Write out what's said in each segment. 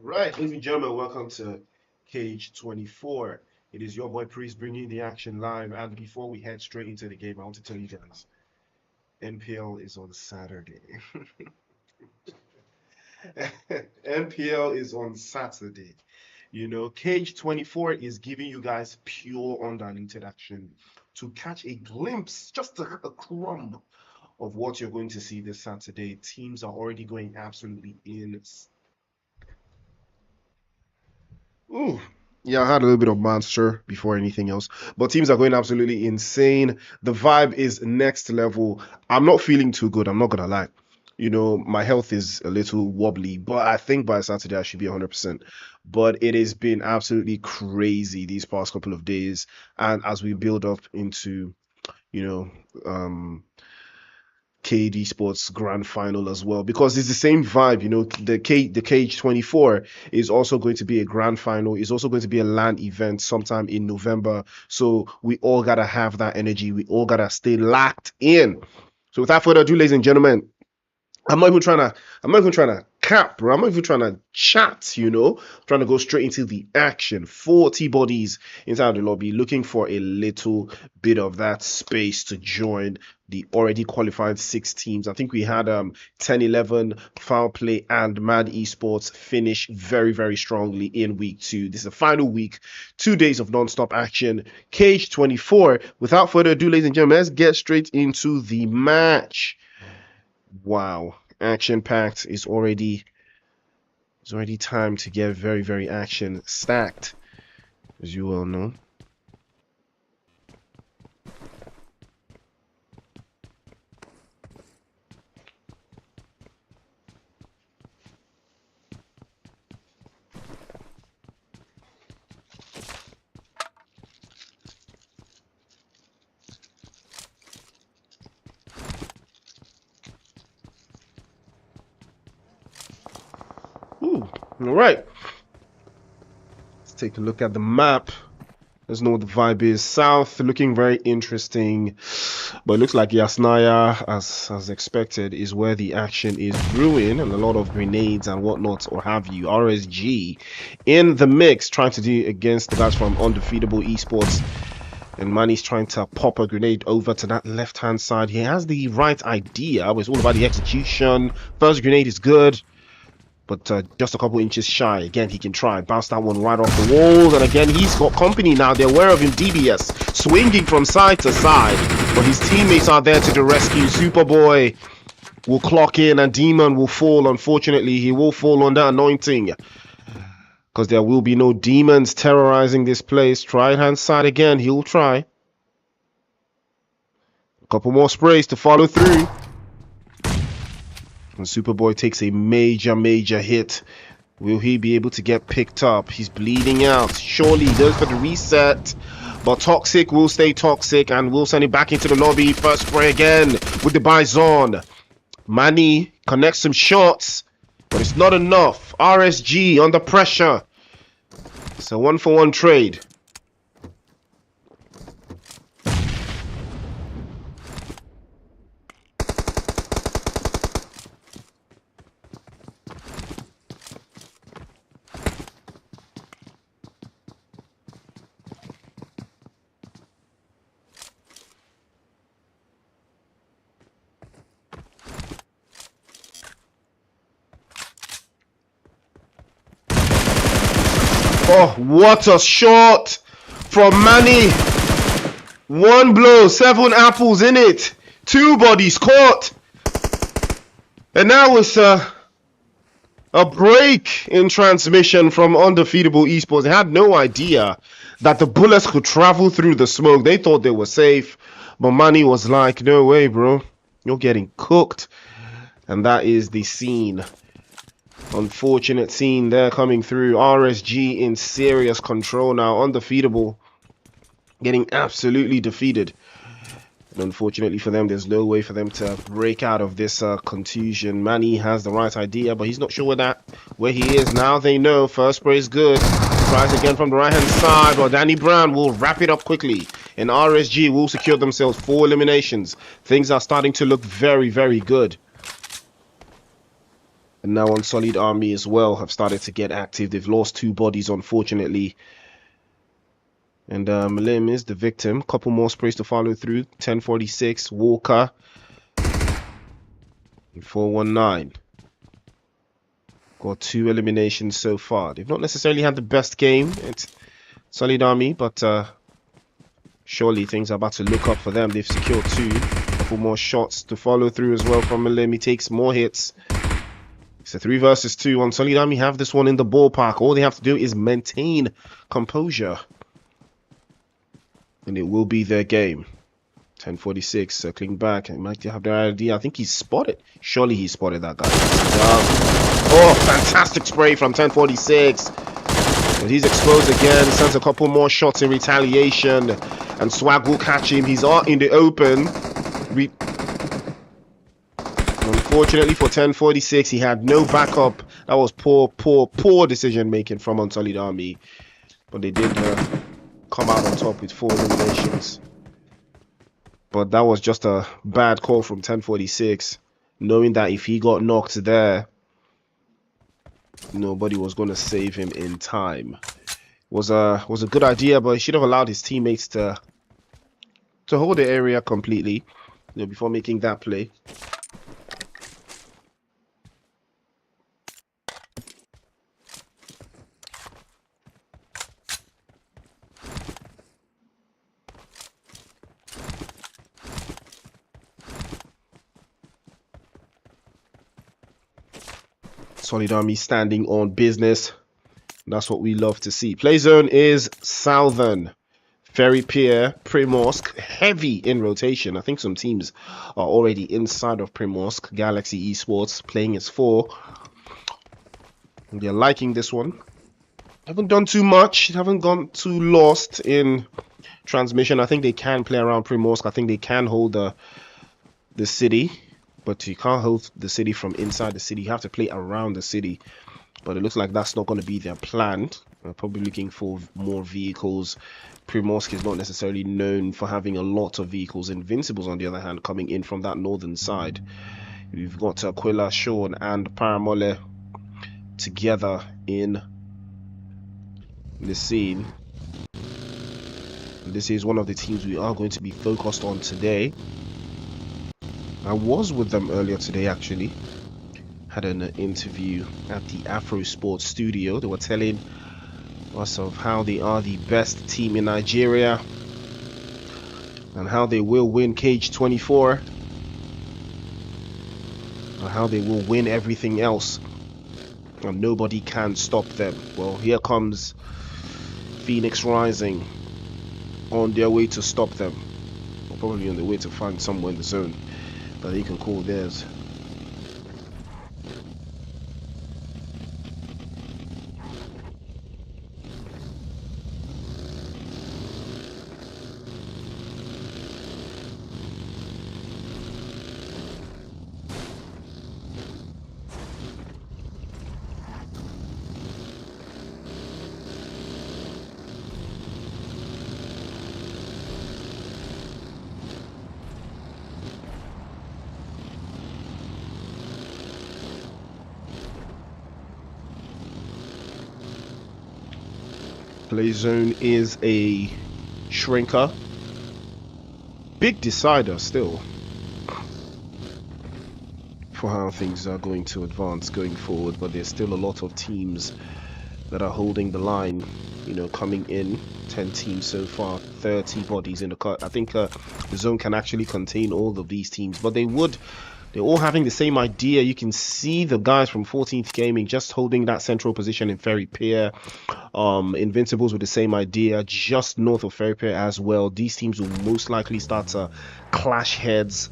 Right, ladies and gentlemen, welcome to Cage 24. It is your boy Priest bringing the action live. And before we head straight into the game, I want to tell you guys, NPL is on Saturday. NPL is on Saturday. Cage 24 is giving you guys pure undiluted action to catch a glimpse, just a crumb of what you're going to see this Saturday. Teams are already going absolutely in. Ooh. Yeah, I had a little bit of monster before anything else, but teams are going absolutely insane. The vibe is next level. I'm not feeling too good. I'm not gonna lie. My health is a little wobbly, but I think by Saturday I should be 100%. But it has been absolutely crazy these past couple of days, and as we build up into, you know, CADE esports grand final as well, because it's the same vibe. The cage 24 is also going to be a grand final. It's also going to be a LAN event sometime in November, so we all gotta have that energy. We all gotta stay locked in. So without further ado, ladies and gentlemen, I'm not even trying to cap, bro. I'm not even trying to chat, trying to go straight into the action. 40 bodies inside the lobby, looking for a little bit of that space to join the already qualified 6 teams. I think we had 10, 11, Foul Play, and Mad Esports finish very, very strongly in week 2. This is the final week, 2 days of non-stop action. Cage 24. Without further ado, ladies and gentlemen, let's get straight into the match. Wow, action packed. It's already time to get very, very action stacked, as you all know. Ooh, all right. Let's take a look at the map. Let's know what the vibe is. South looking very interesting, but it looks like Yasnaya, as expected, is where the action is brewing, and a lot of grenades and whatnot, or have you. RSG in the mix, trying to do against the guys from Undefeatable Esports. And Manny's trying to pop a grenade over to that left-hand side. He has the right idea, but it's all about the execution. First grenade is good, but just a couple inches shy. Again, he can try. Bounce that one right off the walls. And again, he's got company now. They're aware of him. DBS swinging from side to side. But his teammates are there to the rescue. Superboy will clock in and Demon will fall. Unfortunately, he will fall under anointing, because there will be no demons terrorizing this place. Right hand side again. He'll try. A couple more sprays to follow through. And Superboy takes a major, major hit. Will he be able to get picked up? He's bleeding out. Surely he goes for the reset. But Toxic will stay toxic and will send it back into the lobby. First spray again with the Bison. Manny connects some shots, but it's not enough. RSG under pressure. It's a 1-for-1 trade. Oh, what a shot from Manny. 1 blow, 7 apples in it. 2 bodies caught. And now it's a break in transmission from Undefeatable Esports. They had no idea that the bullets could travel through the smoke. They thought they were safe. But Manny was like, no way, bro. You're getting cooked. And that is the scene. Unfortunate scene there coming through. RSG in serious control now. Undefeatable getting absolutely defeated. And unfortunately for them, there's no way for them to break out of this contusion. Manny has the right idea, but he's not sure where he is. Now they know. First spray is good. Tries again from the right hand side, but Danny Brown will wrap it up quickly. And RSG will secure themselves 4 eliminations. Things are starting to look very, very good. And now on Solid Army as well have started to get active. They've lost 2 bodies, unfortunately. And Malim is the victim. Couple more sprays to follow through. 1046, Walker. And 419. Got 2 eliminations so far. They've not necessarily had the best game at Solid Army, but surely things are about to look up for them. They've secured 2. Couple more shots to follow through as well from Malim. He takes more hits. It's a 3 versus 2 on Solid Army. Have this one in the ballpark. All they have to do is maintain composure, and it will be their game. 1046 circling back. He might have their idea. I think he's spotted. Surely he spotted that guy. Oh, fantastic spray from 1046. But he's exposed again. Sends a couple more shots in retaliation, and Swag will catch him. He's out in the open. Unfortunately for 1046, he had no backup. That was poor decision making from Unsolid Army. But they did come out on top with 4 eliminations. But that was just a bad call from 1046, knowing that if he got knocked there, nobody was going to save him in time. Was a good idea, but he should have allowed his teammates to hold the area completely, before making that play. Solid Army standing on business. That's what we love to see. Play zone is Southern, Ferry Pier, Primorsk, heavy in rotation. I think some teams are already inside of Primorsk. Galaxy Esports playing as 4. They're liking this one. Haven't done too much. Haven't gone too lost in transmission. I think they can play around Primorsk. I think they can hold the city. But you can't hold the city from inside the city. You have to play around the city. But it looks like that's not going to be their plan. They're probably looking for more vehicles. Primorsk is not necessarily known for having a lot of vehicles. Invincibles, on the other hand, coming in from that northern side. We've got Aquila, Sean, and Paramole together in the scene. This is one of the teams we are going to be focused on today. I was with them earlier today, actually. Had an interview at the Afro Sports studio. They were telling us of how they are the best team in Nigeria and how they will win Cage 24 and how they will win everything else and nobody can stop them. Well, here comes Phoenix Rising on their way to stop them, or probably on the way to find somewhere in the zone that they can call theirs. Play zone is a shrinker. Big decider still for how things are going to advance going forward, but there's still a lot of teams that are holding the line, coming in. 10 teams so far, 30 bodies in the cut. I think the zone can actually contain all of these teams, but they're all having the same idea. You can see the guys from 14th Gaming just holding that central position in Ferry Pier. Invincibles with the same idea, just north of Ferry Pier as well. These teams will most likely start to clash heads,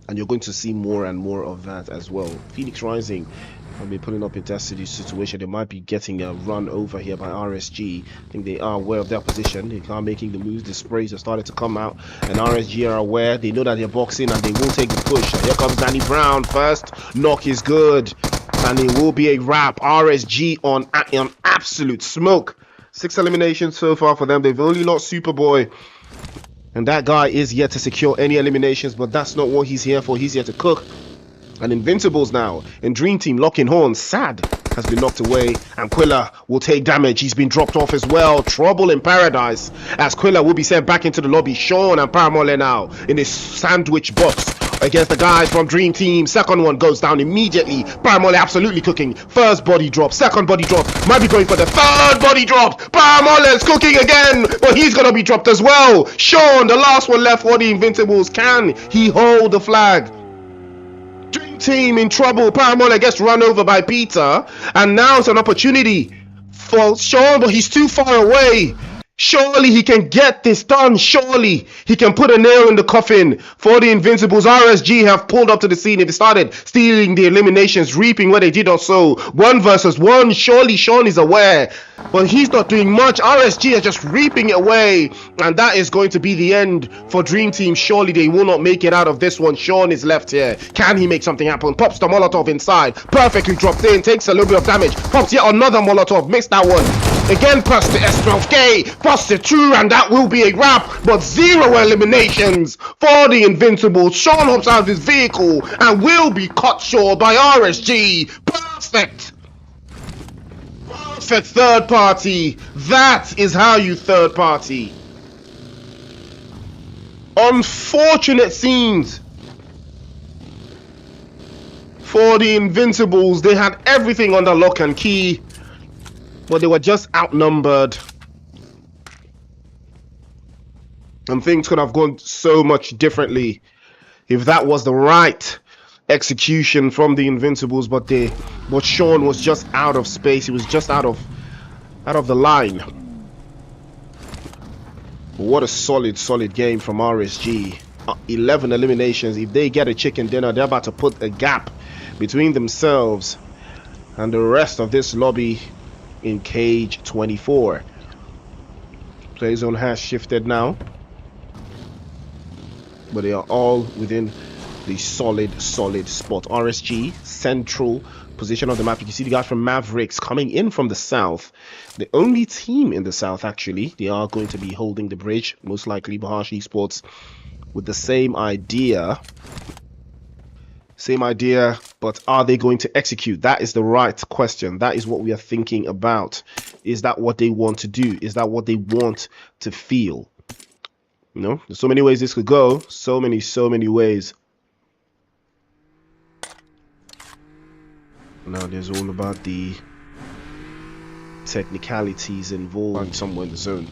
and you're going to see more and more of that as well. Phoenix Rising have been putting up in that situation. They might be getting a run over here by RSG. I think they are aware of their position. They are making the moves. The sprays have started to come out, and RSG are aware. They know that they're boxing and they will take the push. And here comes Danny Brown. First knock is good, and it will be a wrap. RSG on absolute smoke. 6 eliminations so far for them. They've only lost Superboy, and that guy is yet to secure any eliminations, but that's not what he's here for. He's here to cook. And Invincibles now in Dream Team locking horns. Sad has been knocked away, and Quilla will take damage. He's been dropped off as well. Trouble in paradise, as Quilla will be sent back into the lobby. Sean and Paramole now in this sandwich box against the guys from Dream Team. Second one goes down immediately. Paramole absolutely cooking. First body drop, second body drop. Might be going for the third body drop. Paramole's cooking again, but he's gonna be dropped as well. Sean, the last one left for the Invincibles. Can he hold the flag? Dream Team in trouble. Paramole gets run over by Peter, and now it's an opportunity for Sean, but he's too far away. Surely he can get this done. Surely he can put a nail in the coffin for the Invincibles. RSG have pulled up to the scene. They've started stealing the eliminations, reaping where they did not sow. 1 versus 1. Surely Sean is aware, but he's not doing much. RSG are just reaping it away, and that is going to be the end for Dream Team. Surely they will not make it out of this one. Sean is left here. Can he make something happen? Pops the Molotov inside. Perfectly dropped in. Takes a little bit of damage. Pops yet another Molotov. Missed that one. Again, past the S12K, past the 2, and that will be a wrap. But 0 eliminations for the Invincibles. Sean hops out of his vehicle and will be cut short by RSG. Perfect. Perfect third party. That is how you third party. Unfortunate scenes for the Invincibles. They had everything under lock and key, but they were just outnumbered, and things could have gone so much differently if that was the right execution from the Invincibles. But Sean was just out of space. He was just out of the line. What a solid game from RSG. 11 eliminations. If they get a chicken dinner, they're about to put a gap between themselves and the rest of this lobby in cage 24. Play zone has shifted now, but they are all within the solid spot. RSG central position of the map. You can see the guys from Mavericks coming in from the south, the only team in the south actually. They are going to be holding the bridge, most likely. CADE ESPORTS with the same idea, but are they going to execute? That is the right question. That is what we are thinking about. Is that what they want to do? Is that what they want to feel? You know, there's so many ways this could go. So many ways. Now there's all about the technicalities involved somewhere in the zone.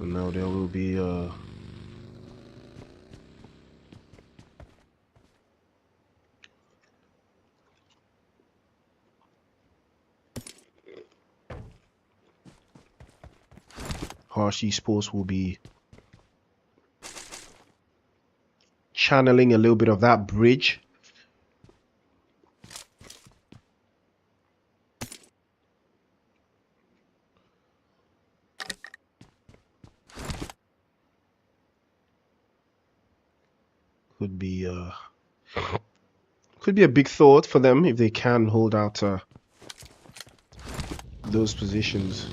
And now there will be CADE ESPORTS will be channeling a little bit of that bridge. Could be a big thought for them if they can hold out those positions.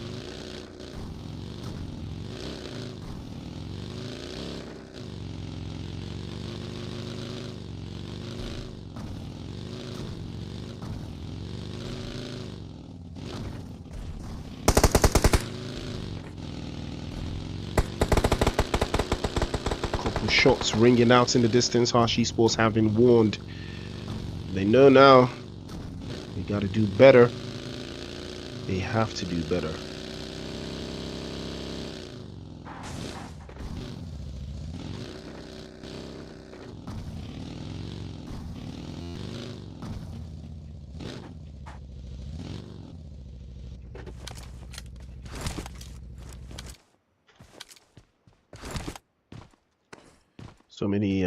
Shots ringing out in the distance. CADE ESPORTS have been warned. They know now. They got to do better. They have to do better. So many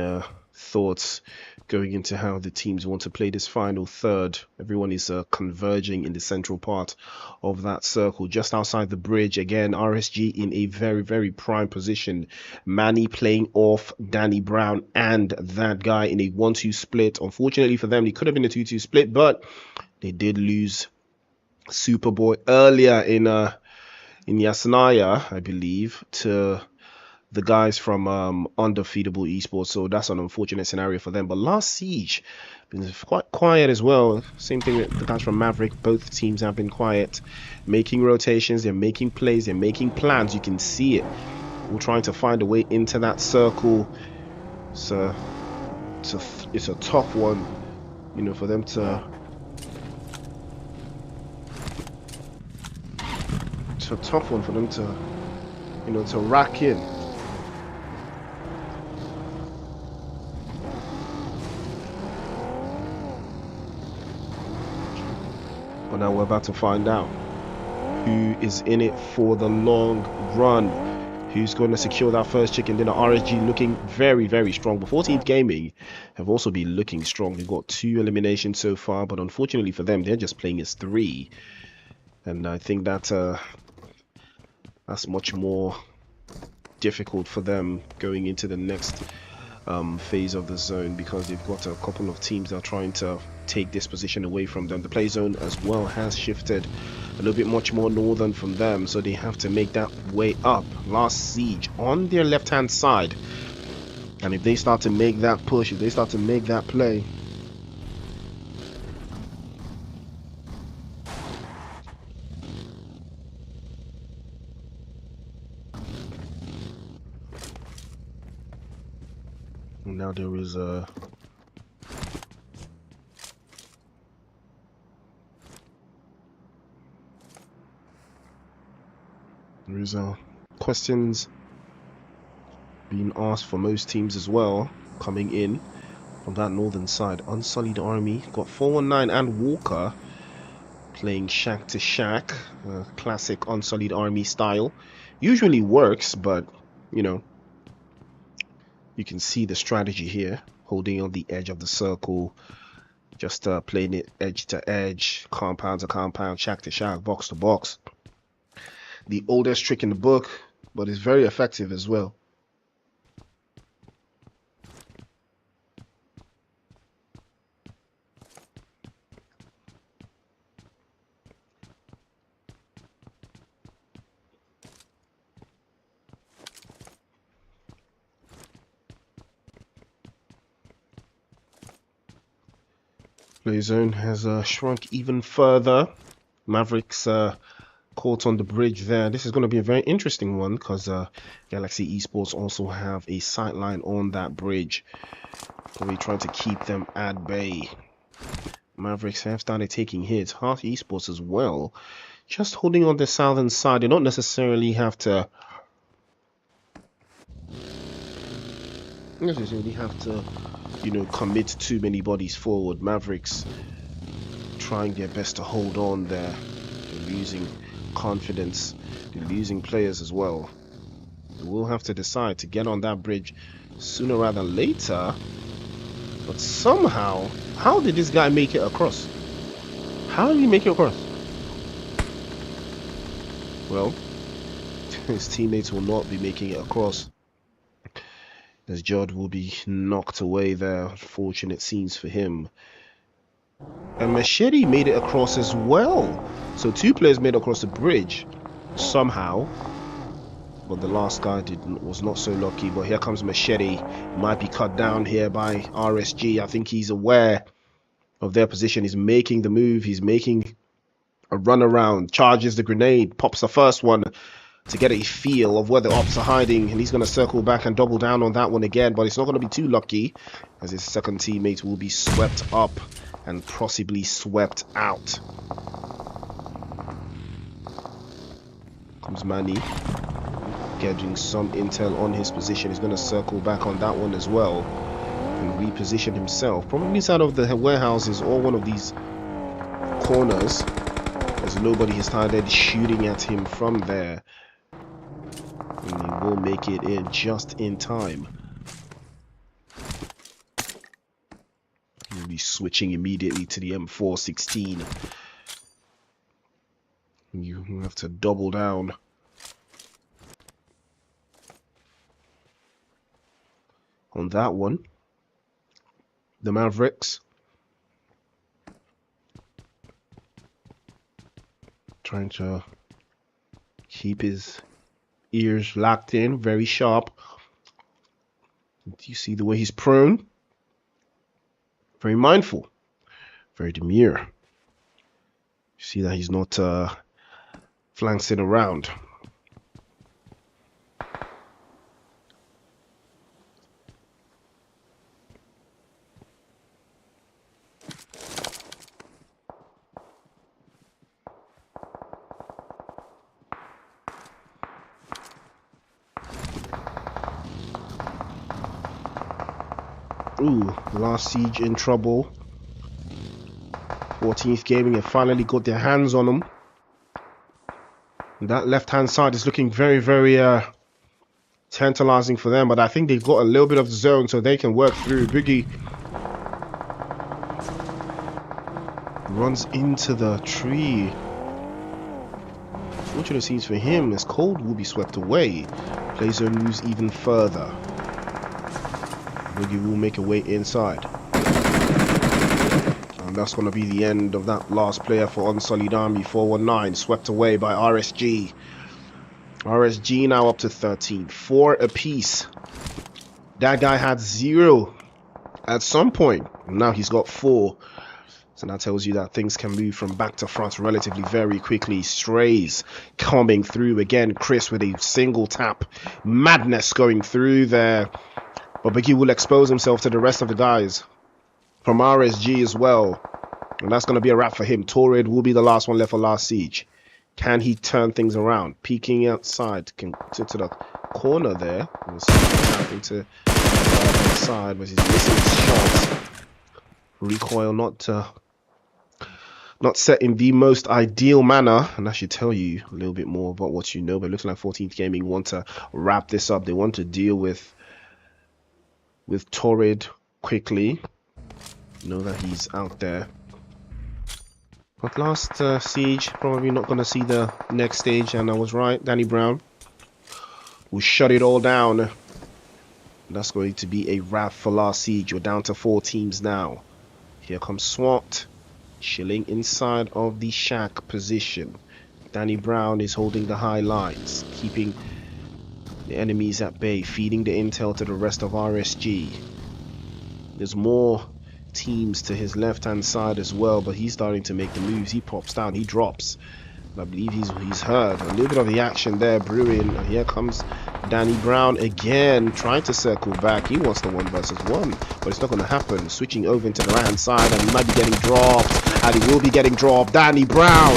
thoughts going into how the teams want to play this final third. Everyone is converging in the central part of that circle, just outside the bridge. Again, RSG in a very prime position. Manny playing off Danny Brown and that guy in a 1-2 split. Unfortunately for them, it could have been a 2-2 split, but they did lose Superboy earlier in Yasnaya, I believe, to the guys from Undefeatable Esports, so that's an unfortunate scenario for them. But Last Siege been quite quiet as well. Same thing with the guys from Maverick. Both teams have been quiet, making rotations, they're making plays, they're making plans. You can see it. We're trying to find a way into that circle. So it's a tough one, you know, for them to. It's a tough one for them to, you know, to rack in. But now we're about to find out who is in it for the long run. Who's going to secure that first chicken dinner? RSG looking very, very strong. But 14th Gaming have also been looking strong. They've got 2 eliminations so far, but unfortunately for them, they're just playing as 3. And I think that that's much more difficult for them going into the next phase of the zone, because they've got a couple of teams that are trying to take this position away from them. The play zone as well has shifted a little bit much more northern from them, so they have to make that way up. Last Siege on their left hand side, and if they start to make that push, if they start to make that play, now there is a questions being asked for most teams as well coming in from that northern side. Unsullied Army got 419 and Walker playing shack to shack, classic Unsullied Army style. Usually works, but you know, you can see the strategy here, holding on the edge of the circle, just playing it edge to edge, compound to compound, shack to shack, box to box. The oldest trick in the book, but it's very effective as well. Play zone has shrunk even further. Mavericks caught on the bridge there. This is going to be a very interesting one, because Galaxy Esports also have a sightline on that bridge. Probably trying to keep them at bay. Mavericks have started taking hits. Heart Esports as well, just holding on the southern side. They don't necessarily have to you know, commit too many bodies forward. Mavericks trying their best to hold on there. They're losing confidence, they're losing players as well. They will have to decide to get on that bridge sooner rather than later. But somehow, how did this guy make it across? How did he make it across? Well, his teammates will not be making it across, as Judd will be knocked away there. Unfortunate scenes for him. And Machete made it across as well. So 2 players made it across the bridge somehow, but the last guy was not so lucky. But here comes Machete. Might be cut down here by RSG. I think he's aware of their position. He's making the move. He's making a run around, charges the grenade, pops the first one to get a feel of where the ops are hiding, and he's going to circle back and double down on that one again, but it's not going to be too lucky, as his second teammate will be swept up and possibly swept out. Comes Manny, getting some intel on his position. He's going to circle back on that one as well and reposition himself, probably inside of the warehouses or one of these corners, as nobody has started shooting at him from there. And he will make it in just in time. He'll be switching immediately to the M416. You have to double down. On that one. The Mavericks trying to keep his Ears locked in, very sharp. Do you see the way he's prone? Very mindful, very demure. You see that he's not flancing around. Ooh, Last Siege in trouble. 14th Gaming have finally got their hands on them. And that left-hand side is looking very, very tantalizing for them. But I think they've got a little bit of zone so they can work through. Boogie runs into the tree. Fortunate scenes for him as Cold will be swept away. Playzone moves even further. Boogie will make a way inside. And that's going to be the end of that last player for Unsullied Army. 419 swept away by RSG. RSG now up to 13. 4 apiece. That guy had 0 at some point. Now he's got 4. So that tells you that things can move from back to front relatively very quickly. Strays coming through again. Chris with a single tap. Madness going through there. But Biggie will expose himself to the rest of the guys from RSG as well. And that's going to be a wrap for him. Torrid will be the last one left for Last Siege. Can he turn things around? Peeking outside. Can sit to the corner there. We'll see happening to the side, but he's missing his shots. Recoil not set in the most ideal manner, and that should tell you a little bit more about what you know. But it looks like 14th Gaming want to wrap this up. They want to deal with Torrid quickly. You know that he's out there. But Last Siege probably not going to see the next stage, and I was right. Danny Brown will shut it all down. That's going to be a wrap for Last Siege. You're down to 4 teams now. Here comes SWAT, chilling inside of the shack position. Danny Brown is holding the high lines, keeping the enemies at bay, feeding the intel to the rest of RSG. There's more teams to his left hand side as well, but he's starting to make the moves. He pops down, he drops. I believe he's heard a little bit of the action there brewing. And here comes Danny Brown again, trying to circle back. He wants the 1 versus 1, but it's not going to happen. Switching over into the right hand side, and he might be getting dropped, and he will be getting dropped. Danny Brown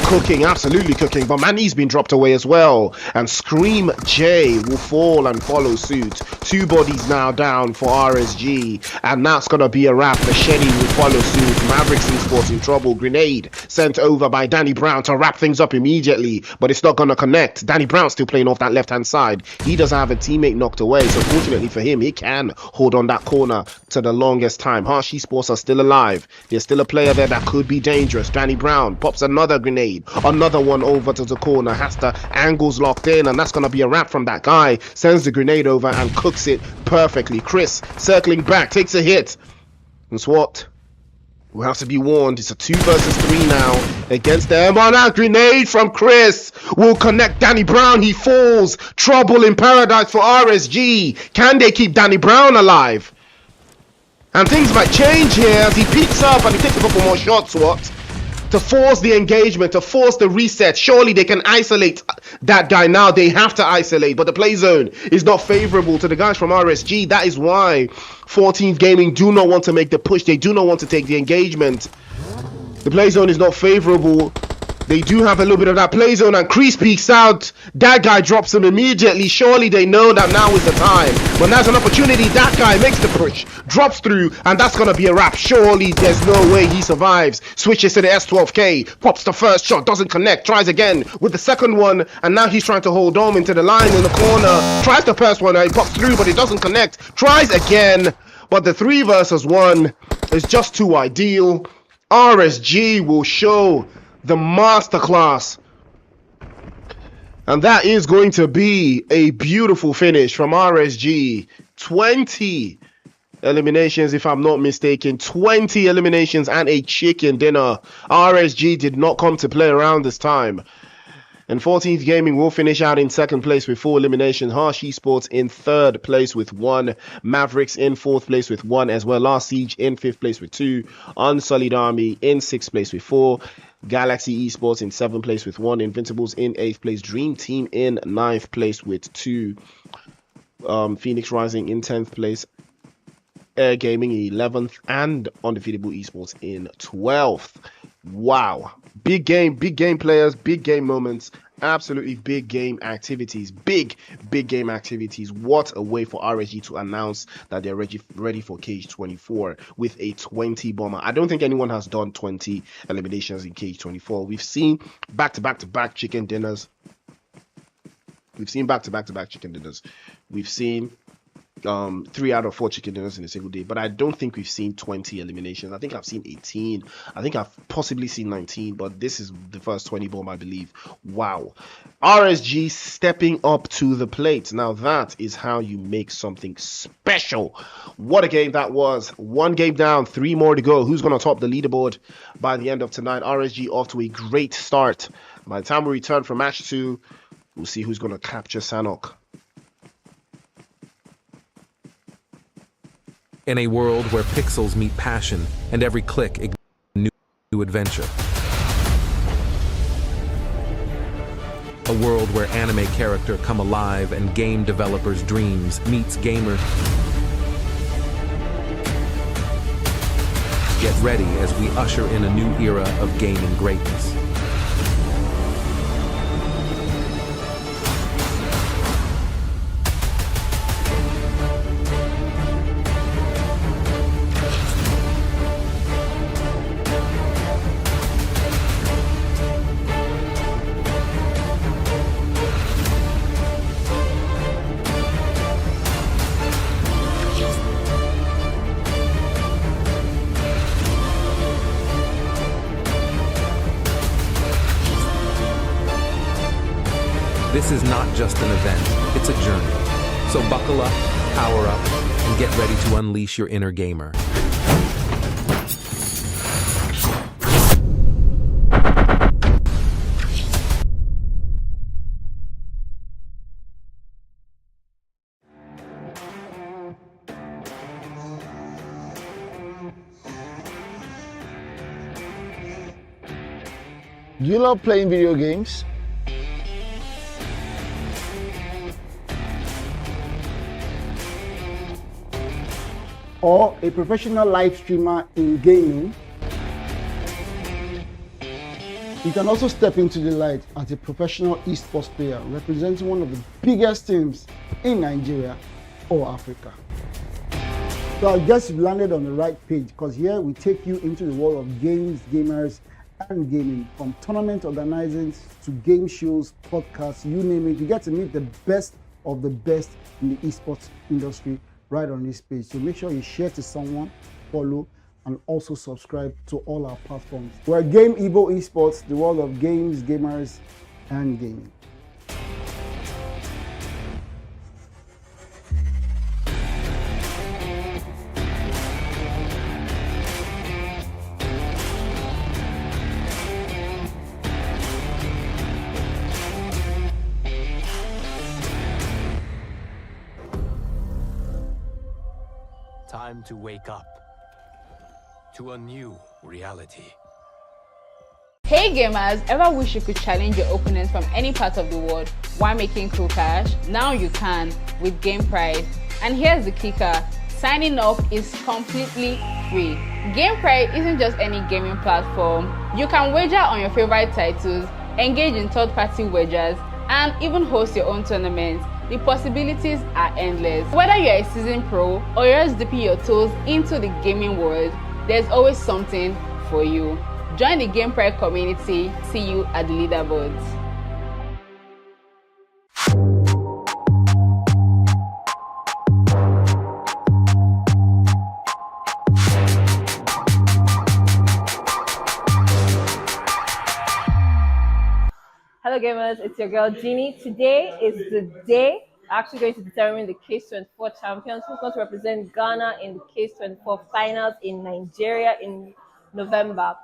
cooking, absolutely cooking, but Manny's been dropped away as well, and Scream J will fall and follow suit. 2 bodies now down for RSG, and that's going to be a wrap. Machete will follow suit. Mavericks Esports in trouble. Grenade sent over by Danny Brown to wrap things up immediately, but it's not going to connect. Danny Brown still playing off that left hand side. He doesn't have a teammate knocked away, so fortunately for him, he can hold on that corner to the longest time. Harsh Esports are still alive. There's still a player there that could be dangerous. Danny Brown pops another grenade, another one over to the corner, has the angles locked in, and that's going to be a wrap from that guy. Sends the grenade over and cooks it perfectly. Chris circling back, takes a hit, and SWAT will have to be warned. It's a 2 versus 3 now against them. On a grenade from Chris will connect Danny Brown. He falls. Trouble in paradise for RSG. Can they keep Danny Brown alive? And things might change here as he peeks up and he takes a couple more shots, SWAT, to force the engagement, to force the reset. Surely they can isolate that guy now. They have to isolate, but the play zone is not favorable to the guys from RSG. That is why 14th Gaming do not want to make the push. They do not want to take the engagement. The play zone is not favorable. They do have a little bit of that play zone, and Kreese peeks out. That guy drops him immediately. Surely they know that now is the time. When there's an opportunity, that guy makes the push, drops through, and that's going to be a wrap. Surely there's no way he survives. Switches to the S12K, pops the first shot, doesn't connect, tries again with the second one, and now he's trying to hold on into the line in the corner. Tries the first one, and he pops through, but it doesn't connect. Tries again, but the 3 versus 1 is just too ideal. RSG will show the masterclass, and that is going to be a beautiful finish from RSG. 20 eliminations, if I'm not mistaken. 20 eliminations and a chicken dinner. RSG did not come to play around this time. And 14th Gaming will finish out in second place with 4 eliminations. Harsh Esports in third place with 1. Mavericks in fourth place with 1 as well. Last Siege in fifth place with 2. Unsullied Army in sixth place with 4. Galaxy Esports in seventh place with 1. Invincibles in eighth place. Dream Team in ninth place with 2. Phoenix Rising in 10th place. Air Gaming in 11th. And Undefeatable Esports in 12th. Wow. Big game players, big game moments, absolutely big game activities, big game activities. What a way for RSG to announce that they're ready for Cage 24 with a 20 bomber. I don't think anyone has done 20 eliminations in Cage 24. We've seen back-to-back chicken dinners. We've seen back-to-back chicken dinners. We've seen 3 out of 4 chicken dinners in a single day, but I don't think we've seen 20 eliminations. I think I've seen 18. I think I've possibly seen 19, but this is the first 20 bomb, I believe. Wow. RSG stepping up to the plate. Now that is how you make something special. What a game that was. 1 game down, 3 more to go. Who's going to top the leaderboard by the end of tonight? RSG off to a great start. By the time we return from match 2, we'll see who's going to capture Sanok. In a world where pixels meet passion and every click ignites a new adventure. A world where anime character come alive and game developers' dreams meets gamer. Get ready as we usher in a new era of gaming greatness. This is not just an event, it's a journey. So buckle up, power up, and get ready to unleash your inner gamer. Do you love playing video games? Or a professional live streamer in gaming? You can also step into the light as a professional esports player representing one of the biggest teams in Nigeria or Africa. So I guess you've landed on the right page, because here we take you into the world of games, gamers, and gaming. From tournament organizing to game shows, podcasts, you name it. You get to meet the best of the best in the esports industry right on this page. So make sure you share to someone, follow, and also subscribe to all our platforms. We're Game EVO Esports, the world of games, gamers, and gaming. Time to wake up to a new reality. Hey gamers, ever wish you could challenge your opponents from any part of the world while making cool cash? Now you can with Game Prize. And here's the kicker, signing up is completely free. Game Prize isn't just any gaming platform. You can wager on your favorite titles, engage in third-party wagers, and even host your own tournaments. The possibilities are endless. Whether you're a seasoned pro or you're just dipping your toes into the gaming world, there's always something for you. Join the Game Prize community. See you at the leaderboards. Hello gamers, it's your girl Jeannie. Today is the day actually going to determine the Case 24 champions who's going to represent Ghana in the Case 24 finals in Nigeria in November.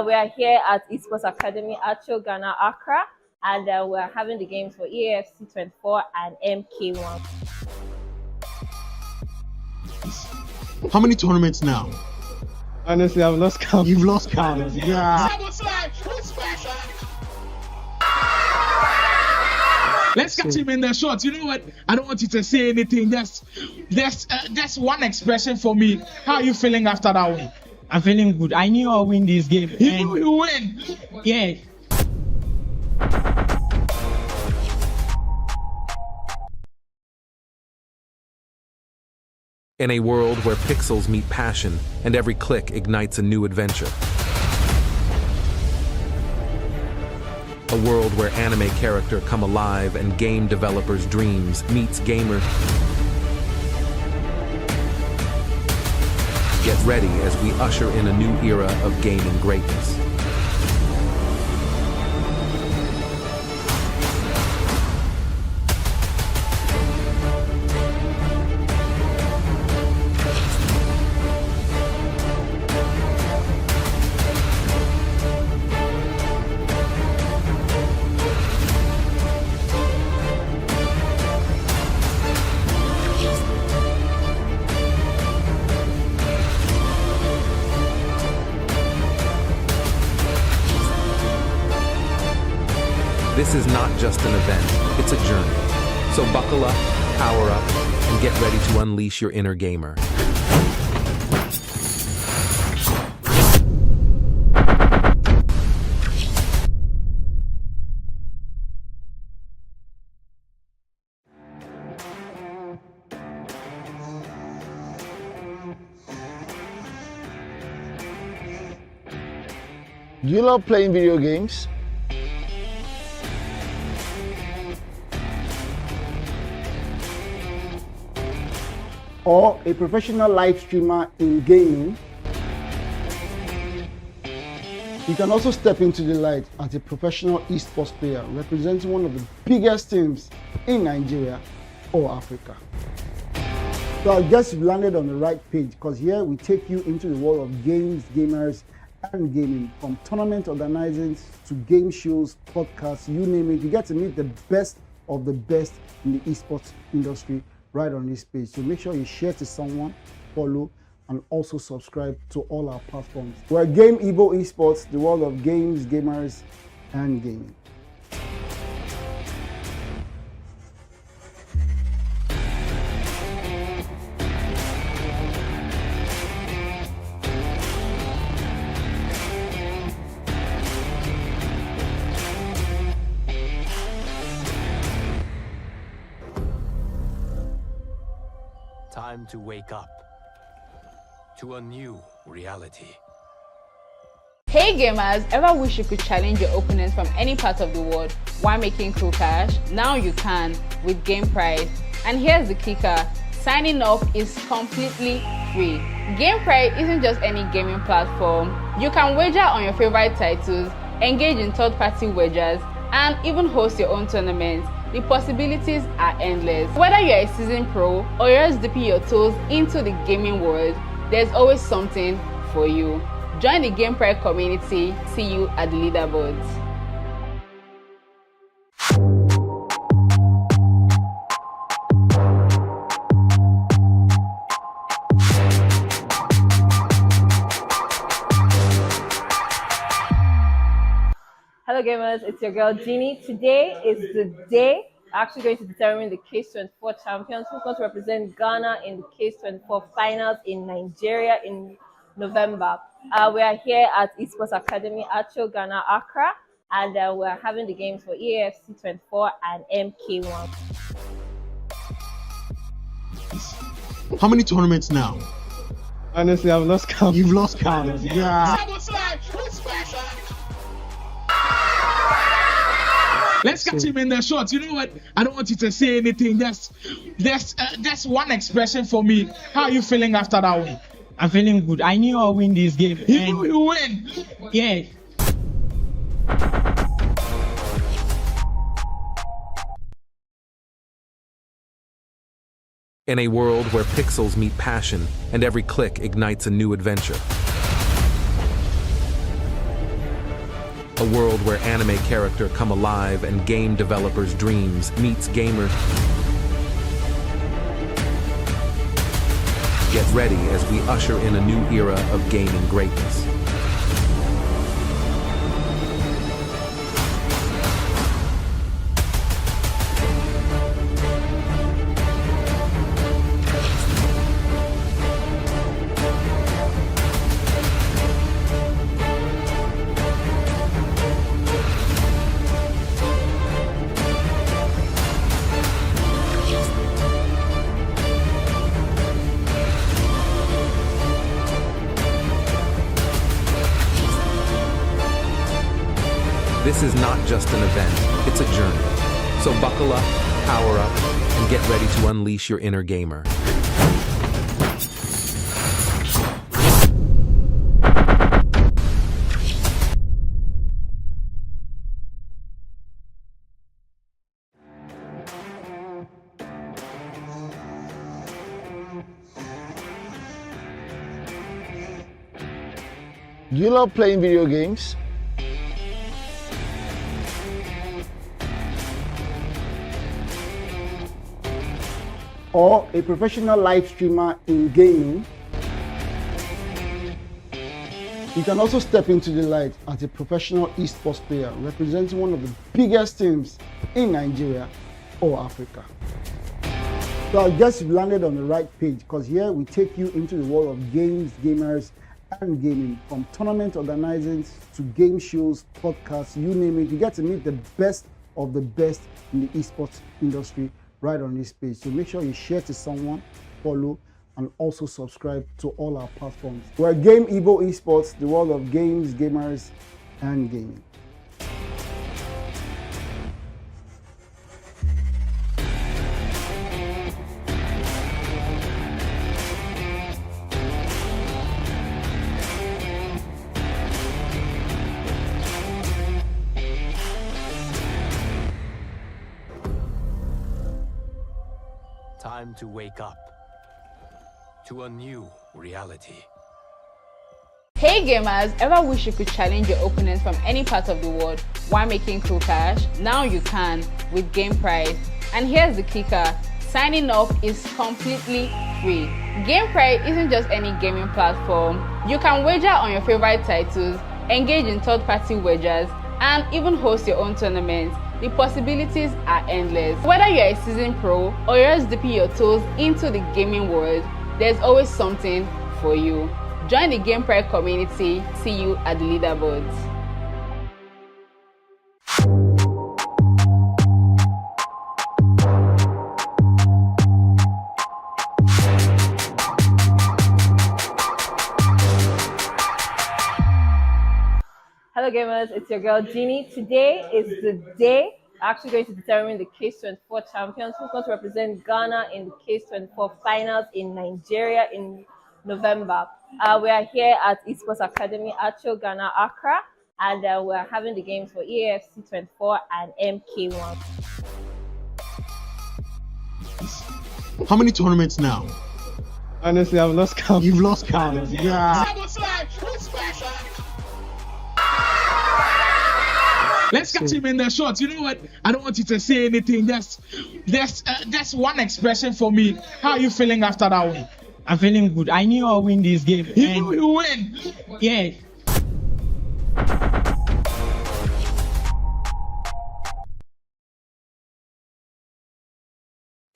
We are here at Esports Academy, Acho, Ghana, Accra. and we're having the games for EAFC 24 and MK1. How many tournaments now? Honestly, I've lost count. You've lost count. Yeah. Let's catch him in the shot. You know what? I don't want you to say anything. That's one expression for me. How are you feeling after that win? I'm feeling good. I knew I'll win this game. You knew you win. Yeah. In a world where pixels meet passion and every click ignites a new adventure. A world where anime character come alive and game developers' dreams meets gamer. Get ready as we usher in a new era of gaming greatness. This is not just an event, it's a journey. So buckle up, power up, and get ready to unleash your inner gamer. Do you love playing video games? Or a professional live streamer in gaming? You can also step into the light as a professional esports player representing one of the biggest teams in Nigeria or Africa. So I guess you've landed on the right page, because here we take you into the world of games, gamers, and gaming. From tournament organizing to game shows, podcasts, you name it. You get to meet the best of the best in the esports industry right on this page. So make sure you share to someone, follow, and also subscribe to all our platforms. We're Game EVO Esports, the world of games, gamers, and gaming. Time to wake up to a new reality. Hey gamers, ever wish you could challenge your opponents from any part of the world while making cool cash? Now you can with Game Prize. And here's the kicker, signing up is completely free. Game Prize isn't just any gaming platform. You can wager on your favorite titles, engage in third-party wagers, and even host your own tournaments. The possibilities are endless. Whether you're a seasoned pro or you're just dipping your toes into the gaming world, there's always something for you. Join the Game Prize community. See you at the leaderboards. Hello gamers, it's your girl Jeannie. Today is the day we're actually going to determine the CADE 24 champions who's going to represent Ghana in the CADE 24 finals in Nigeria in November. We are here at Esports Academy Acho, Ghana, Accra, and we're having the games for EAFC 24 and MK1. How many tournaments now? Honestly, I've lost count. You've lost count. Yeah. Let's catch him in the shot. You know what? I don't want you to say anything. That's one expression for me. How are you feeling after that win? I'm feeling good. I knew I'll win this game. You knew you win. Yeah. In a world where pixels meet passion and every click ignites a new adventure. A world where anime character come alive and game developers' dreams meets gamer. Get ready as we usher in a new era of gaming greatness. This is not just an event, it's a journey. So buckle up, power up, and get ready to unleash your inner gamer. Do you love playing video games? Or a professional live streamer in gaming? You can also step into the light as a professional esports player representing one of the biggest teams in Nigeria or Africa. So I guess you've landed on the right page, because here we take you into the world of games, gamers, and gaming. From tournament organizing to game shows, podcasts, you name it. You get to meet the best of the best in the esports industry right on this page. So make sure you share to someone, follow, and also subscribe to all our platforms. We're Game EVO Esports, the world of games, gamers, and gaming. Time to wake up to a new reality. Hey gamers, ever wish you could challenge your opponents from any part of the world while making cool cash? Now you can with Game Prize. And here's the kicker, signing up is completely free. Game Prize isn't just any gaming platform. You can wager on your favorite titles, engage in third-party wagers, and even host your own tournaments. The possibilities are endless. Whether you're a seasoned pro or you're just dipping your toes into the gaming world, there's always something for you. Join the Game Pride community. See you at the leaderboards. Hello gamers, it's your girl Jeannie. Today is the day actually going to determine the CADE 24 champions who's going to represent Ghana in the CADE 24 finals in Nigeria in November. We are here at Esports Academy Acho, Ghana, Accra, and we're having the games for EAFC 24 and MK1. How many tournaments now? Honestly, I've lost count. You've lost count. Yeah. Let's catch him in the shot. You know what? I don't want you to say anything. That's one expression for me. How are you feeling after that one? I'm feeling good. I knew I'll win this game. You knew you win. Yeah.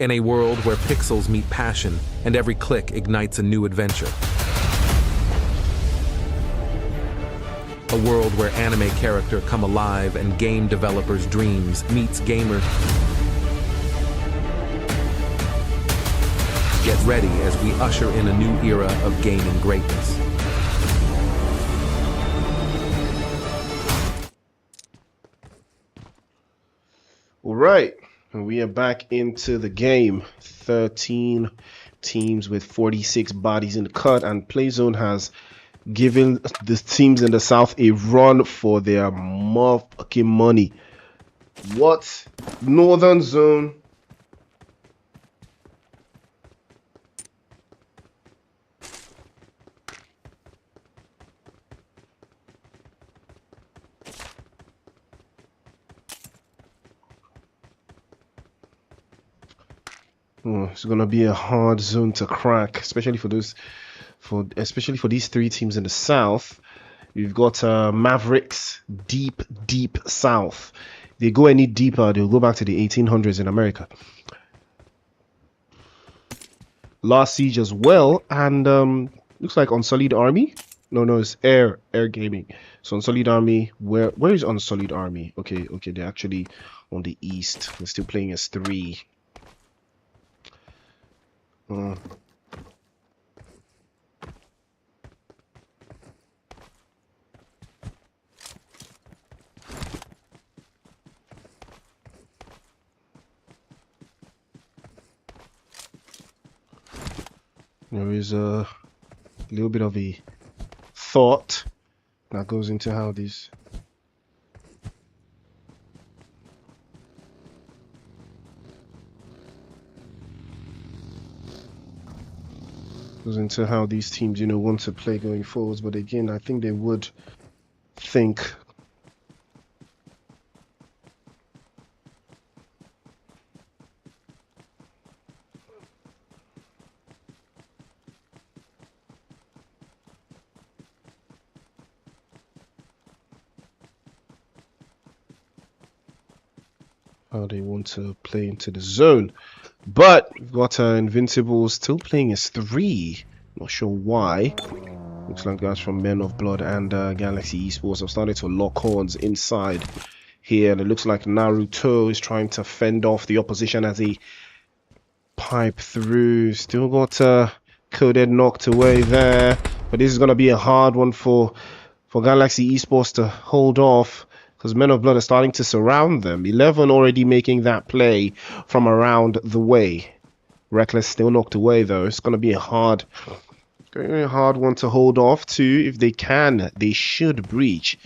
In a world where pixels meet passion and every click ignites a new adventure. A world where anime character come alive and game developers' dreams meets gamer. Get ready as we usher in a new era of gaming greatness. All right, and we are back into the game. 13 teams with 46 bodies in the cut, and Playzone has given the teams in the south a run for their motherfucking money. What? Northern Zone. It's gonna be a hard zone to crack, especially for these three teams in the south. We've got Mavericks deep south. They go any deeper, they'll go back to the 1800s in America. Last Siege as well, and looks like Unsullied Army. No, it's Air Gaming. So Unsullied Army, where is Unsullied Army? Okay, they're actually on the east. They're still playing as 3. There is a little bit of a thought that goes into how these teams, want to play going forwards. But again, I think they would think how they want to play into the zone. But we've got Invincibles still playing as 3. Not sure why. Looks like guys from Men of Blood and Galaxy Esports have started to lock horns inside here. And it looks like Naruto is trying to fend off the opposition as he pipe through. Still got Coded knocked away there. But this is going to be a hard one for Galaxy Esports to hold off, because Men of Blood are starting to surround them. 11 already making that play from around the way. Reckless still knocked away though. It's going to be a hard one to hold off to. If they can, they should breach.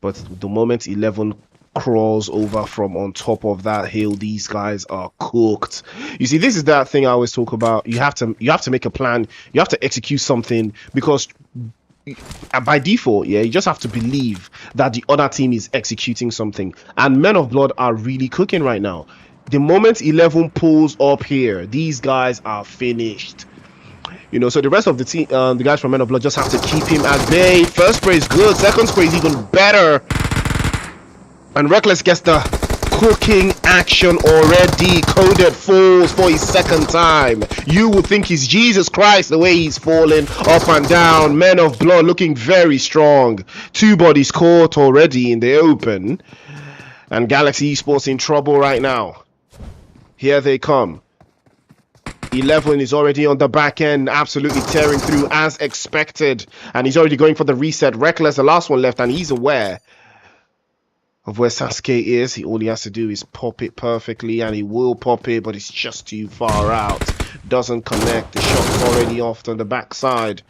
But the moment 11 crawls over from on top of that hill, these guys are cooked. You see, this is that thing I always talk about. You have to make a plan. You have to execute something, because by default, you just have to believe that the other team is executing something. And Men of Blood are really cooking right now. The moment 11 pulls up here, these guys are finished. So the rest of the team, the guys from Men of Blood, just have to keep him at bay. First spray is good, second spray is even better. And Reckless gets the cooking action already. Coded falls for his second time. You would think he's Jesus Christ the way he's falling up and down. Men of Blood looking very strong. 2 bodies caught already in the open. And Galaxy Esports in trouble right now. Here they come. 11 is already on the back end, absolutely tearing through as expected. And he's already going for the reset. Reckless, the last one left, and he's aware of where Sasuke is. All he has to do is pop it perfectly, and he will pop it, but it's just too far out. Doesn't connect. The shot's already off on the backside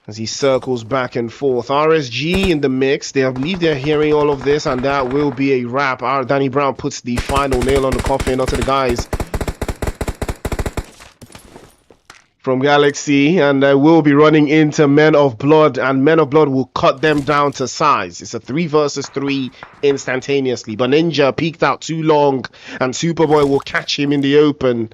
as he circles back and forth. RSG in the mix. I believe they're hearing all of this, and that will be a wrap. Danny Brown puts the final nail on the coffin onto the guys from Galaxy, and will be running into Men of Blood, and Men of Blood will cut them down to size. It's a 3 versus 3 instantaneously, but Ninja peeked out too long, and Superboy will catch him in the open.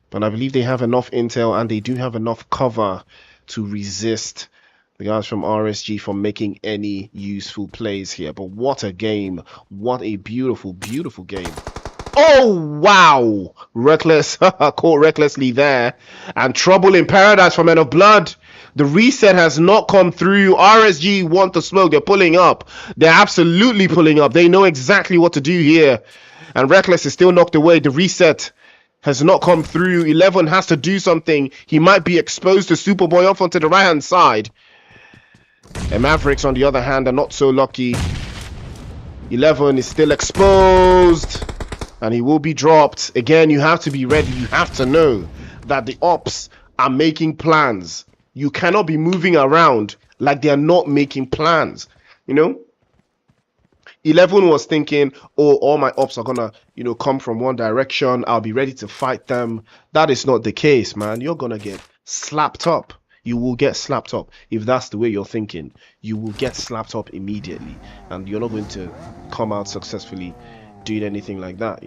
But I believe they have enough intel, and they do have enough cover to resist the guys from RSG from making any useful plays here. But what a game. What a beautiful game. Oh wow, Reckless caught recklessly there, and trouble in paradise for Men of Blood. The reset has not come through. RSG want the smoke. They're pulling up. They're absolutely pulling up. They know exactly what to do here, and Reckless is still knocked away. The reset has not come through. 11 has to do something. He might be exposed to Superboy off onto the right hand side. The Mavericks on the other hand are not so lucky. 11 is still exposed, and he will be dropped. Again, you have to be ready. You have to know that the ops are making plans. You cannot be moving around like they are not making plans. 11 was thinking, oh, all my ops are gonna, come from one direction. I'll be ready to fight them. That is not the case, man. You're gonna get slapped up. You will get slapped up. If that's the way you're thinking, you will get slapped up immediately, and you're not going to come out successfully doing anything like that,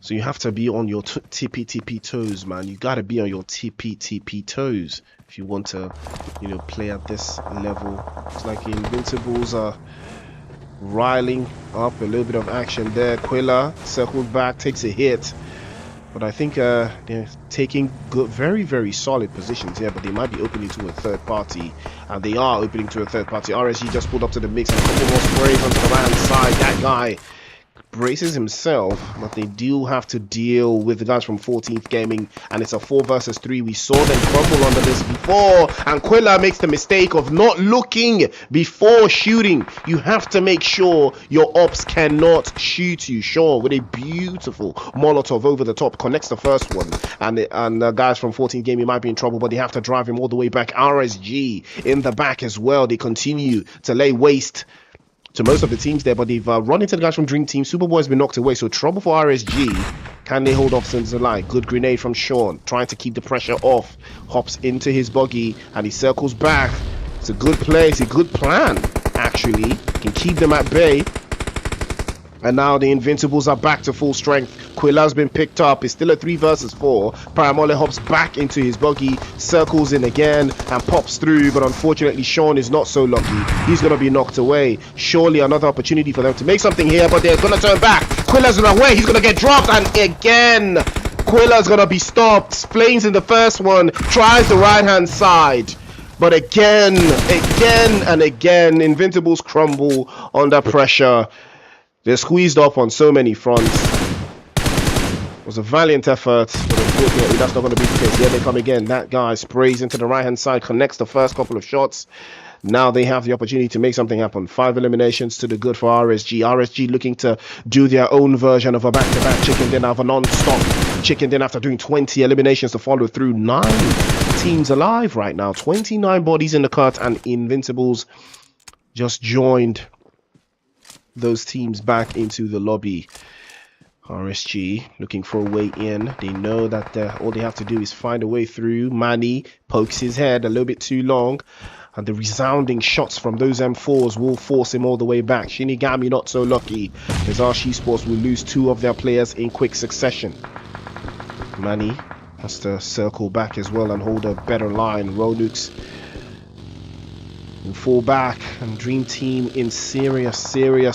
So you have to be on your tippy toes, man. You got to be on your tippy toes if you want to, you know, play at this level. It's like the Invincibles are riling up. A little bit of action there. Quilla circles back, takes a hit. But I think they're taking good, very solid positions here. But they might be opening to a third party. And they are opening to a third party. RSG just pulled up to the mix and a couple more sprays onto the right-hand side. That guy braces himself, but they do have to deal with the guys from 14th Gaming, and it's a 4 versus 3. We saw them crumble under this before, and Quilla makes the mistake of not looking before shooting. You have to make sure your ops cannot shoot you. Sure, with a beautiful Molotov over the top, connects the first one, and the guys from 14th Gaming might be in trouble, but they have to drive him all the way back. RSG in the back as well. They continue to lay waste to most of the teams there, but they've run into the guys from Dream Team. Superboy has been knocked away, so trouble for RSG. Can they hold off since the line? Good grenade from Sean, trying to keep the pressure off. Hops into his buggy, and he circles back. It's a good play. It's a good plan, actually. Can keep them at bay. And now the Invincibles are back to full strength. Quilla's been picked up. It's still a 3 versus 4. Paramole hops back into his buggy, circles in again, and pops through. But unfortunately, Sean is not so lucky. He's going to be knocked away. Surely another opportunity for them to make something here, but they're going to turn back. Quilla's in the way. He's going to get dropped. And again, Quilla's going to be stopped. Flames in the first one. Tries the right-hand side. But again, and again, Invincibles crumble under pressure. They're squeezed up on so many fronts. It was a valiant effort, but unfortunately that's not going to be the case. Here they come again. That guy sprays into the right-hand side, connects the first couple of shots. Now they have the opportunity to make something happen. 5 eliminations to the good for RSG. RSG looking to do their own version of a back-to-back chicken dinner, of a non-stop chicken dinner after doing 20 eliminations to follow through. 9 teams alive right now. 29 bodies in the cut, and Invincibles just joined those teams back into the lobby. RSG looking for a way in. They know that all they have to do is find a way through. Manny pokes his head a little bit too long, and the resounding shots from those M4s will force him all the way back. Shinigami not so lucky, as RSG Esports will lose 2 of their players in quick succession. Manny has to circle back as well and hold a better line. Ronux will fall back, and Dream Team in serious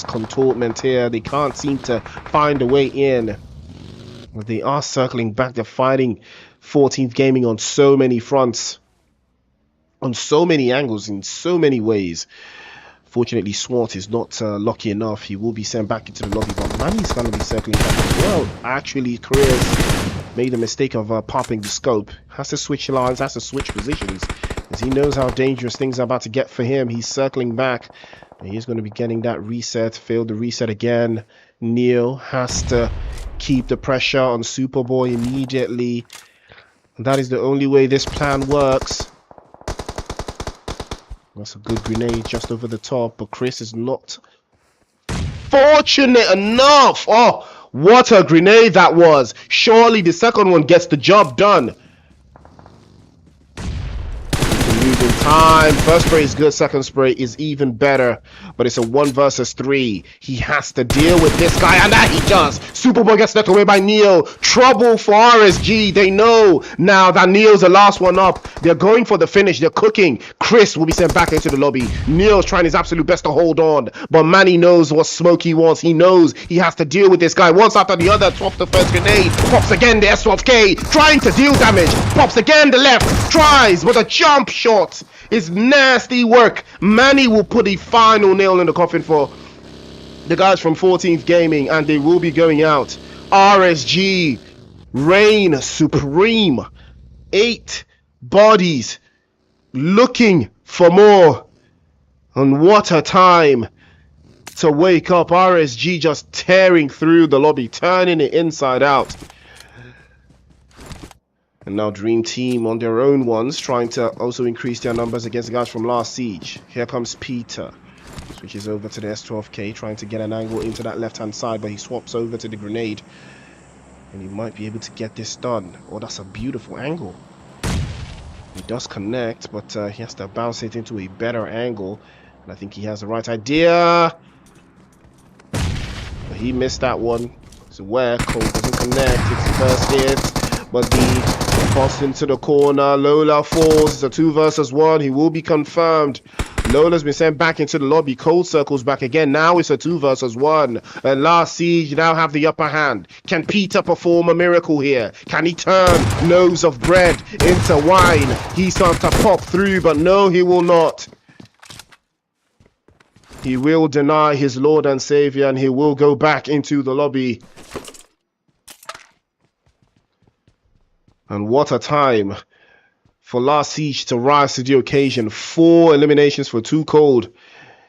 contortment here. They can't seem to find a way in, but they are circling back. They're fighting 14th Gaming on so many fronts, on so many angles, in so many ways. Fortunately, Swart is not lucky enough. He will be sent back into the lobby, but Manny's going to be circling back as well. Actually, Chris made the mistake of popping the scope. Has to switch lines, has to switch positions, as he knows how dangerous things are about to get for him. He's circling back, and he's going to be getting that reset. Failed the reset again. Neil has to keep the pressure on Superboy immediately. And that is the only way this plan works. That's a good grenade just over the top, but Chris is not fortunate enough. Oh, what a grenade that was. Surely the second one gets the job done. In time. First spray is good, second spray is even better, but it's a 1 versus 3. He has to deal with this guy, and that he does. Superboy gets knocked away by Neil. Trouble for RSG. They know now that Neil's the last one up. They're going for the finish. They're cooking. Chris will be sent back into the lobby. Neil's trying his absolute best to hold on, but Manny knows what Smokey wants. He knows he has to deal with this guy once after the other. Off the first grenade, pops again the S12K, trying to deal damage, pops again the left, tries, but a jump shot is nasty work. Manny will put a final nail in the coffin for the guys from 14th Gaming, and they will be going out. RSG reign supreme. 8 bodies looking for more, and what a time to wake up. RSG just tearing through the lobby, turning it inside out. And now Dream Team on their own ones, trying to also increase their numbers against the guys from last siege. Here comes Peter. Switches over to the S12K, trying to get an angle into that left-hand side, but he swaps over to the grenade. And he might be able to get this done. Oh, that's a beautiful angle. He does connect, but he has to bounce it into a better angle. And I think he has the right idea. But he missed that one. So where Cole doesn't connect, it's first hit, but the pass into the corner. Lola falls. It's a 2 versus 1. He will be confirmed. Lola's been sent back into the lobby. Cole circles back again. Now it's a 2 versus 1. And Last Siege now have the upper hand. Can Peter perform a miracle here? Can he turn loaves of bread into wine? He starts to pop through, but no, he will not. He will deny his Lord and Savior, and he will go back into the lobby. And what a time for Last Siege to rise to the occasion. 4 eliminations for Too Cold.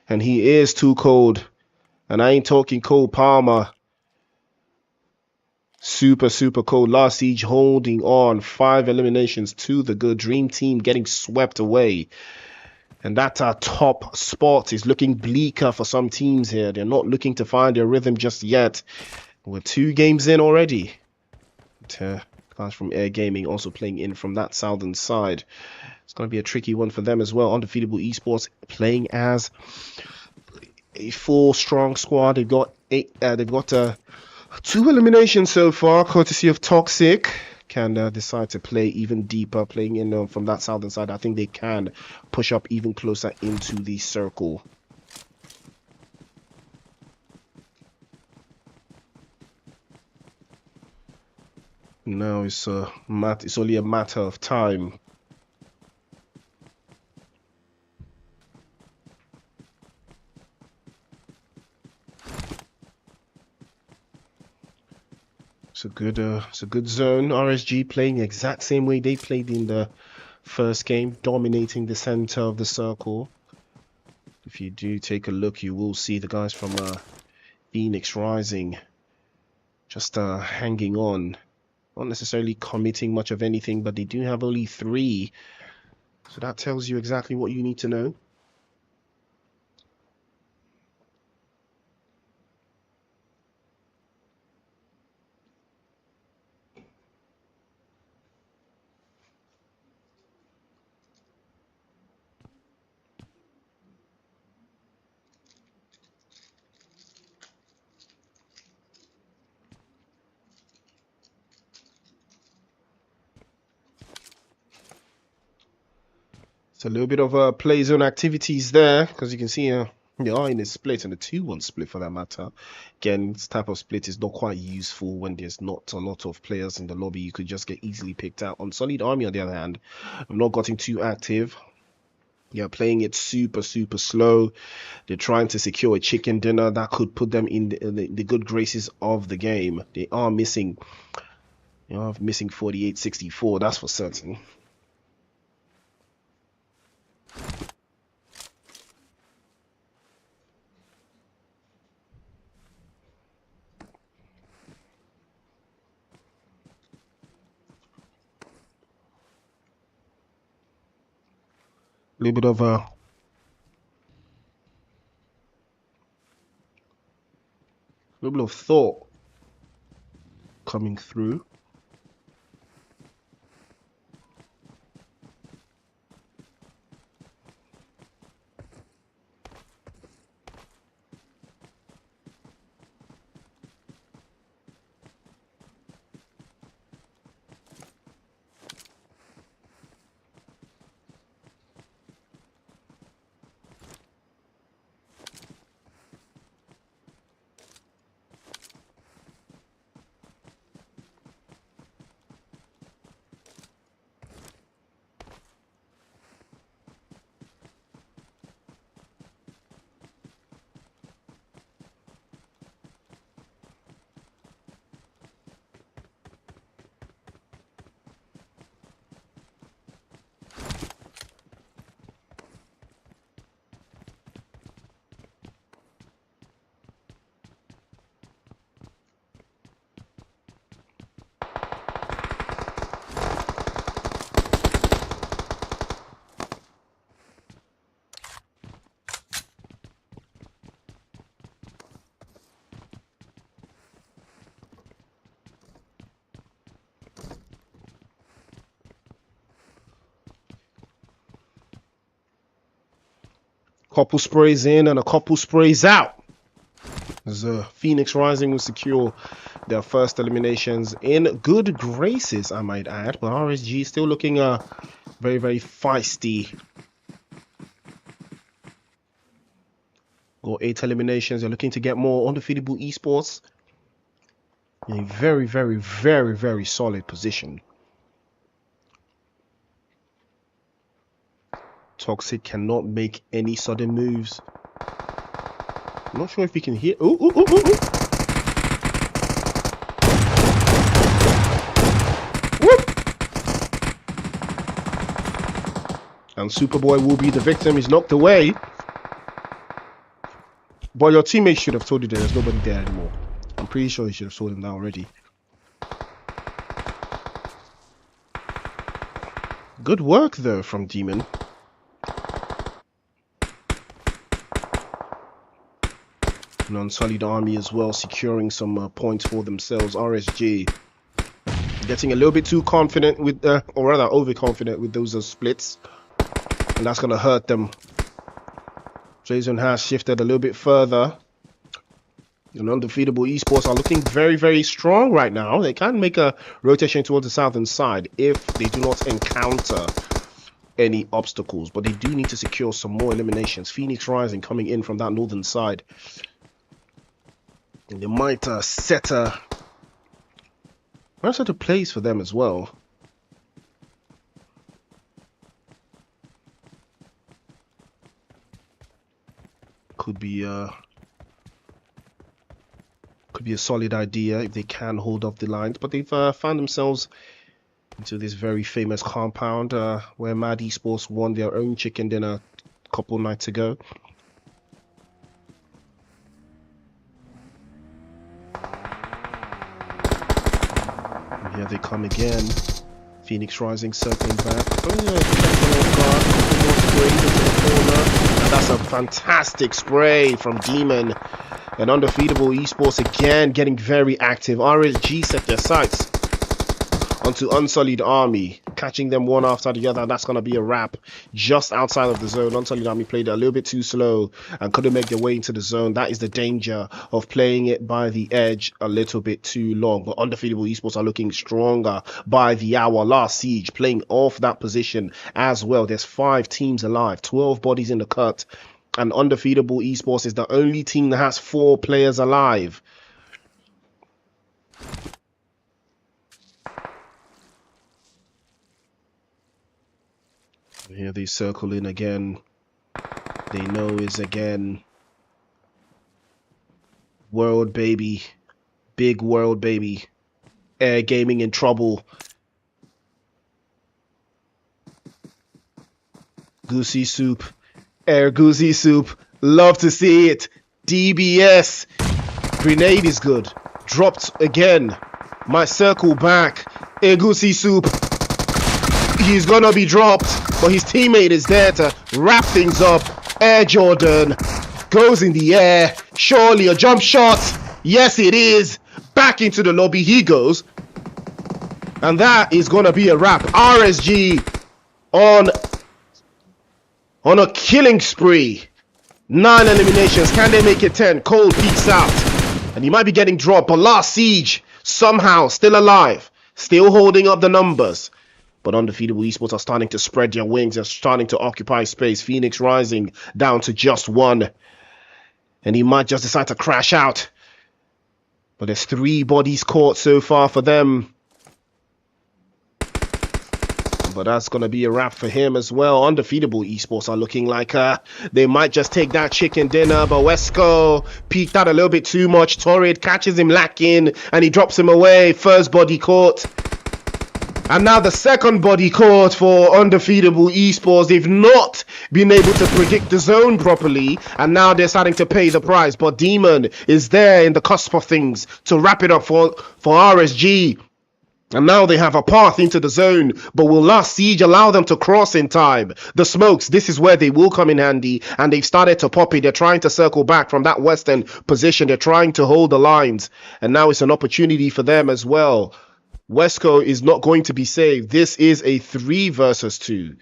And he is Too Cold. And I ain't talking Cole Palmer. Super cold. Last Siege holding on. 5 eliminations to the good. Dream Team getting swept away. And that top spot is looking bleaker for some teams here. They're not looking to find their rhythm just yet. We're 2 games in already. Guys from Air Gaming also playing in from that southern side. It's going to be a tricky one for them as well. Undefeatable Esports playing as a 4-strong squad. They've got 2 eliminations so far, courtesy of Toxic. Can decide to play even deeper, playing in from that southern side. I think they can push up even closer into the circle. Now it's only a matter of time. It's a good zone. RSG playing the exact same way they played in the first game, dominating the center of the circle. If you do take a look, you will see the guys from Phoenix Rising just hanging on. Not necessarily committing much of anything, but they do have only 3. So that tells you exactly what you need to know. It's a little bit of play zone activities there, because you can see they are in a split, and a 2-1 split for that matter. Again, this type of split is not quite useful when there's not a lot of players in the lobby. You could just get easily picked out. On Solid Army, on the other hand, I'm not getting too active. Yeah, playing it super slow. They're trying to secure a chicken dinner that could put them in the good graces of the game. They are missing, missing 48-64. That's for certain. A little bit of thought coming through. Couple sprays in and a couple sprays out. As Phoenix Rising will secure their first eliminations in good graces, I might add. But RSG still looking very, very feisty. Got 8 eliminations. They're looking to get more. Undefeatable Esports in a very, very, very, very solid position. Toxic cannot make any sudden moves. I'm not sure if we can hear. Ooh, ooh, ooh, ooh, ooh. Whoop. And Superboy will be the victim. He's knocked away. But your teammates should have told you that there's nobody there anymore. I'm pretty sure you should have told him that already. Good work though from Demon. Non-solid army as well, securing some points for themselves. RSG getting a little bit too confident with, or rather overconfident with those splits, and that's gonna hurt them. Jason has shifted a little bit further. And Undefeatable Esports are looking very, very strong right now. They can make a rotation towards the southern side if they do not encounter any obstacles, but they do need to secure some more eliminations. Phoenix Rising coming in from that northern side. And they might set a place for them as well. Could be a solid idea if they can hold up the lines, but they've found themselves into this very famous compound where Mad Esports won their own chicken dinner a couple nights ago. Here they come again. Phoenix Rising circling back. And that's a fantastic spray from Demon. And Undefeatable Esports again getting very active. RSG set their sights onto Unsullied Army, catching them one after the other. That's going to be a wrap just outside of the zone. Unsullied Army played it a little bit too slow and couldn't make their way into the zone. That is the danger of playing it by the edge a little bit too long. But Undefeatable Esports are looking stronger by the hour. Last Siege playing off that position as well. There's 5 teams alive, 12 bodies in the cut. And Undefeatable Esports is the only team that has 4 players alive. Here they circle in again. They know is again World Baby. Big World Baby. Air Gaming in trouble. Goosey Soup. Air Goosey Soup. Love to see it. DBS. Grenade is good. Dropped again. My circle back. Air Goosey Soup. He's gonna be dropped, but his teammate is there to wrap things up. Air Jordan goes in the air. Surely a jump shot. Yes, it is. Back into the lobby he goes. And that is gonna be a wrap. RSG on a killing spree. 9 eliminations. Can they make it 10? Cole peeks out. And he might be getting dropped, but Last Siege somehow still alive. Still holding up the numbers. But Undefeatable Esports are starting to spread their wings. They're starting to occupy space. Phoenix Rising down to just 1. And he might just decide to crash out. But there's 3 bodies caught so far for them. But that's going to be a wrap for him as well. Undefeatable Esports are looking like they might just take that chicken dinner. But Wesco peeked out a little bit too much. Torrid catches him lacking and he drops him away. First body caught. And now the second body caught for Undefeatable Esports. They've not been able to predict the zone properly. And now they're starting to pay the price. But Demon is there in the cusp of things to wrap it up for RSG. And now they have a path into the zone. But will Last Siege allow them to cross in time? The smokes, this is where they will come in handy. And they've started to pop it. They're trying to circle back from that western position. They're trying to hold the lines. And now it's an opportunity for them as well. Wesco is not going to be saved. This is a 3 versus 2.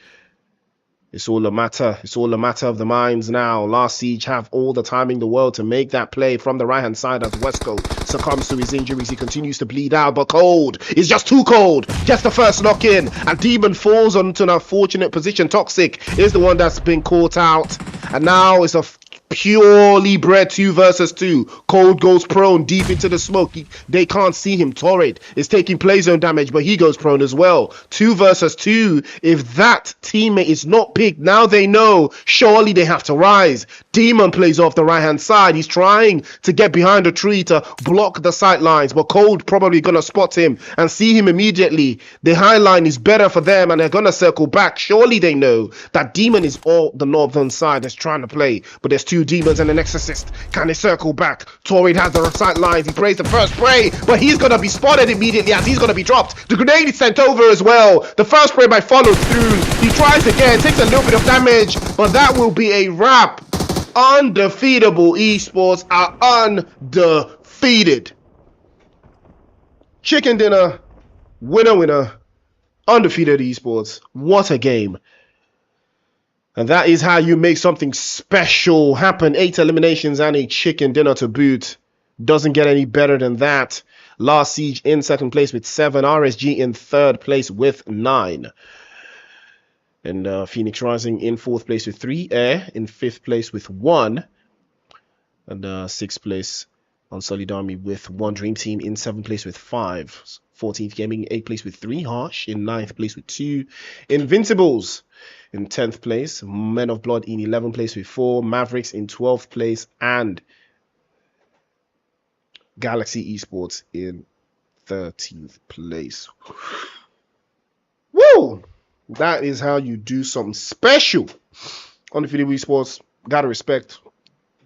It's all a matter of the minds now. Last Siege have all the time in the world to make that play from the right-hand side as Wesco succumbs to his injuries. He continues to bleed out, but Cold is just too cold. Gets the first knock in, and Demon falls onto an unfortunate position. Toxic is the one that's been caught out, and now it's a purely bred 2 versus 2. Cold goes prone deep into the smoke. They can't see him. Torrid is taking play zone damage, but he goes prone as well. 2 versus 2. If that teammate is not picked, now they know surely they have to rise. Demon plays off the right hand side. He's trying to get behind a tree to block the sight lines, but Cold probably gonna spot him and see him immediately. The high line is better for them, and they're gonna circle back. Surely they know that Demon is all the northern side that's trying to play, but there's 2 Demons and an Exorcist. Can they circle back? Torrid has the sight lines. He sprays the first spray, but he's gonna be spotted immediately as he's gonna be dropped. The grenade is sent over as well. The first spray might follow through. He tries again, takes a little bit of damage, but that will be a wrap. Undefeatable esports are undefeated. Chicken dinner, winner, undefeated esports. What a game. And that is how you make something special happen. 8 eliminations and a chicken dinner to boot. Doesn't get any better than that. Last Siege in 2nd place with 7. RSG in 3rd place with 9. And Phoenix Rising in 4th place with 3. Air in 5th place with 1. And 6th place on Solid Army with 1. Dream Team in 7th place with 5. 14th Gaming 8th place with 3. Harsh in 9th place with 2. Invincibles in 10th place. Men of Blood in 11th place with 4. Mavericks in 12th place. And Galaxy Esports in 13th place. Woo! That is how you do something special. Undefeated Esports, gotta respect.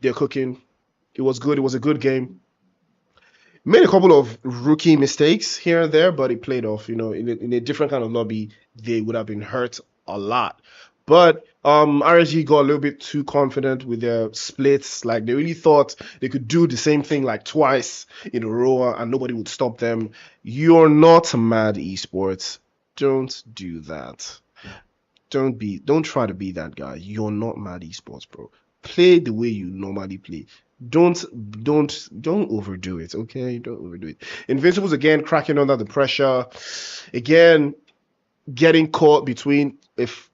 They're cooking. It was good. It was a good game. Made a couple of rookie mistakes here and there, but it played off. You know, in a different kind of lobby, they would have been hurt a lot. But RSG got a little bit too confident with their splits. Like, they really thought they could do the same thing like twice in a row and nobody would stop them. You're not mad, esports. Don't do that. Don't try to be that guy. You're not mad, esports, bro. Play the way you normally play. Don't overdo it, okay? Don't overdo it. Invincibles again cracking under the pressure. Again, getting caught between if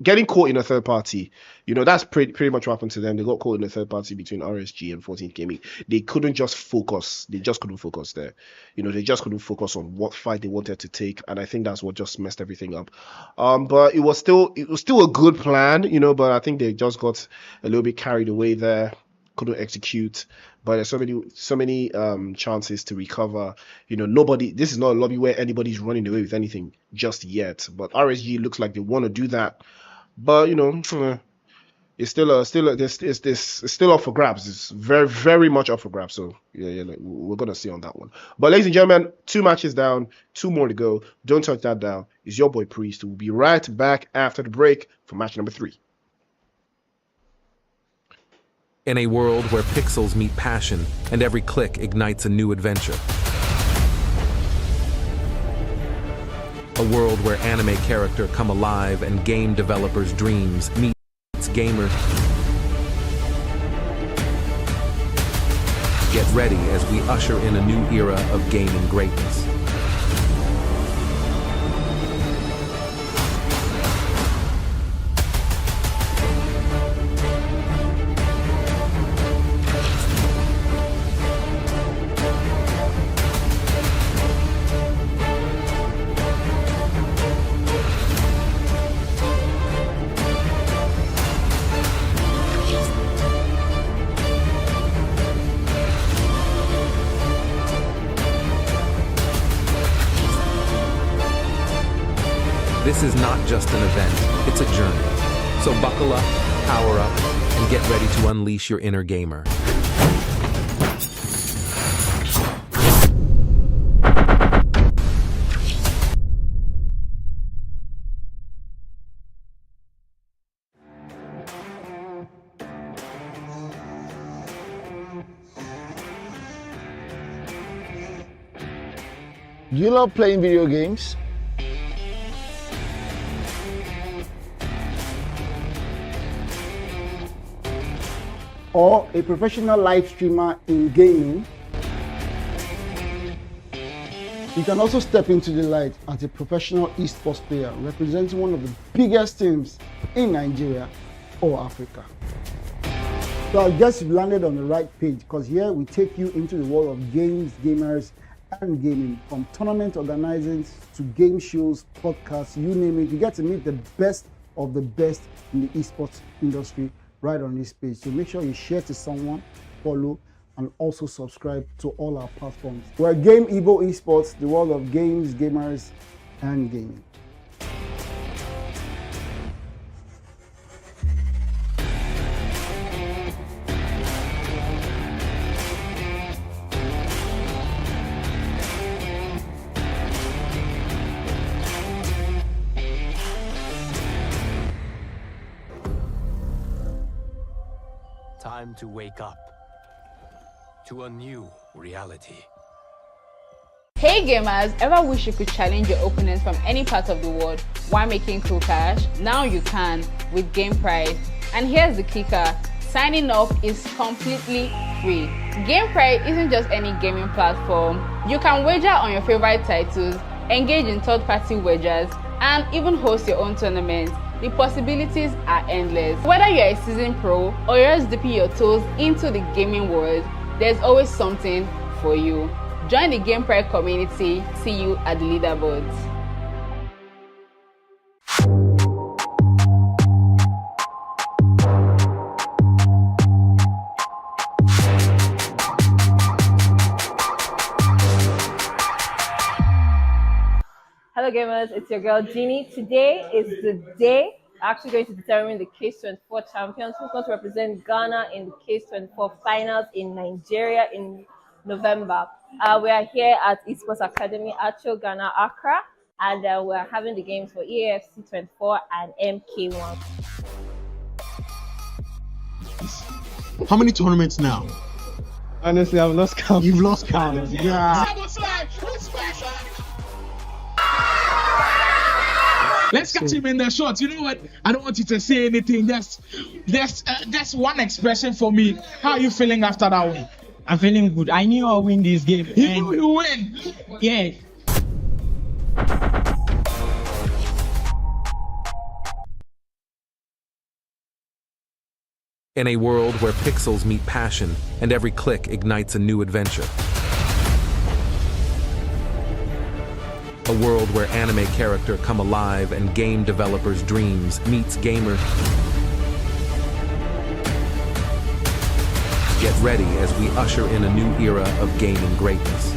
getting caught in a third party, you know, that's pretty much what happened to them. They got caught in a third party between RSG and 14th Gaming. They couldn't just focus. They just couldn't focus there. You know, they just couldn't focus on what fight they wanted to take, and I think that's what just messed everything up. But it was still a good plan, you know, but I think they just got a little bit carried away there. Couldn't execute, but there's so many chances to recover. You know, this is not a lobby where anybody's running away with anything just yet, but RSG looks like they want to do that. But you know, it's still up for grabs. It's very, very much up for grabs. So yeah, like, we're gonna see on that one. But ladies and gentlemen, 2 matches down, 2 more to go. Don't touch that down. It's your boy Priest. We'll be right back after the break for match number 3. In a world where pixels meet passion and every click ignites a new adventure. A world where anime character come alive and game developers' dreams meet gamers. Get ready as we usher in a new era of gaming greatness. This is not just an event, it's a journey. So buckle up, power up, and get ready to unleash your inner gamer. Do you love playing video games? or a professional live streamer in gaming, you can also step into the light as a professional esports player representing one of the biggest teams in Nigeria or Africa. So I guess you've landed on the right page, because here we take you into the world of games, gamers, and gaming. From tournament organizing to game shows, podcasts, you name it, you get to meet the best of the best in the esports industry right on this page. So make sure you share to someone, follow, and also subscribe to all our platforms. We're Game EVO Esports, the world of games, gamers, and gaming. Time to wake up to a new reality. Hey gamers, ever wish you could challenge your opponents from any part of the world while making cool cash? Now you can with Game Prize. And here's the kicker, signing up is completely free. Game Prize isn't just any gaming platform. You can wager on your favorite titles, engage in third-party wagers, and even host your own tournaments. The possibilities are endless. Whether you're a seasoned pro or you're just dipping your toes into the gaming world, there's always something for you. Join the Game Prize community. See you at the leaderboards. Hello gamers, it's your girl Jeannie. Today is the day actually going to determine the CADE 24 champions who's going to represent Ghana in the CADE 24 finals in Nigeria in November. We are here at Esports Academy Acho, Ghana, Accra, and we're having the games for EAFC 24 and MK1. How many tournaments now? Honestly, I've lost count. You've lost count. Yeah. Let's catch him in the shot. You know what? I don't want you to say anything. That's one expression for me. How are you feeling after that one? I'm feeling good. I knew I'll win this game. You knew you win. Yeah. In a world where pixels meet passion and every click ignites a new adventure. A world where anime character come alive and game developers' dreams meets gamer. Get ready as we usher in a new era of gaming greatness.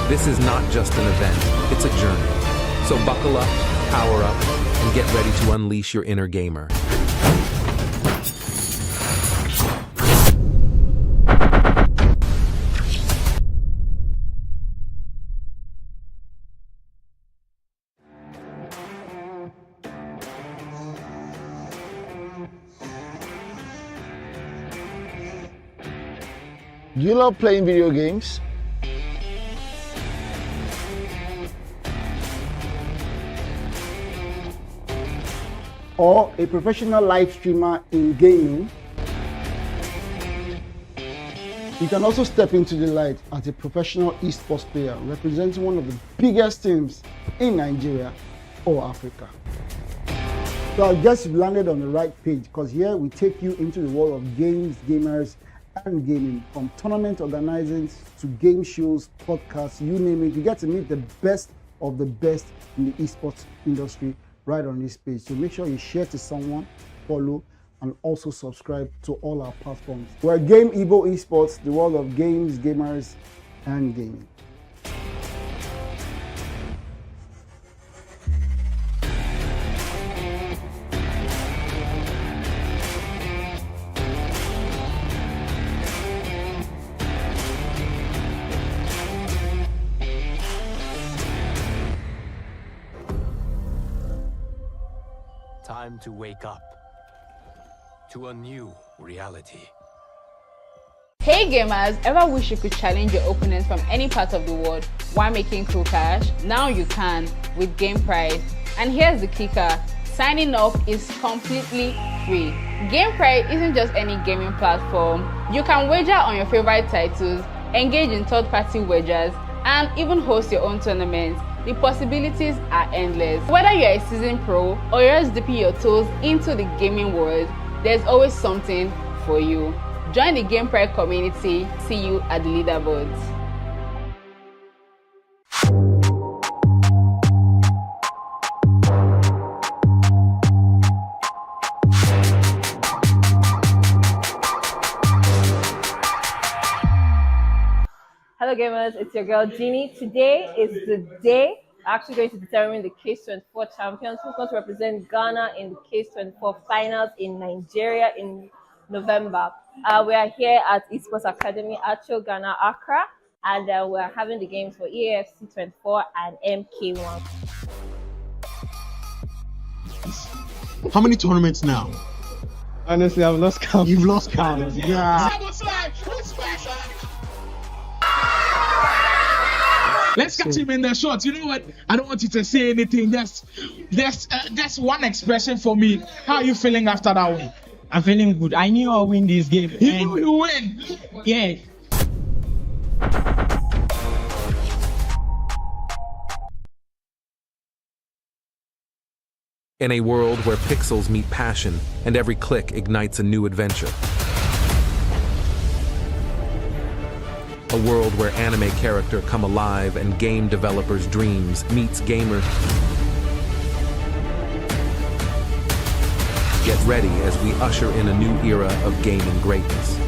This is not just an event, it's a journey. So buckle up, power up, and get ready to unleash your inner gamer. Do you love playing video games? Or a professional live streamer in gaming? You can also step into the light as a professional esports player representing one of the biggest teams in Nigeria or Africa. So I guess you've landed on the right page, because here we take you into the world of games, gamers, and gaming. From tournament organizing to game shows, podcasts, you name it, you get to meet the best of the best in the esports industry right on this page. So make sure you share to someone, follow, and also subscribe to all our platforms. We're Game EVO Esports, the world of games, gamers, and gaming. Time to wake up to a new reality. Hey gamers, ever wish you could challenge your opponents from any part of the world while making cool cash? Now you can with Game Prize. And here's the kicker, signing up is completely free. Game Prize isn't just any gaming platform. You can wager on your favorite titles, engage in third-party wagers, and even host your own tournaments. The possibilities are endless. Whether you're a seasoned pro or you're just dipping your toes into the gaming world, there's always something for you. Join the Game Prize community. See you at the leaderboards. Hello gamers, it's your girl Jeannie. Today is the day actually going to determine the CADE 24 champions who's going to represent Ghana in the CADE 24 finals in Nigeria in November. We are here at Esports Academy at Ghana, Accra, and we're having the games for EAFC 24 and MK1. How many tournaments now? Honestly, I've lost count. You've lost count. Yeah. Let's catch him in the shorts. You know what? I don't want you to say anything. That's one expression for me. How are you feeling after that one? I'm feeling good. I knew I'll win this game. You knew you win. Yeah. In a world where pixels meet passion and every click ignites a new adventure. A world where anime character come alive and game developers' dreams meets gamer. Get ready as we usher in a new era of gaming greatness.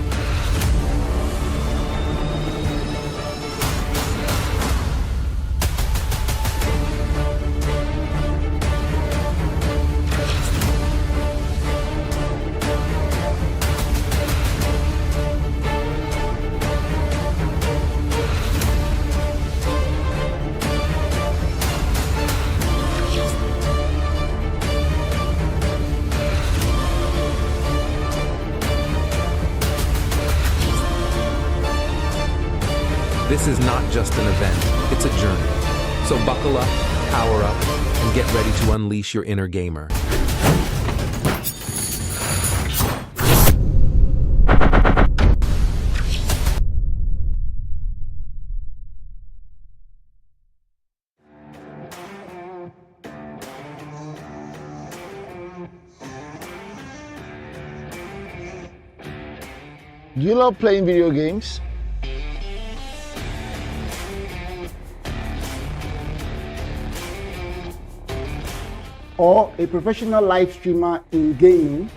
This is not just an event, it's a journey. So buckle up, power up, and get ready to unleash your inner gamer. Do you love playing video games? Or a professional live streamer in gaming?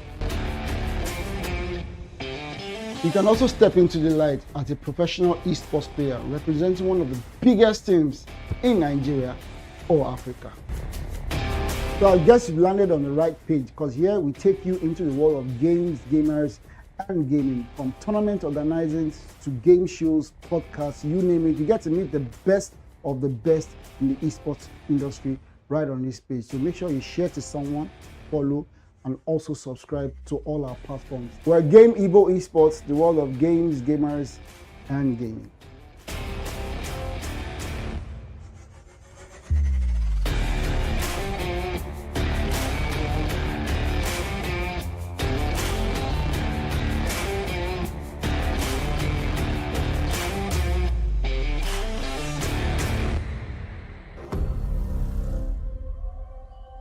You can also step into the light as a professional esports player representing one of the biggest teams in Nigeria or Africa. So I guess you've landed on the right page, because here we take you into the world of games, gamers, and gaming. From tournament organizing to game shows, podcasts, you name it. You get to meet the best of the best in the esports industry right on this page. So make sure you share to someone, follow, and also subscribe to all our platforms. We're Game EVO Esports, the world of games, gamers, and gaming.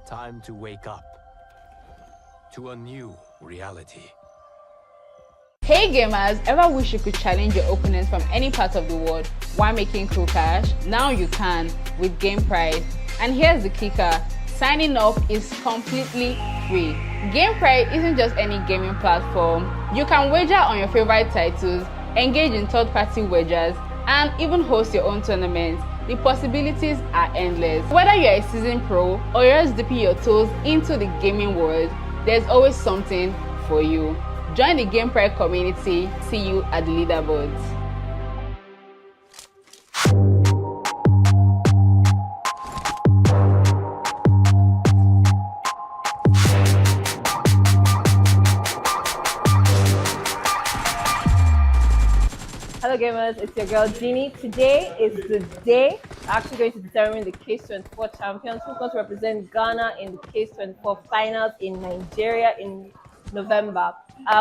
Time to wake up to a new reality. Hey gamers, ever wish you could challenge your opponents from any part of the world while making cool cash? Now you can with Game Prize. And here's the kicker, signing up is completely free. Game Prize isn't just any gaming platform. You can wager on your favorite titles, engage in third-party wagers, and even host your own tournaments. The possibilities are endless. Whether you're a seasoned pro or you're just dipping your toes into the gaming world, there's always something for you. Join the Game Prize community. See you at the leaderboards. Hello gamers, it's your girl Jeannie. Today is the day we're actually going to determine the Case 24 champions who's going to represent Ghana in the Case 24 finals in Nigeria in November.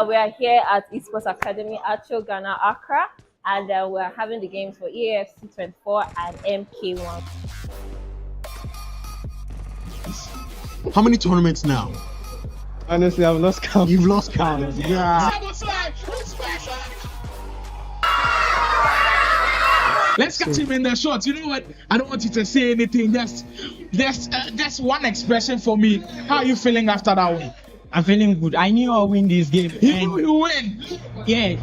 We are here at Esports Academy at Ghana, Accra, and we're having the games for EAFC 24 and MK1. How many tournaments now? Honestly, I've lost count. You've lost count. Yeah. Let's catch him in the shot. You know what? I don't want you to say anything. That's one expression for me. How are you feeling after that one? I'm feeling good. I knew I'll win this game. You knew you win. Yeah.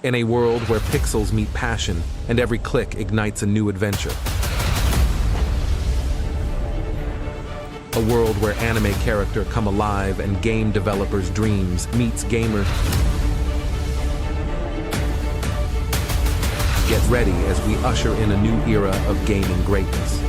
In a world where pixels meet passion and every click ignites a new adventure. A world where anime character come alive and game developers' dreams meets gamers. Get ready as we usher in a new era of gaming greatness.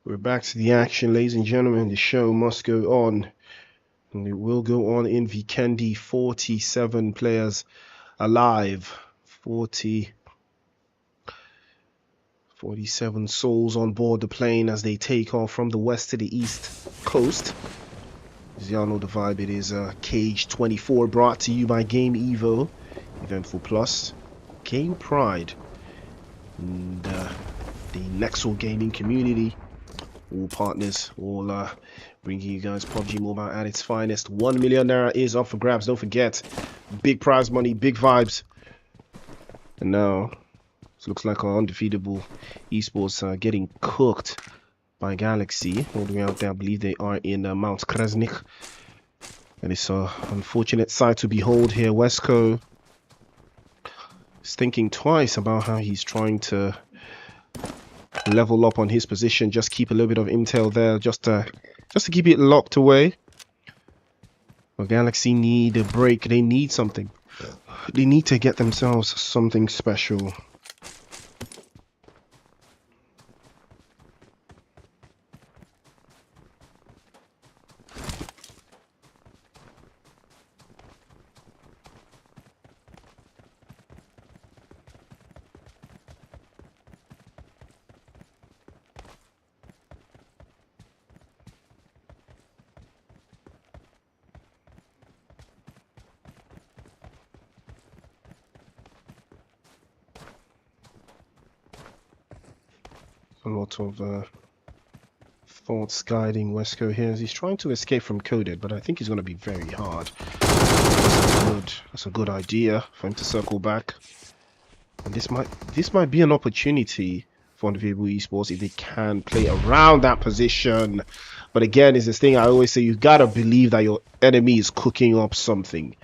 We're back to the action, ladies and gentlemen. The show must go on. And it will go on in Vikendi. 47 players alive. 47 souls on board the plane as they take off from the west to the east coast. As y'all know the vibe, it is Cage 24 brought to you by Game EVO, Eventful Plus, Game Pride, and the Nexel gaming community. All partners, all bringing you guys PUBG Mobile at its finest. 1 million naira is up for grabs. Don't forget, big prize money, big vibes. And now, it looks like our undefeatable esports are getting cooked by Galaxy. All the way out there, I believe they are in Mount Kresnik. And it's an unfortunate sight to behold here. Wesco is thinking twice about how he's trying to level up on his position, just keep a little bit of intel there, just to keep it locked away. But Galaxy need a break. They need something. They need to get themselves something special. A lot of thoughts guiding Wesco here as he's trying to escape from Coded, but I think he's going to be very hard. That's a good idea for him to circle back. And this might be an opportunity for Undefeatable Esports if they can play around that position. But again, it's this thing I always say, you gotta believe that your enemy is cooking up something.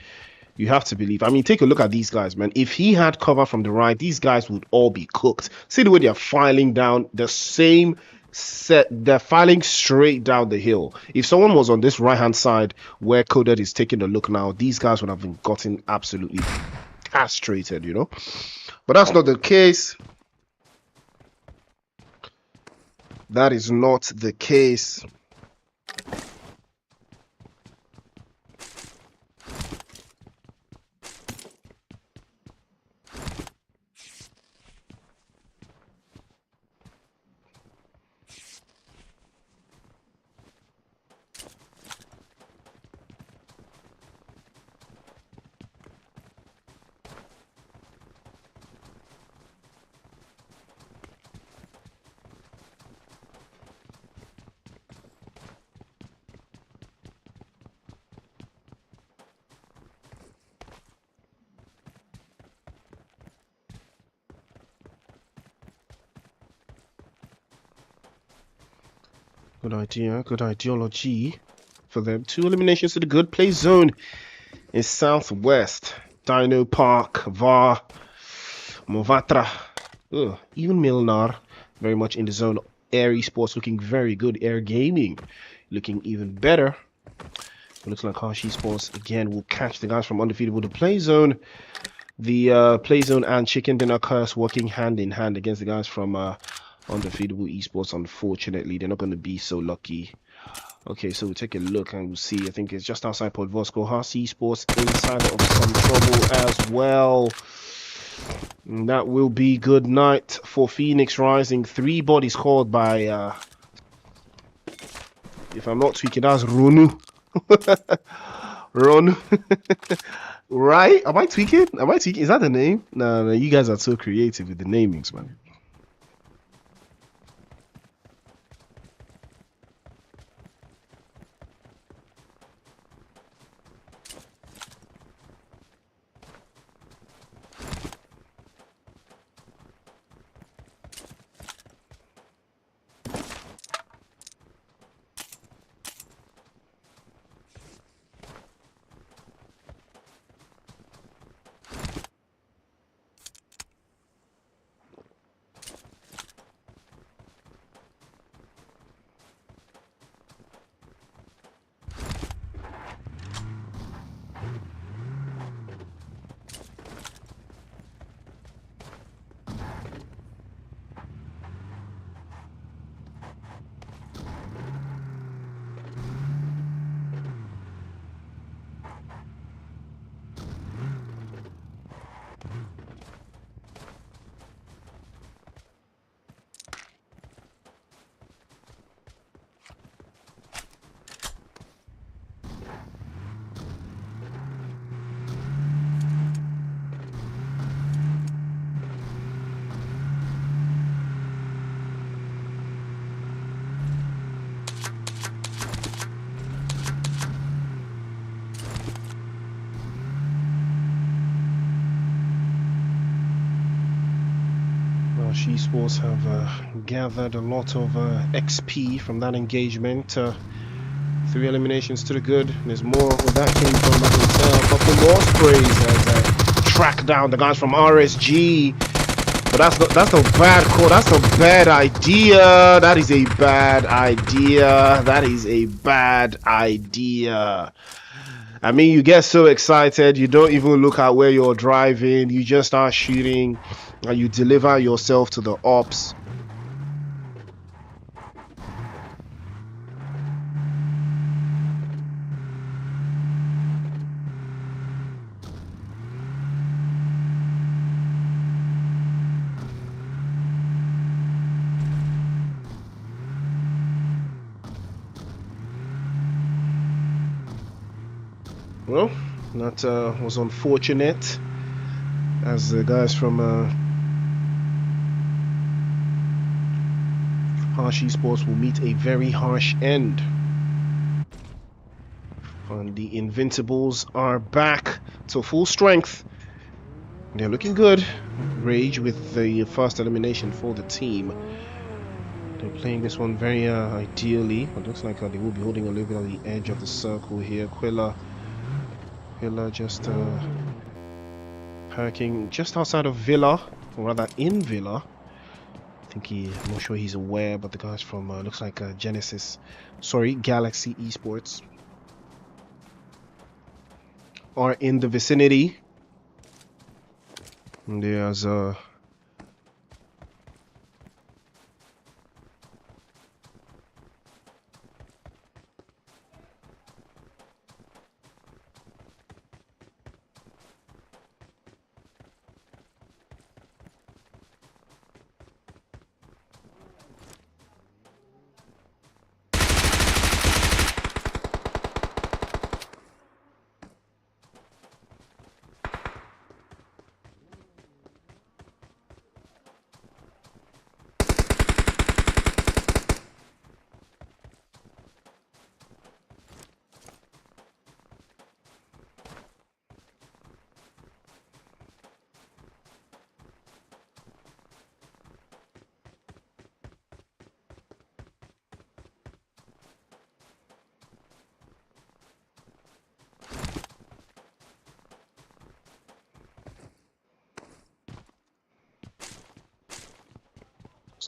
You have to believe. I mean, take a look at these guys, man. If he had cover from the right, these guys would all be cooked. See the way they're filing down the same set. They're filing straight down the hill. If someone was on this right-hand side where Coded is taking a look now, these guys would have been gotten absolutely castrated, you know. But that's not the case. That is not the case. Good idea, good ideology for them. 2 eliminations to the good play zone in Southwest. Dino Park, VAR, Movatra, even Milnar, very much in the zone. Air Esports looking very good. Air Gaming looking even better. It looks like Harsh Esports again will catch the guys from Undefeatable. The play zone, play zone and Chicken Dinner Curse working hand in hand against the guys from Undefeatable Esports. Unfortunately, they're not going to be so lucky. Okay, so we'll take a look and we'll see. I think it's just outside Port Vosco. Harsh Esports inside of some trouble as well. And that will be good night for Phoenix Rising. 3 bodies called by, if I'm not tweaking, that's Ronu. Ronu. Right? Am I tweaking? Is that the name? No, you guys are so creative with the namings, man. Esports have gathered a lot of XP from that engagement. 3 eliminations to the good. There's more where that came from, I can tell. Couple more sprays as track down the guys from RSG. But that's a bad call. That's a bad idea. That is a bad idea. That is a bad idea. I mean, you get so excited, you don't even look at where you're driving. You just start shooting, and you deliver yourself to the ops. Well, that was unfortunate, as the guys from Harsh Esports will meet a very harsh end. And the Invincibles are back to full strength. They're looking good. Rage with the first elimination for the team. They're playing this one very ideally. It looks like they will be holding a little bit on the edge of the circle here. Quilla just parking just outside of Villa, or rather in Villa. I think I'm not sure he's aware, but the guys from looks like Galaxy Esports are in the vicinity. And there's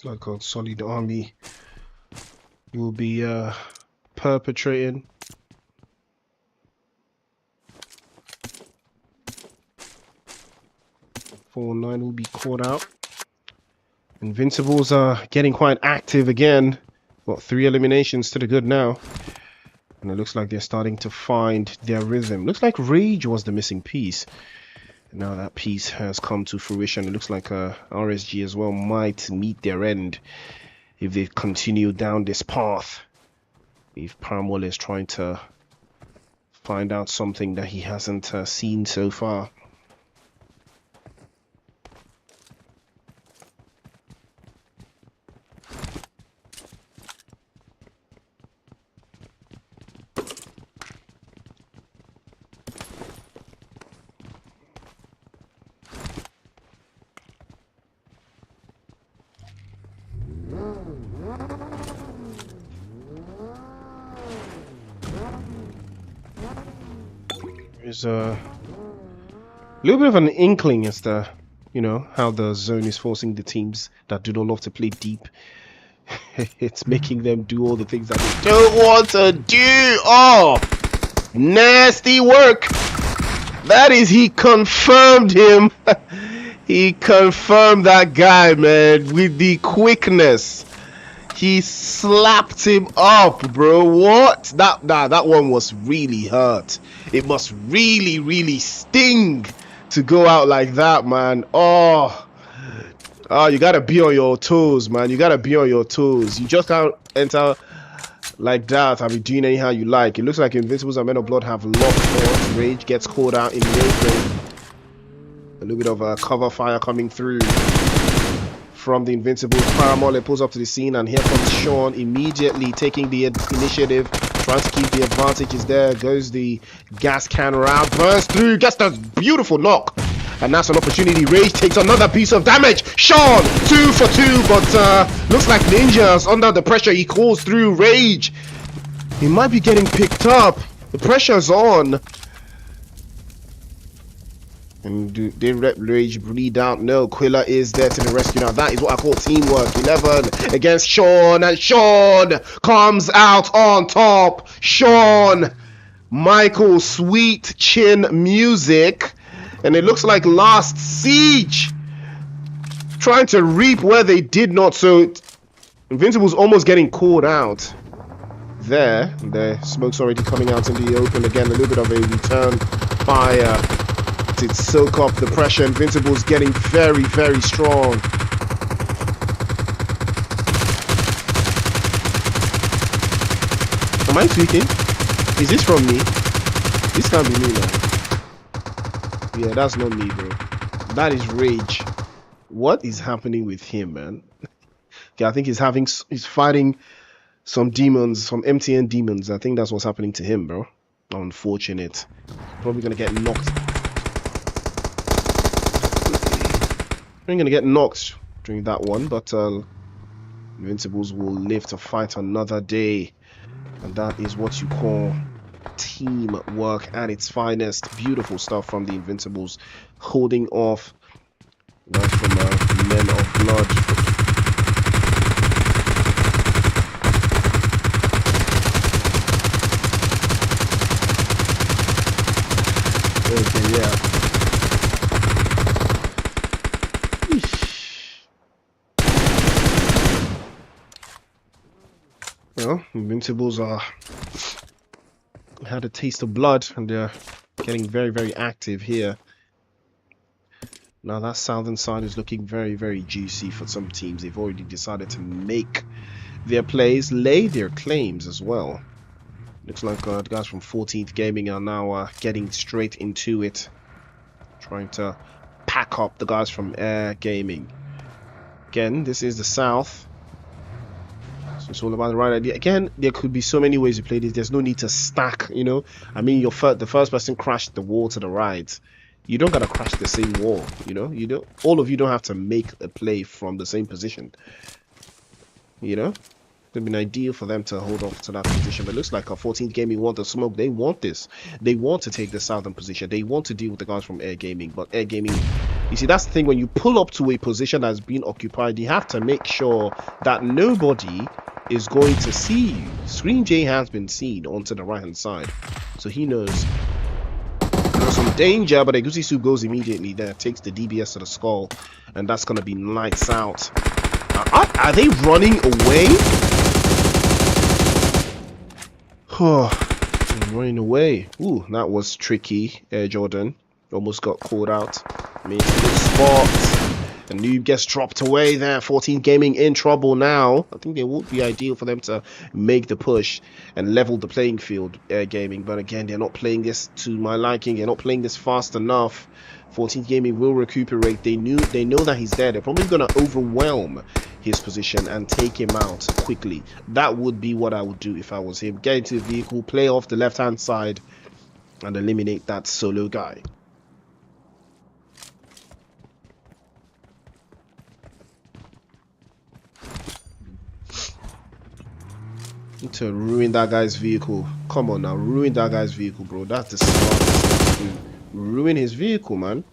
like a solid army will be perpetrating. (4-9) will be caught out. Invincibles are getting quite active again. Got 3 eliminations to the good now. And it looks like they're starting to find their rhythm. Looks like Rage was the missing piece. And now that piece has come to fruition. It looks like RSG as well might meet their end if they continue down this path. If Paramwell is trying to find out something that he hasn't seen so far. There's a little bit of an inkling as to, you know, how the zone is forcing the teams that do not love to play deep. It's making them do all the things that they don't want to do. Oh, nasty work. That is, he confirmed him. He confirmed that guy, man, with the quickness. He slapped him up, bro. What? That one was really hurt. It must really, really sting to go out like that, man. Oh, you gotta be on your toes, man. You gotta be on your toes. You just can't enter like that and be doing anyhow you like. It looks like Invincibles and Men of Blood have locked on. Rage gets called out in the a little bit of cover fire coming through from the Invincibles. Paramole pulls up to the scene, and here comes Sean immediately taking the initiative, trying to keep the advantage. There goes the gas can round, burns through, gets the beautiful knock, and that's an opportunity. Rage takes another piece of damage. Sean 2 for 2, but looks like Ninja's under the pressure. He calls through. Rage, he might be getting picked up. The pressure's on. And they let Rage bleed out? No, Quilla is there to the rescue. Now that is what I call teamwork. 11 against Sean, and Sean comes out on top. Sean, Michael, sweet chin music, and it looks like Last Siege trying to reap where they did not. So Invincible's almost getting called out. There, the smoke's already coming out in the open again. A little bit of a return fire to soak up the pressure. Invincible's getting very, very strong. Am I tweaking? Is this from me? This can't be me, man. Yeah, that's not me, bro. That is Rage. What is happening with him, man? Okay, I think he's fighting some demons, some MTN demons. I think that's what's happening to him, bro. Unfortunate. Probably gonna get knocked. I'm gonna get knocked during that one, but Invincibles will live to fight another day, and that is what you call teamwork at its finest. Beautiful stuff from the Invincibles, holding off right from Men of Blood. Okay, yeah. Well, Invincibles had a taste of blood, and they're getting very, very active here. Now that southern side is looking very, very juicy for some teams. They've already decided to make their plays, lay their claims as well. Looks like the guys from 14th Gaming are now getting straight into it, trying to pack up the guys from Air Gaming. Again, this is the south. So it's all about the right idea. Again, there could be so many ways to play this. There's no need to stack, you know. I mean, the first person crashed the wall to the right. You don't gotta crash the same wall, you know. You don't. All of you don't have to make a play from the same position. You know, it'd been ideal for them to hold off to that position. But it looks like our 14th Gaming want the smoke. They want this. They want to take the southern position. They want to deal with the guys from Air Gaming. But Air Gaming You see, that's the thing. When you pull up to a position that's been occupied, you have to make sure that nobody is going to see you. Screen J has been seen onto the right hand side, so he knows there's some danger. But Egusi Soup goes immediately there, takes the DBS to the skull, and that's gonna be lights out. Are they running away? Running away. Ooh, that was tricky. Air Jordan almost got called out. Made a good spot. The noob gets dropped away there. 14 Gaming in trouble now. I think it would be ideal for them to make the push and level the playing field, Air Gaming. But again, they're not playing this to my liking. They're not playing this fast enough. 14 Gaming will recuperate. They know that he's there. They're probably going to overwhelm his position and take him out quickly. That would be what I would do if I was him. Get into the vehicle, play off the left hand side, and eliminate that solo guy. To ruin that guy's vehicle. Come on now, ruin that guy's vehicle, bro. That's the smartest thing to do. Ruin his vehicle, man.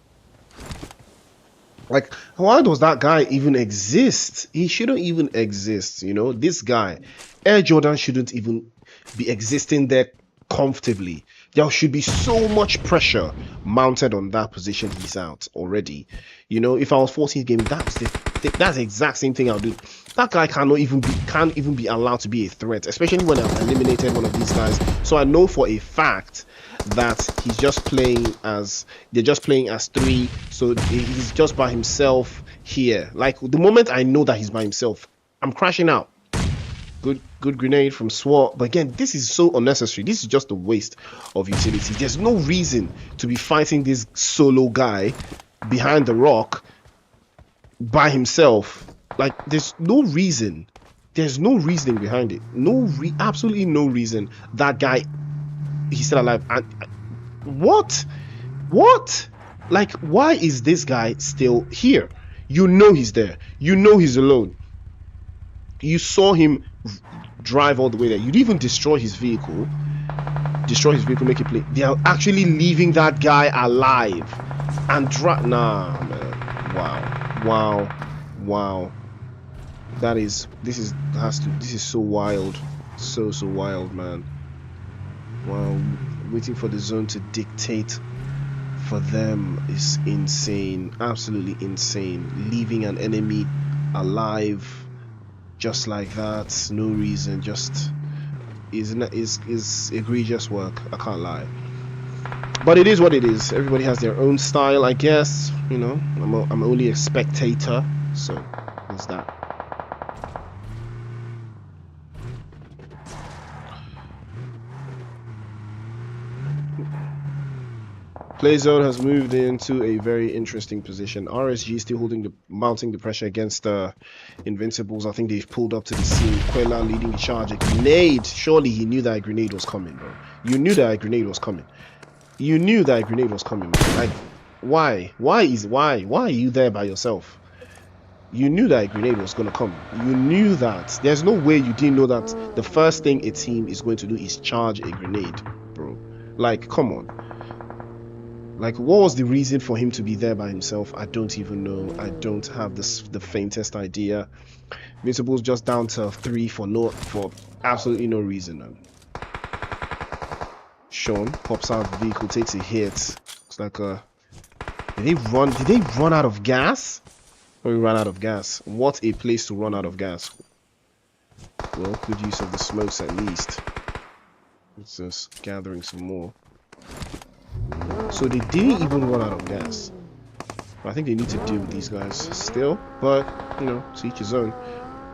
Like, why does that guy even exist? He shouldn't even exist, you know. This guy, Air Jordan, shouldn't even be existing there comfortably. There should be so much pressure mounted on that position he's out already. You know, if I was 14 Gaming, that's the exact same thing I'll do. That guy can't even be allowed to be a threat, especially when I've eliminated one of these guys. So I know for a fact that they're just playing as 3, so he's just by himself here. Like, the moment I know that he's by himself, I'm crashing out. Good grenade from SWAT. But again, this is so unnecessary. This is just a waste of utility. There's no reason to be fighting this solo guy behind the rock by himself. Like, there's no reason. There's no reasoning behind it. Absolutely no reason. That guy, he's still alive. And what? Like, why is this guy still here? You know he's there. You know he's alone. You saw him drive all the way there. You'd even destroy his vehicle. Make it play. They are actually leaving that guy alive and drive. Nah, man. Wow. This is so wild. So wild, man. Wow. Waiting for the zone to dictate for them is insane. Absolutely insane. Leaving an enemy alive just like that, no reason, just is egregious work. I can't lie, but it is what it is. Everybody has their own style, I guess. You know, I'm only a spectator, so there's that. Play zone has moved into a very interesting position. RSG still mounting the pressure against Invincibles. I think they've pulled up to the scene. Quella leading the charge. A grenade. Surely he knew that a grenade was coming, bro. You knew that a grenade was coming. You knew that a grenade was coming, man. Like, why? Why are you there by yourself? You knew that a grenade was gonna come. You knew that. There's no way you didn't know that the first thing a team is going to do is charge a grenade, bro. Like, come on. Like, what was the reason for him to be there by himself? I don't even know. I don't have the faintest idea. Invincible's just down to 3 for absolutely no reason. Sean pops out of the vehicle, takes a hit. It's like did they run out of gas? Or we ran out of gas? What a place to run out of gas. Well, good use of the smokes at least. It's just gathering some more. So they didn't even run out of gas. I think they need to deal with these guys still, but you know, to each his own.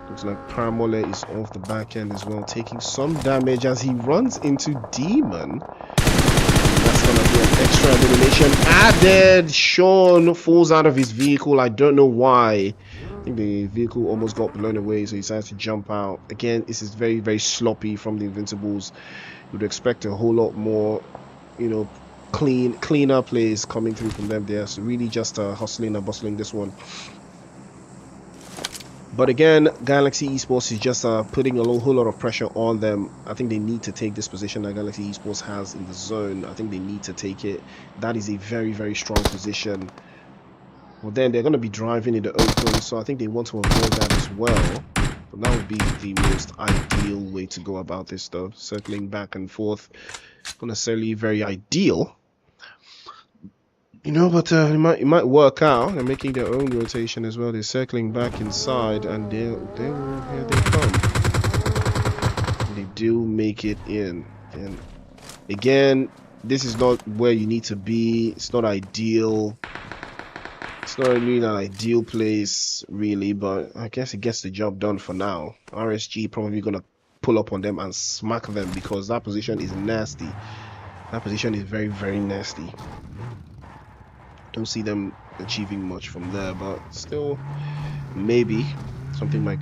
Looks like Paramole is off the back end as well, taking some damage as he runs into Demon. That's gonna be an extra elimination added. Sean falls out of his vehicle. I don't know why. I think the vehicle almost got blown away, so he decides to jump out. Again, this is very, very sloppy from the Invincibles. You'd expect a whole lot more, you know, cleaner plays coming through from them. They're really just hustling and bustling this one. But again, Galaxy Esports is just putting a whole lot of pressure on them. I think they need to take this position that Galaxy Esports has in the zone. I think they need to take it. That is a very, very strong position. Well, then they're going to be driving in the open, so I think they want to avoid that as well. But that would be the most ideal way to go about this stuff. Circling back and forth, not necessarily very ideal, you know, but it might work out. They're making their own rotation as well. They're circling back inside, and here they come. They do make it in, and again, this is not where you need to be. It's not ideal. It's not really an ideal place, really, but I guess it gets the job done for now. RSG probably gonna pull up on them and smack them because that position is nasty. That position is very, very nasty. Don't see them achieving much from there, but still, maybe something might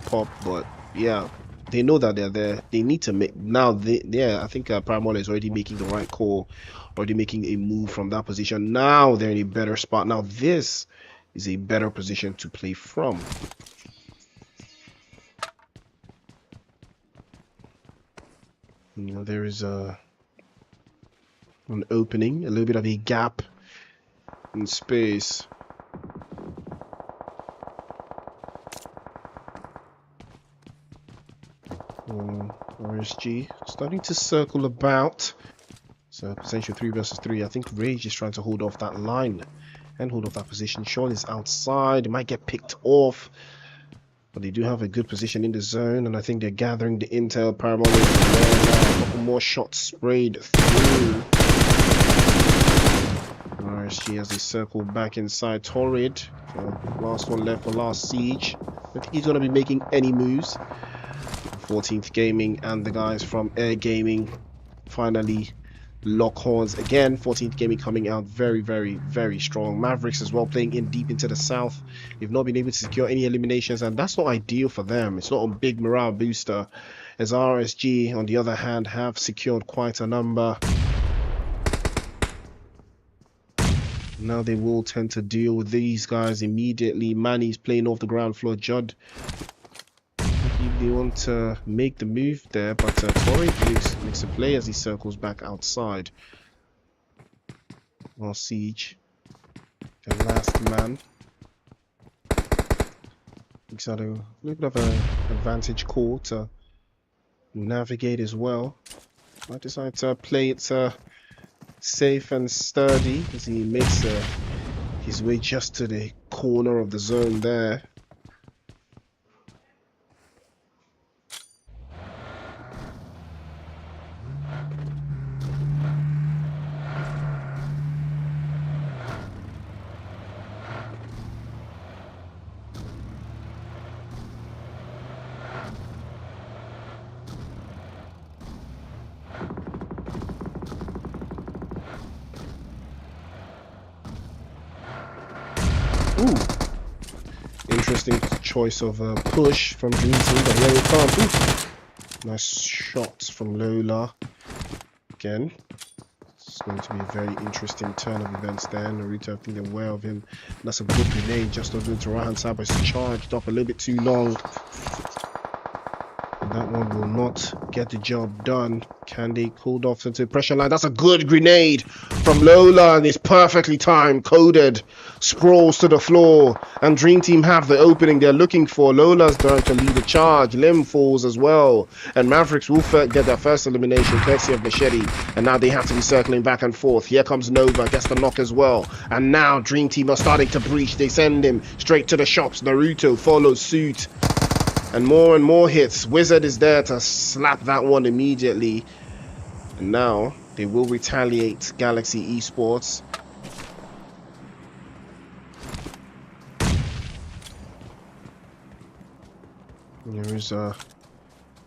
pop. But yeah, they know that they're there. They need to make now. I think Paramola is already making the right call, already making a move from that position. Now they're in a better spot. Now this is a better position to play from. You know, there is an opening, a little bit of a gap in space. RSG starting to circle about. So potential 3 versus 3. I think Rage is trying to hold off that line and hold off that position. Sean is outside. It might get picked off, but they do have a good position in the zone, and I think they're gathering the intel. Paramount is there now. A couple more shots sprayed through. RSG as they circle back inside. Torrid, last one left for last siege. I think he's going to be making any moves. 14th Gaming and the guys from Air Gaming finally lock horns again. 14th Gaming coming out very, very, very strong. Mavericks as well playing in deep into the south. They've not been able to secure any eliminations, and that's not ideal for them. It's not a big morale booster, as RSG on the other hand have secured quite a number. Now they will tend to deal with these guys immediately. Manny's playing off the ground floor. Judd, they want to make the move there, but Torrid makes a play as he circles back outside. Well, Siege, the last man, looks at a little bit of an advantage call to navigate as well. I decide to play it safe and sturdy as he makes his way just to the corner of the zone there. Ooh, interesting choice of a push from Dream Team, but here it comes. Ooh. Nice shots from Lola. Again, it's going to be a very interesting turn of events there. Naruto, I think they're aware of him. That's a good grenade just over to right hand side, but it's charged up a little bit too long. And that one will not get the job done. Candy called off into the pressure line. That's a good grenade from Lola, and it's perfectly timed, coded, scrolls to the floor, and Dream Team have the opening they're looking for. Lola's going to lead the charge. Lim falls as well, and Mavericks will get their first elimination courtesy of Machete, and now they have to be circling back and forth. Here comes Nova, gets the knock as well, and now Dream Team are starting to breach. They send him straight to the shops. Naruto follows suit, and more hits. Wizard is there to slap that one immediately, and now they will retaliate. Galaxy Esports. There is a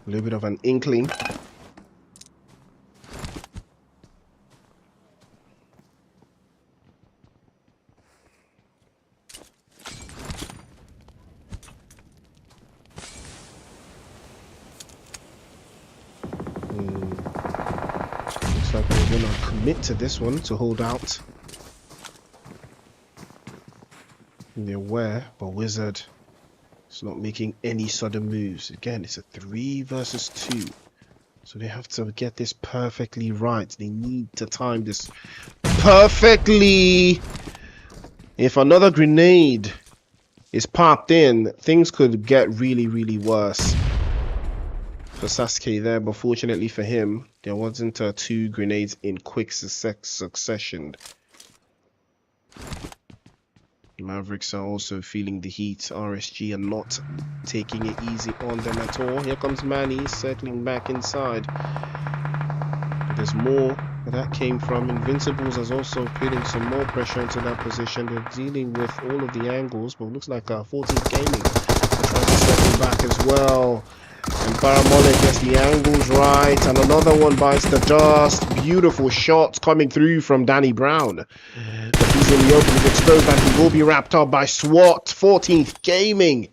little bit of an inkling. Looks like they're gonna commit to this one to hold out. And they're aware, but Wizard is not making any sudden moves. Again, it's a 3 versus 2. So they have to get this perfectly right. They need to time this perfectly. If another grenade is popped in, things could get really, really worse for Sasuke there, but fortunately for him, there wasn't 2 grenades in quick succession. Mavericks are also feeling the heat. RSG are not taking it easy on them at all. Here comes Manny circling back inside. But there's more where that came from. Invincibles is also putting some more pressure into that position. They're dealing with all of the angles, but it looks like 14th Gaming are trying to circle back as well. And Paramole gets the angles right, and another one bites the dust. Beautiful shots coming through from Danny Brown. But he's in the open, he's exposed, and he will be wrapped up by SWAT. 14th Gaming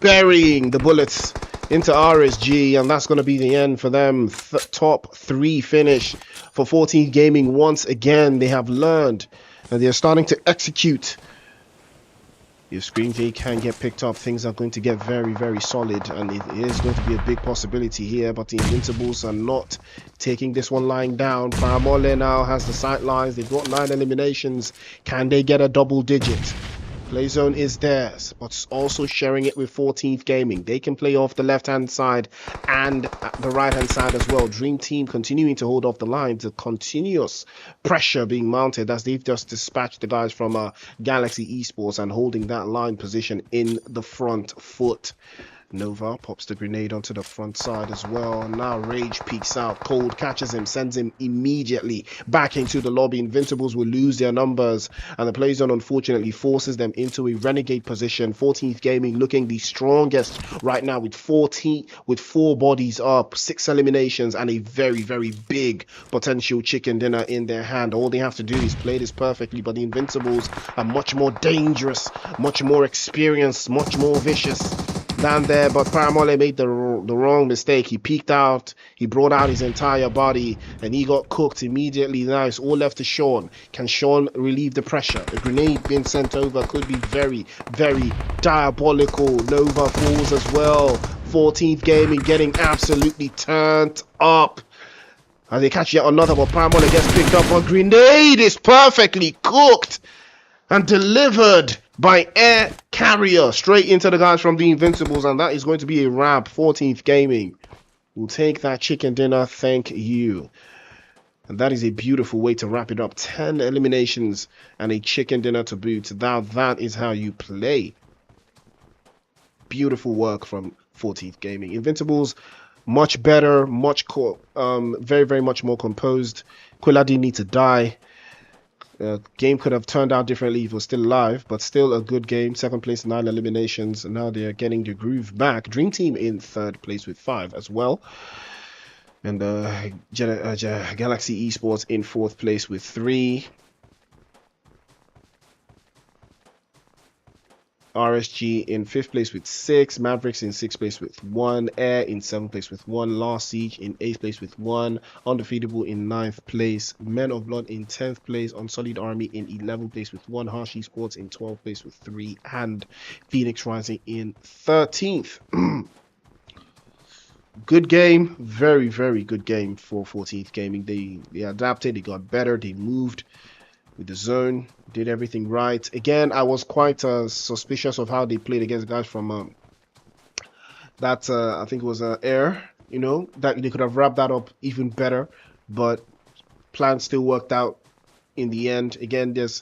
burying the bullets into RSG, and that's going to be the end for them. Top 3 finish for 14th Gaming. Once again, they have learned, and they're starting to execute. If Screen J can get picked up, things are going to get very, very solid, and it is going to be a big possibility here. But the Invincibles are not taking this one lying down. Paramole now has the sight lines. They've got 9 eliminations. Can they get a double digit? Play zone is theirs, but also sharing it with 14th Gaming. They can play off the left-hand side and the right-hand side as well. Dream Team continuing to hold off the line. The continuous pressure being mounted as they've just dispatched the guys from Galaxy Esports and holding that line position in the front foot. Nova pops the grenade onto the front side as well. Now Rage peeks out. Cold catches him, sends him immediately back into the lobby. Invincibles will lose their numbers, and the play zone unfortunately forces them into a renegade position. 14th Gaming looking the strongest right now with 4 bodies up, 6 eliminations, and a very, very big potential chicken dinner in their hand. All they have to do is play this perfectly, but the Invincibles are much more dangerous, much more experienced, much more vicious down there. But Paramole made the wrong mistake. He peeked out, he brought out his entire body, and he got cooked immediately. Now it's all left to Sean. Can Sean relieve the pressure? A grenade being sent over could be very, very diabolical. Nova falls as well. 14th Gaming getting absolutely turned up. And they catch yet another, but Paramole gets picked up. A grenade is perfectly cooked and delivered by air carrier straight into the guys from the Invincibles, and that is going to be a wrap. 14th Gaming will take that chicken dinner, thank you. And that is a beautiful way to wrap it up. 10 eliminations and a chicken dinner to boot. Now that is how you play. Beautiful work from 14th Gaming. Invincibles much better, very, very much more composed. Quilla didn't need to die. Game could have turned out differently if it was still alive, but still a good game. 2nd place, 9 eliminations, and now they're getting the groove back. Dream Team in 3rd place with 5 as well, and Galaxy Esports in 4th place with 3. RSG in 5th place with 6, Mavericks in 6th place with 1, Air in 7th place with 1, Last Siege in 8th place with 1, Undefeatable in 9th place, Men of Blood in 10th place, Unsullied Army in 11th place with 1, Harsh Esports in 12th place with 3, and Phoenix Rising in 13th. Good game, very, very good game for 14th Gaming. They adapted, they got better, they moved with the zone, did everything right. Again, I was quite suspicious of how they played against guys from I think it was Air, you know, that they could have wrapped that up even better, but plan still worked out in the end. Again, there's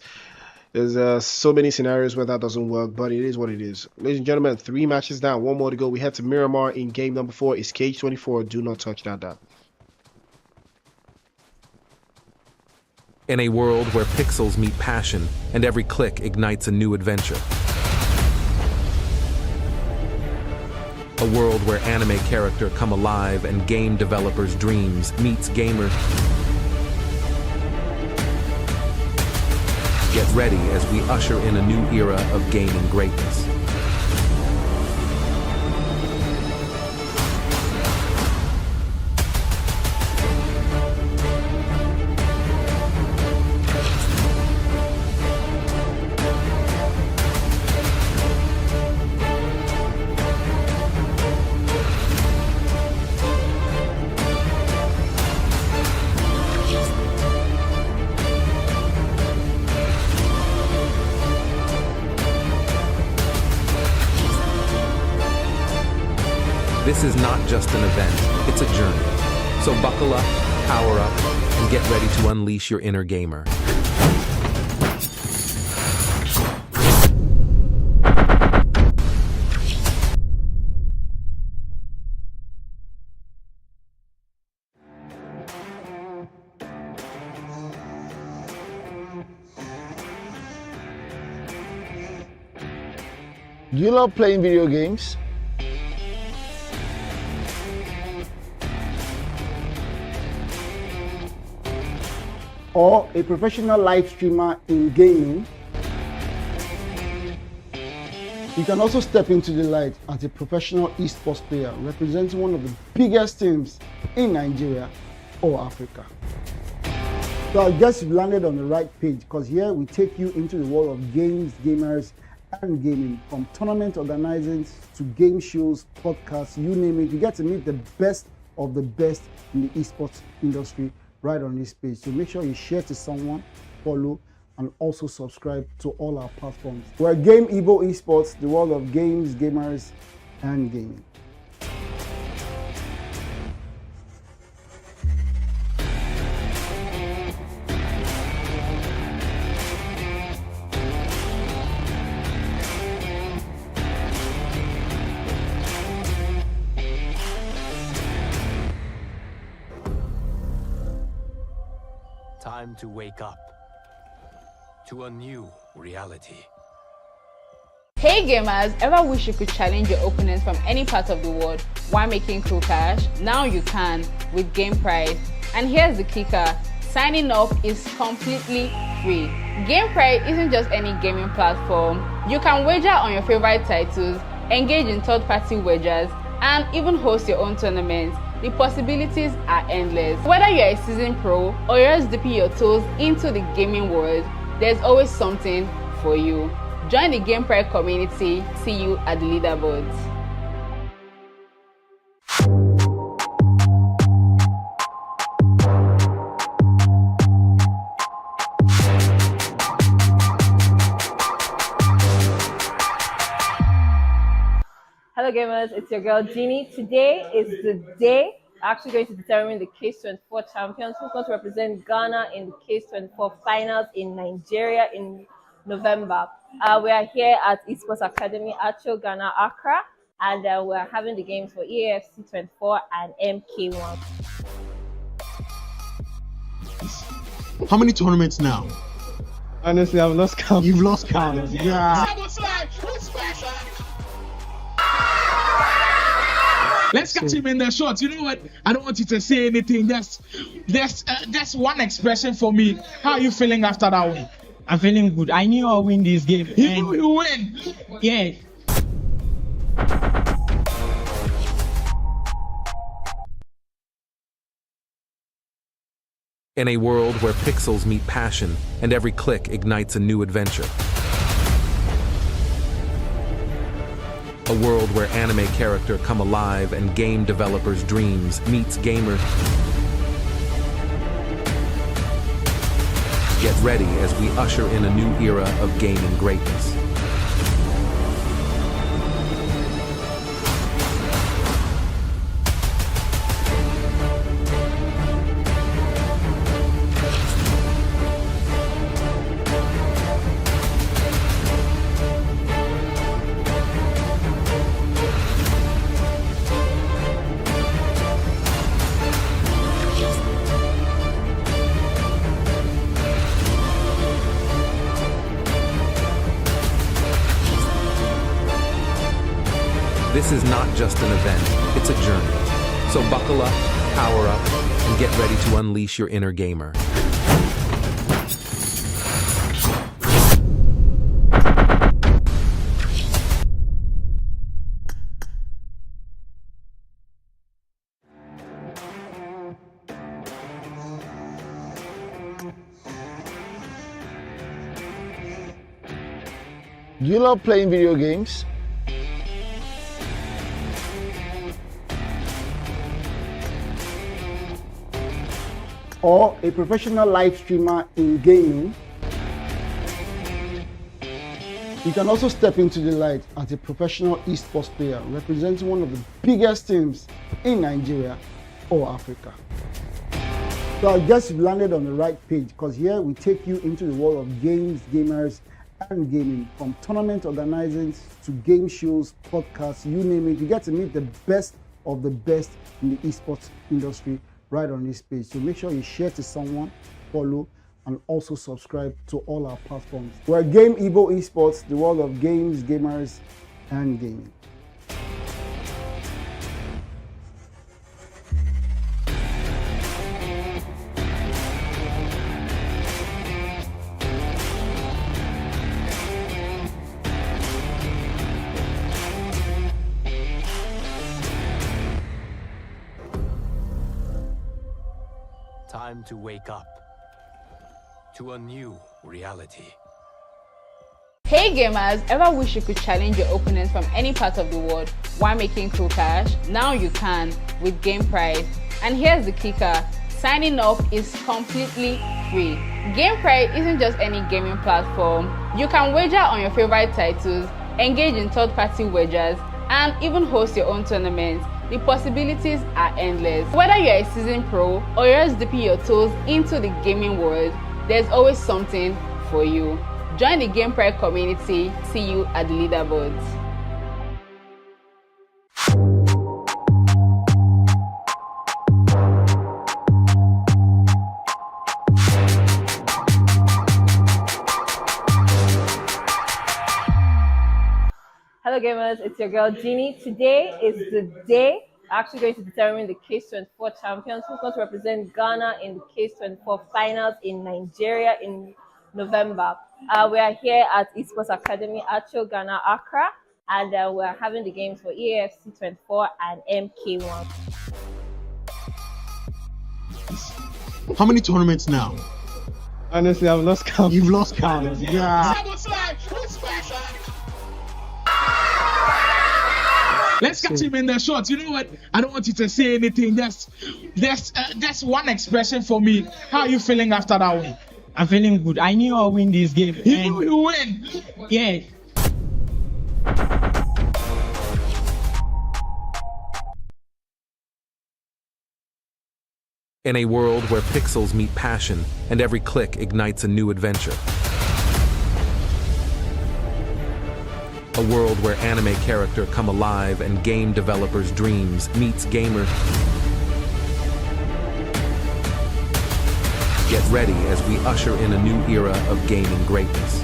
so many scenarios where that doesn't work, but it is what it is. Ladies and gentlemen, 3 matches down, 1 more to go. We head to Miramar in game number 4. It's Cage 24. Do not touch that. In a world where pixels meet passion and every click ignites a new adventure. A world where anime character come alive and game developers' dreams meets gamers. Get ready as we usher in a new era of gaming greatness. This is not just an event, it's a journey. So buckle up, power up, and get ready to unleash your inner gamer. Do you love playing video games? Or a professional live streamer in gaming? You can also step into the light as a professional esports player representing one of the biggest teams in Nigeria or Africa. So I guess you've landed on the right page, because here we take you into the world of games, gamers, and gaming. From tournament organizing to game shows, podcasts, you name it. You get to meet the best of the best in the esports industry right on this page. So make sure you share to someone, follow, and also subscribe to all our platforms. We're Game EVO Esports, the world of games, gamers, and gaming. Time to wake up to a new reality. Hey gamers, ever wish you could challenge your opponents from any part of the world while making cool cash? Now you can with Game Prize. And here's the kicker, signing up is completely free. Game Prize isn't just any gaming platform. You can wager on your favorite titles, engage in third-party wagers, and even host your own tournaments. The possibilities are endless. Whether you're a seasoned pro or you're just dipping your toes into the gaming world, there's always something for you. Join the Game Prize community. See you at the leaderboards. Hello gamers, it's your girl Jeannie. Today is the day we're actually going to determine the CADE 24 champions who's going to represent Ghana in the CADE 24 finals in Nigeria in November. We are here at Esports Academy Acho, Ghana, Accra, and we're having the games for EAFC 24 and MK1. How many tournaments now? Honestly, I've lost count. You've lost count. Yeah. Let's catch him in the shot. You know what? I don't want you to say anything. That's one expression for me. How are you feeling after that win? I'm feeling good. I knew I'll win this game. You knew you win. Yeah. In a world where pixels meet passion and every click ignites a new adventure. A world where anime characters come alive and game developers' dreams meets gamers. Get ready as we usher in a new era of gaming greatness. This is not just an event, it's a journey. So buckle up, power up, and get ready to unleash your inner gamer. Do you love playing video games? Or a professional live streamer in gaming? You can also step into the light as a professional esports player representing one of the biggest teams in Nigeria or Africa. So I guess you've landed on the right page, because here we take you into the world of games, gamers, and gaming. From tournament organizing to game shows, podcasts, you name it. You get to meet the best of the best in the esports industry right on this page. So make sure you share to someone, follow, and also subscribe to all our platforms. We're Game EVO Esports, the world of games, gamers, and gaming. Time to wake up to a new reality. Hey gamers, ever wish you could challenge your opponents from any part of the world while making cool cash? Now you can with Game Prize. And here's the kicker, signing up is completely free. Game Prize isn't just any gaming platform. You can wager on your favorite titles, engage in third-party wagers, and even host your own tournaments. The possibilities are endless. Whether you're a seasoned pro or you're just dipping your toes into the gaming world, there's always something for you. Join the Game Prize community. See you at the leaderboards. Hello gamers, it's your girl Jeannie. Today is the day actually going to determine the CADE 24 champions who's going to represent Ghana in the CADE 24 finals in Nigeria in November. We are here at Esports Academy Acho, Ghana, Accra, and we're having the games for EAFC 24 and MK1. How many tournaments now? Honestly, I've lost count. You've lost count. Yeah. Let's catch him in the shot. You know what? I don't want you to say anything. That's one expression for me. How are you feeling after that one? I'm feeling good. I knew I'll win this game. You knew you win. Yeah. In a world where pixels meet passion and every click ignites a new adventure. A world where anime character come alive and game developers' dreams meets gamer. Get ready as we usher in a new era of gaming greatness.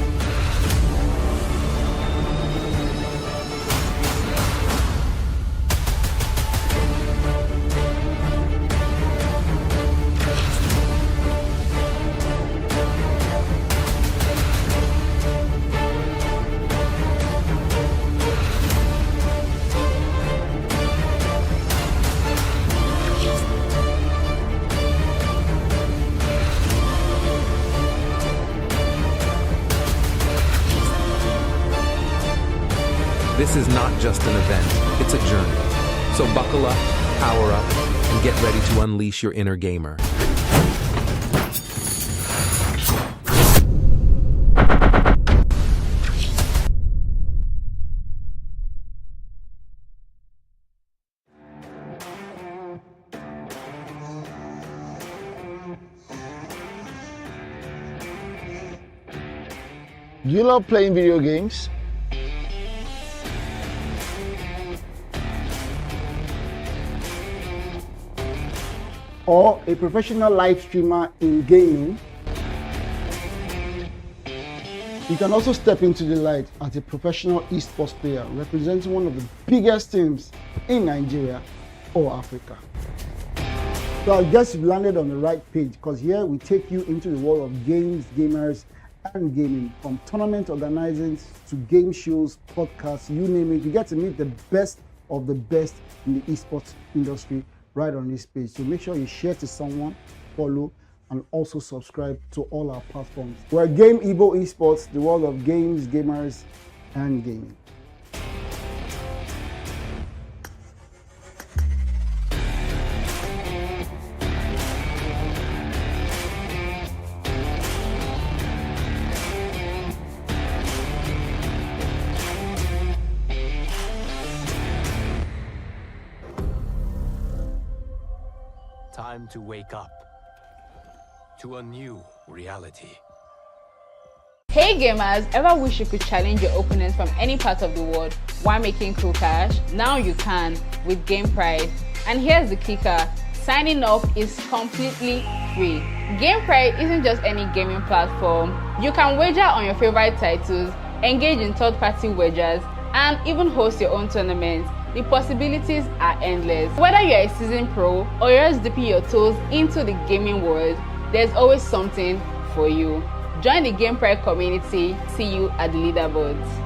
This is not just an event, it's a journey. So buckle up, power up, and get ready to unleash your inner gamer. Do you love playing video games? Or a professional live streamer in gaming? You can also step into the light as a professional esports player representing one of the biggest teams in Nigeria or Africa. So I guess you've landed on the right page, because here we take you into the world of games, gamers, and gaming. From tournament organizing to game shows, podcasts, you name it. You get to meet the best of the best in the esports industry right on this page. So make sure you share to someone, follow, and also subscribe to all our platforms. We're Game EVO Esports, the world of games, gamers, and gaming. Time to wake up to a new reality. Hey gamers, ever wish you could challenge your opponents from any part of the world while making cool cash? Now you can with Game Prize. And here's the kicker, signing up is completely free. Game Prize isn't just any gaming platform. You can wager on your favorite titles, engage in third-party wagers, and even host your own tournaments. The possibilities are endless. Whether you're a seasoned pro or you're just dipping your toes into the gaming world, there's always something for you. Join the Game Prize community. See you at the leaderboards.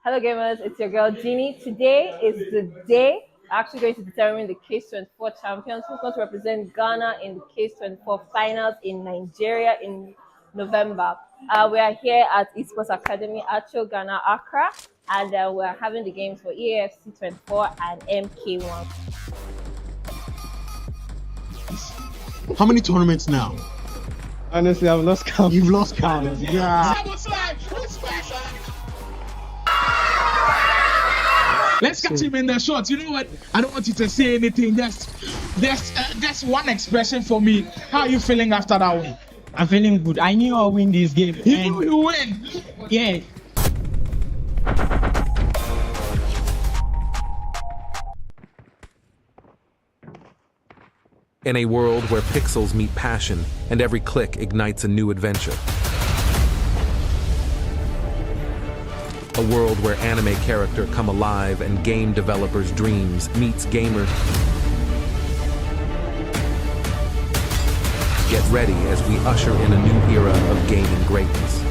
Hello gamers, it's your girl Jeannie. Today is the day actually going to determine the CADE 24 champions who's going to represent Ghana in the CADE 24 finals in Nigeria in November. We are here at Esports Academy at Ghana, Accra, and we're having the games for EAFC 24 and MK1. How many tournaments now? Honestly, I've lost count. You've lost count. Yeah. Let's catch him in the shot. You know what? I don't want you to say anything. That's one expression for me. How are you feeling after that one? I'm feeling good. I knew I'll win this game. You knew you win. Yeah. In a world where pixels meet passion and every click ignites a new adventure. A world where anime character come alive and game developers' dreams meets gamer. Get ready as we usher in a new era of gaming greatness.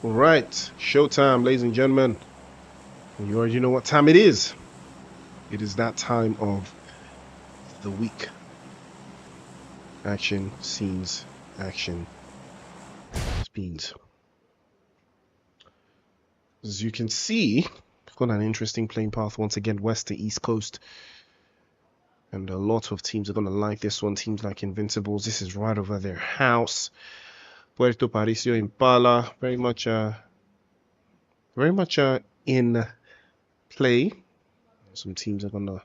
All right, showtime, ladies and gentlemen. You already know what time it is. It is that time of the week. Action, scenes, action, speeds. As you can see, we've got an interesting playing path once again, west to east coast. And a lot of teams are going to like this one. Teams like Invincibles, this is right over their house. Puerto Parisio Impala, very much in play. Some teams are going to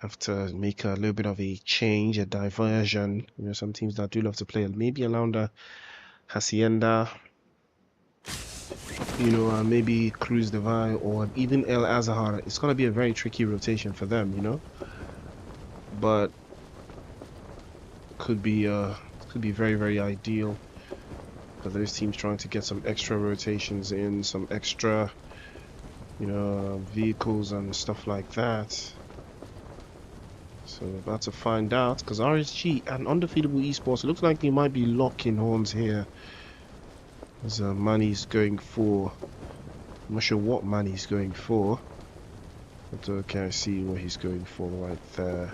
have to make a little bit of a change, a diversion. You know, some teams that do love to play maybe around the Hacienda, you know, maybe Cruz del Valle or even El Azahar. It's going to be a very tricky rotation for them, you know, but could be very, very ideal for those teams trying to get some extra rotations in, some extra, you know, vehicles and stuff like that. So we're about to find out, because RSG and Undefeatable Esports, it looks like they might be locking horns here. As Manny's going for, I'm not sure what Manny's going for, but okay, I see what he's going for right there.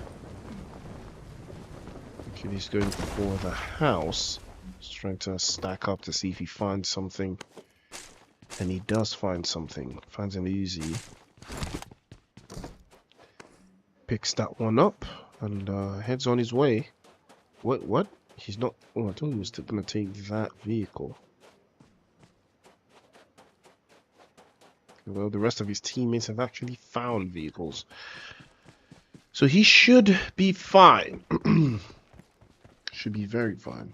Okay, he's going for the house. He's trying to stack up to see if he finds something, and he does find something. Finds him easy. Picks that one up and heads on his way. What? He's not. Oh, I thought he was going to take that vehicle. Well, the rest of his teammates have actually found vehicles, so he should be fine. Should be very fine.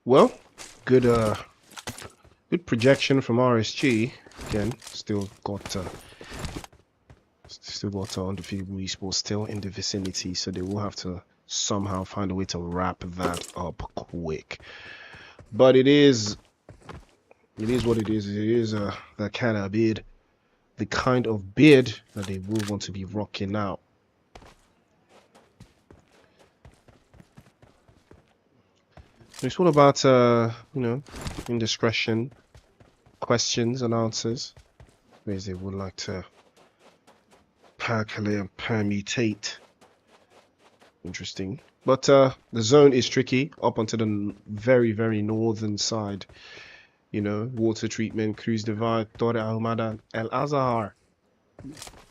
Well, good projection from RSG. Again, still got undefeatable esports still in the vicinity, so they will have to somehow find a way to wrap that up quick. But it is what it is. It is the kind of bid that they will want to be rocking out. It's all about indiscretion, questions and answers, ways they would like to calculate and permutate. Interesting. But the zone is tricky up onto the very, very northern side. You know, water treatment, Cruz Divide, Torre Ahumada, El Azhar.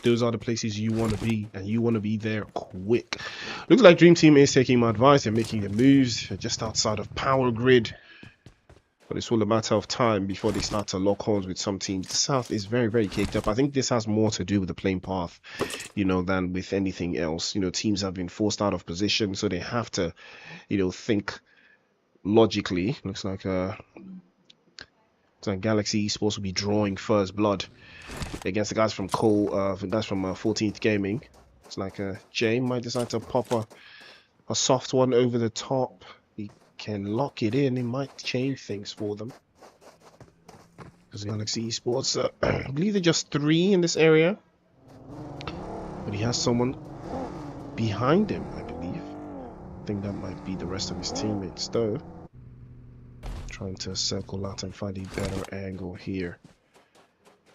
Those are the places you want to be, and you want to be there quick. Looks like Dream Team is taking my advice. They're making the moves. They're just outside of Power Grid. But it's all a matter of time before they start to lock horns with some teams. The South is very, very caked up. I think this has more to do with the playing path, you know, than with anything else. You know, teams have been forced out of position, so they have to, you know, think logically. Looks like Galaxy Esports will be drawing first blood against the guys from 14th Gaming. It's like Jay might decide to pop a soft one over the top. He can lock it in. It might change things for them. Because Galaxy Esports, I believe they're just 3 in this area. But he has someone behind him, I believe. I think that might be the rest of his teammates, though. Trying to circle out and find a better angle here.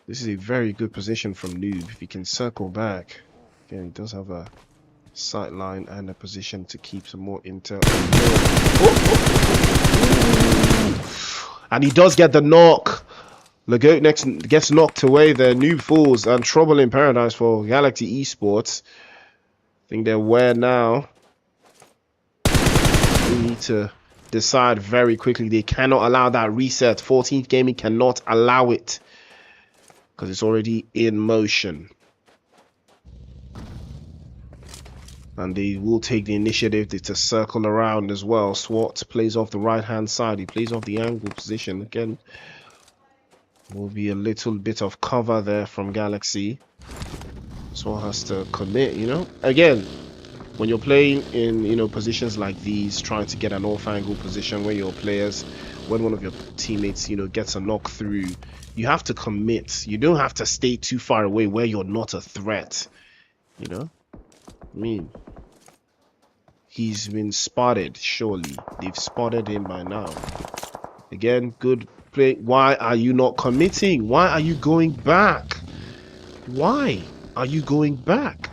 This is a very good position from Noob. If he can circle back, again, he does have a sight line and a position to keep some more intel. And he does get the knock. Legoat next gets knocked away there. Noob falls, and trouble in paradise for Galaxy Esports. I think they're aware now. We need to decide very quickly. They cannot allow that reset. 14th Gaming cannot allow it because it's already in motion, and they will take the initiative to circle around as well. Swat plays off the right hand side. He plays off the angle position again. Will be a little bit of cover there from Galaxy. Swat has to commit, you know, again. When you're playing in, you know, positions like these, trying to get an off-angle position where your players, when one of your teammates, you know, gets a knock through, you have to commit. You don't have to stay too far away where you're not a threat. You know, I mean, he's been spotted. Surely they've spotted him by now. Again, good play. Why are you not committing? Why are you going back? Why are you going back?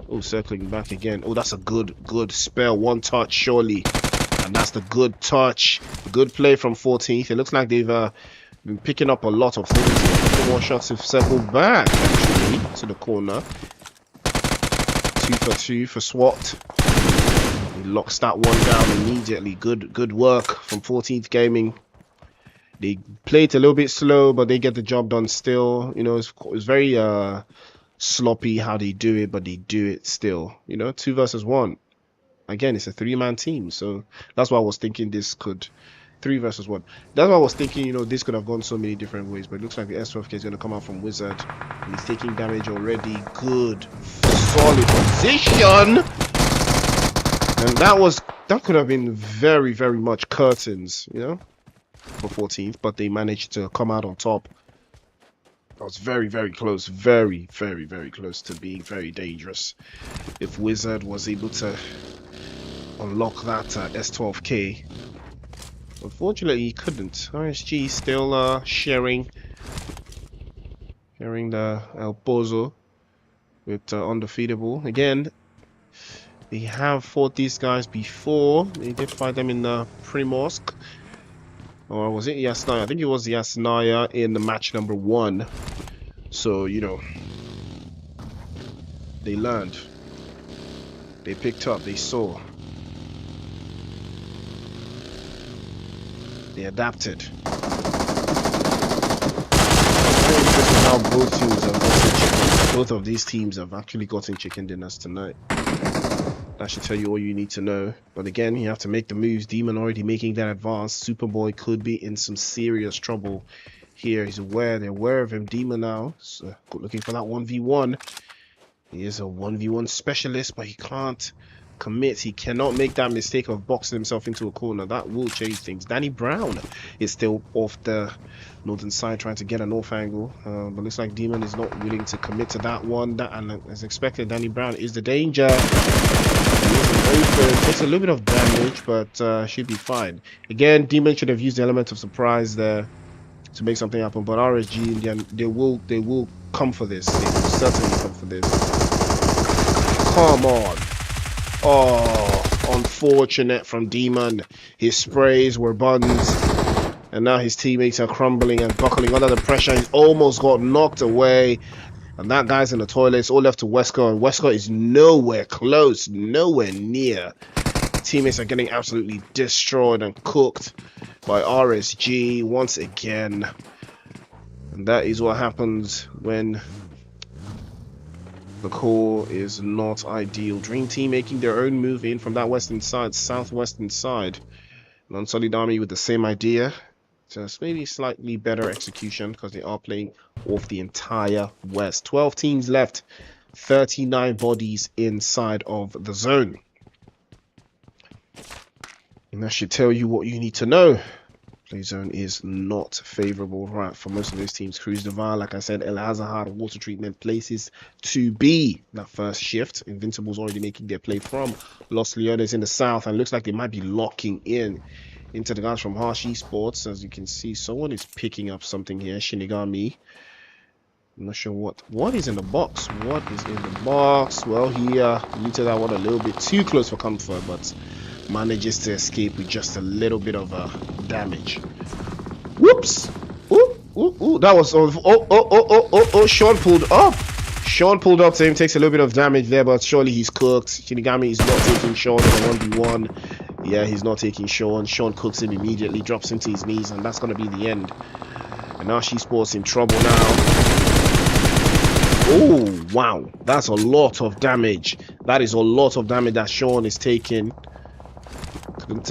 Oh, circling back again. Oh, that's a good spell. One touch, surely. And that's the good touch. Good play from 14th. It looks like they've been picking up a lot of things. A couple more shots have circled back, actually, to the corner. 2 for 2 for SWAT. He locks that one down immediately. Good work from 14th Gaming. They play it a little bit slow, but they get the job done still. You know, it's very sloppy how they do it, but they do it still. You know, 2 versus 1. Again, it's a 3-man team, so that's why I was thinking this could 3 versus 1. That's why I was thinking, you know, this could have gone so many different ways, but it looks like the S12K is going to come out from Wizard, and he's taking damage already. Good, solid position, and that could have been very, very much curtains, you know, for 14th, but they managed to come out on top. That was very, very close. Very, very, very close to being very dangerous. If Wizard was able to unlock that S12K. Unfortunately, he couldn't. RSG still sharing the El Pozo with Undefeatable. Again, they have fought these guys before. They did fight them in the Primorsk. Or was it Yasnaya? I think it was Yasnaya in the match number 1. So, you know, they learned. They picked up. They saw. They adapted. Very interesting how both teams have gotten chicken. Both of these teams have actually gotten chicken dinners tonight. That should tell you all you need to know. But again, you have to make the moves. Demon already making that advance. Superboy could be in some serious trouble here. He's aware. They're aware of him. Demon now. So, looking for that 1v1. He is a 1v1 specialist, but he can't commit. He cannot make that mistake of boxing himself into a corner. That will change things. Danny Brown is still off the northern side trying to get a north angle. But looks like Demon is not willing to commit to that one. And as expected, Danny Brown is the danger. Open. Takes a little bit of damage, but should be fine. Again, Demon should have used the element of surprise there to make something happen. But RSG, they will come for this. They will certainly come for this. Come on. Oh, unfortunate from Demon. His sprays were buns. And now his teammates are crumbling and buckling under the pressure. He's almost got knocked away. And that guy's in the toilet. It's all left to Wesker. And Wesker is nowhere close. Nowhere near. Teammates are getting absolutely destroyed and cooked by RSG once again. And that is what happens when the core is not ideal. Dream Team making their own move in from that western side, southwestern side. Non-Solid Army with the same idea. Just maybe slightly better execution because they are playing off the entire west. 12 teams left. 39 bodies inside of the zone. And that should tell you what you need to know. Play zone is not favorable, right, for most of those teams. Cruz Devar, like I said, El Azahar, water treatment places to be. That first shift. Invincible's already making their play from Los Leones in the south, and looks like they might be locking in into the guys from Harsh Esports. As you can see, someone is picking up something here. Shinigami. I'm not sure what is in the box. What is in the box? Well, he looted that one a little bit too close for comfort, but manages to escape with just a little bit of damage. Whoops! Ooh, that was Sean pulled up. Sean pulled up to him, takes a little bit of damage there, but surely he's cooked. Shinigami is not taking Sean in a 1v1. Yeah, he's not taking Sean. Sean cooks him immediately, drops him to his knees, and that's going to be the end. And now Sports in trouble now. Oh, wow. That's a lot of damage. That is a lot of damage that Sean is taking. Couldn't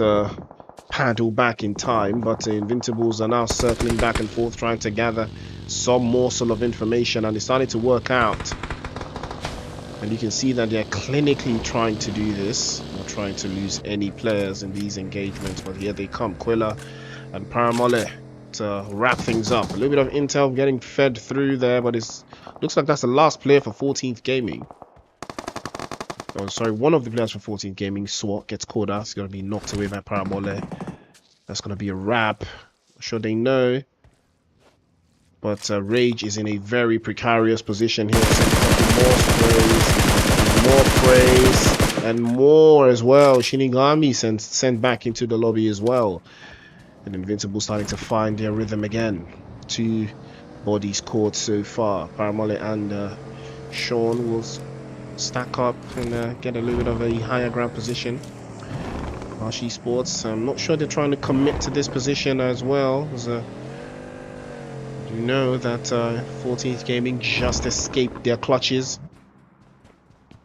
paddle back in time, but Invincibles are now circling back and forth, trying to gather some morsel of information, and it's starting to work out. And you can see that they're clinically trying to do this, not trying to lose any players in these engagements. But here they come, Quilla and Paramole, to wrap things up. A little bit of intel getting fed through there, but it looks like that's the last player for 14th Gaming. Oh, sorry, one of the players for 14th Gaming, SWAT, gets caught out. It's going to be knocked away by Paramole. That's going to be a wrap. I'm sure they know. But Rage is in a very precarious position here. More praise, and more as well. Shinigami sent back into the lobby as well. And Invincible starting to find their rhythm again. 2 bodies caught so far. Paramole and Sean will stack up and get a little bit of a higher ground position. Harsh Esports, I'm not sure they're trying to commit to this position as well. You know that 14th Gaming just escaped their clutches.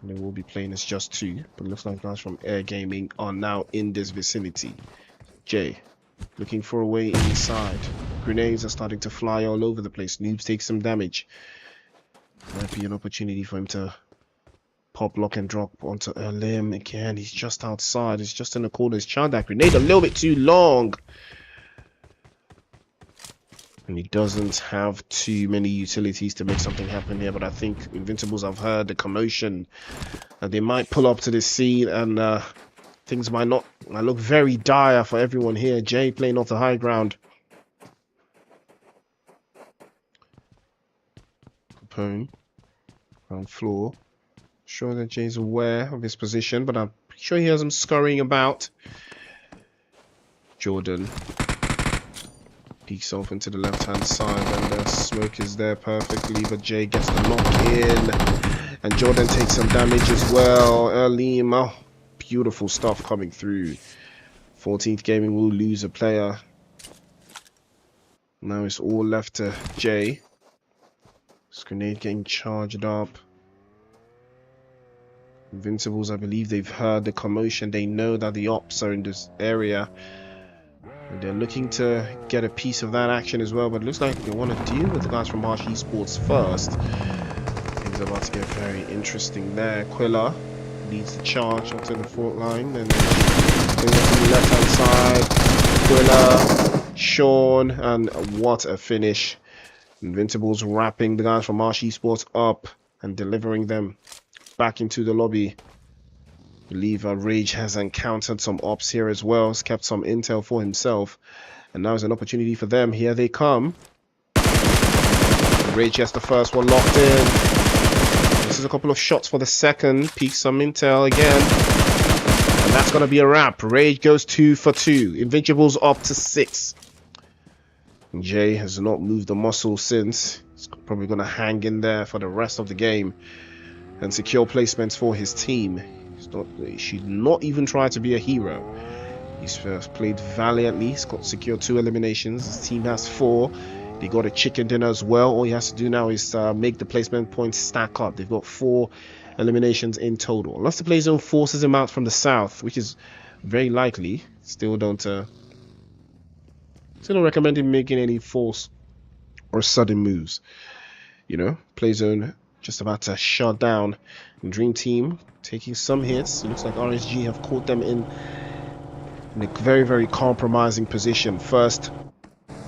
They will be playing as just 2, but it looks like guys from Air Gaming are now in this vicinity. Jay looking for a way inside. Grenades are starting to fly all over the place. Noobs take some damage. Might be an opportunity for him to pop, lock, and drop onto a limb again. He's just outside. He's just in the corner. He's charged that grenade a little bit too long. And he doesn't have too many utilities to make something happen here. But I think Invincibles have heard the commotion. And they might pull up to the scene. And things might look very dire for everyone here. Jay playing off the high ground. Capone. Ground floor. Sure that Jay's aware of his position. But I'm pretty sure he has him scurrying about. Jordan peeks off into the left hand side, and the smoke is there perfectly, but Jay gets the knock in, and Jordan takes some damage as well. Erlim, oh, beautiful stuff coming through. 14th Gaming will lose a player. Now it's all left to Jay. This grenade getting charged up. Invincibles, I believe they've heard the commotion. They know that the ops are in this area. And they're looking to get a piece of that action as well. But it looks like they want to deal with the guys from Marsh Esports first. Things are about to get very interesting there. Quilla leads the charge onto the front line. Then bring it from the left-hand side. Quilla, Sean, and what a finish. Invincibles wrapping the guys from Marsh Esports up and delivering them back into the lobby. I believe Rage has encountered some ops here as well. Has kept some intel for himself. And now is an opportunity for them. Here they come. Rage gets the first one locked in. This is a couple of shots for the second. Peek some intel again. And that's going to be a wrap. Rage goes 2 for 2. Invincibles up to 6. Jay has not moved the muscle since. He's probably going to hang in there for the rest of the game and secure placements for his team. He should not even try to be a hero. He's played valiantly. He's got secured 2 eliminations. His team has 4. They got a chicken dinner as well. All he has to do now is make the placement points stack up. They've got 4 eliminations in total. Unless the play zone forces him out from the south, which is very likely. Still don't recommend him making any false or sudden moves. You know, play zone just about to shut down. And Dream Team taking some hits. It looks like RSG have caught them in a very, very compromising position. First,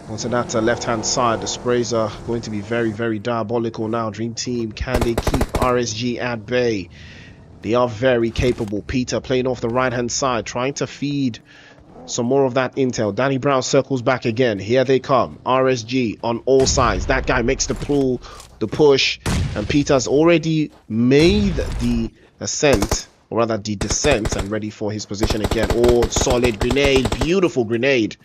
onto that left-hand side, the sprays are going to be very, very diabolical now. Dream Team, can they keep RSG at bay? They are very capable. Peter playing off the right-hand side, trying to feed some more of that intel. Danny Brown circles back again. Here they come. RSG on all sides. That guy makes the pull, the push, and Peter's already made the ascent, or rather the descent, and ready for his position again. Oh, solid grenade. Beautiful grenade.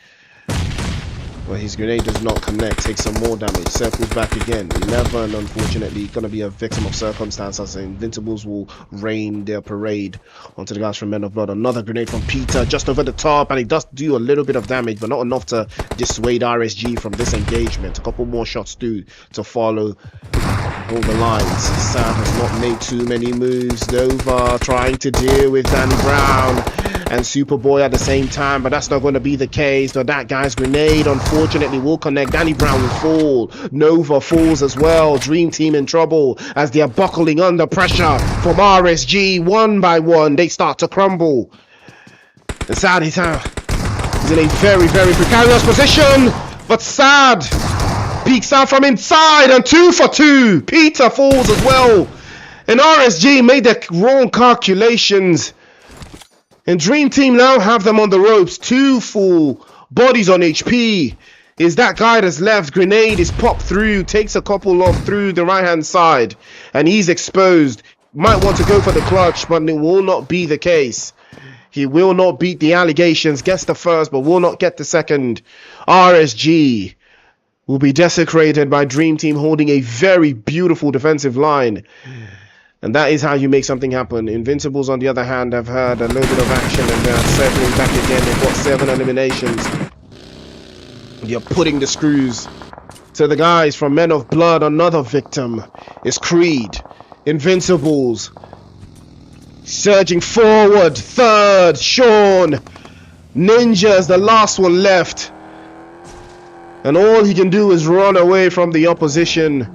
Well, his grenade does not connect. Takes some more damage. Circles back again. 11, unfortunately, going to be a victim of circumstances. Invincibles will rain their parade onto the guys from Men of Blood. Another grenade from Peter just over the top, and it does do a little bit of damage, but not enough to dissuade RSG from this engagement. A couple more shots to follow. Hold the lines. Sam has not made too many moves. Nova trying to deal with Danny Brown and Superboy at the same time, but that's not going to be the case. But that guy's grenade unfortunately will connect. Danny Brown will fall. Nova falls as well. Dream Team in trouble as they are buckling under pressure from RSG. One by one they start to crumble. And Sad is in a very, very precarious position, but Sad peeks out from inside and 2 for 2. Peter falls as well, and RSG made the wrong calculations, and Dream Team now have them on the ropes. 2 full bodies on HP. Is that guy that's left? Grenade is popped through, takes a couple off through the right hand side, and he's exposed. Might want to go for the clutch, but it will not be the case. He will not beat the allegations. Gets the first, but will not get the second. RSG will be desecrated by Dream Team holding a very beautiful defensive line. And that is how you make something happen. Invincibles, on the other hand, have had a little bit of action and they're circling back again. They've got 7 eliminations. You're putting the screws to the guys from Men of Blood. Another victim is Creed. Invincibles surging forward. Third, Sean. Ninja's the last one left. And all he can do is run away from the opposition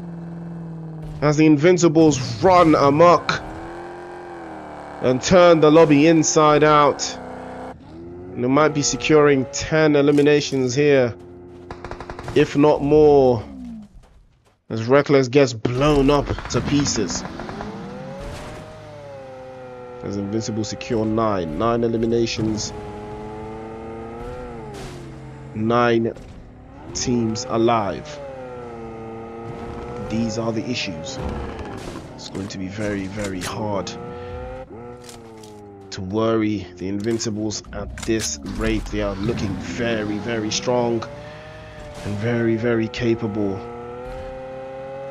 as the Invincibles run amok and turn the lobby inside out. And they might be securing 10 eliminations here, if not more, as Reckless gets blown up to pieces. As Invincibles secure 9 eliminations, 9 teams alive. These are the issues. It's going to be very, very hard to worry the Invincibles at this rate. They are looking very, very strong and very, very capable.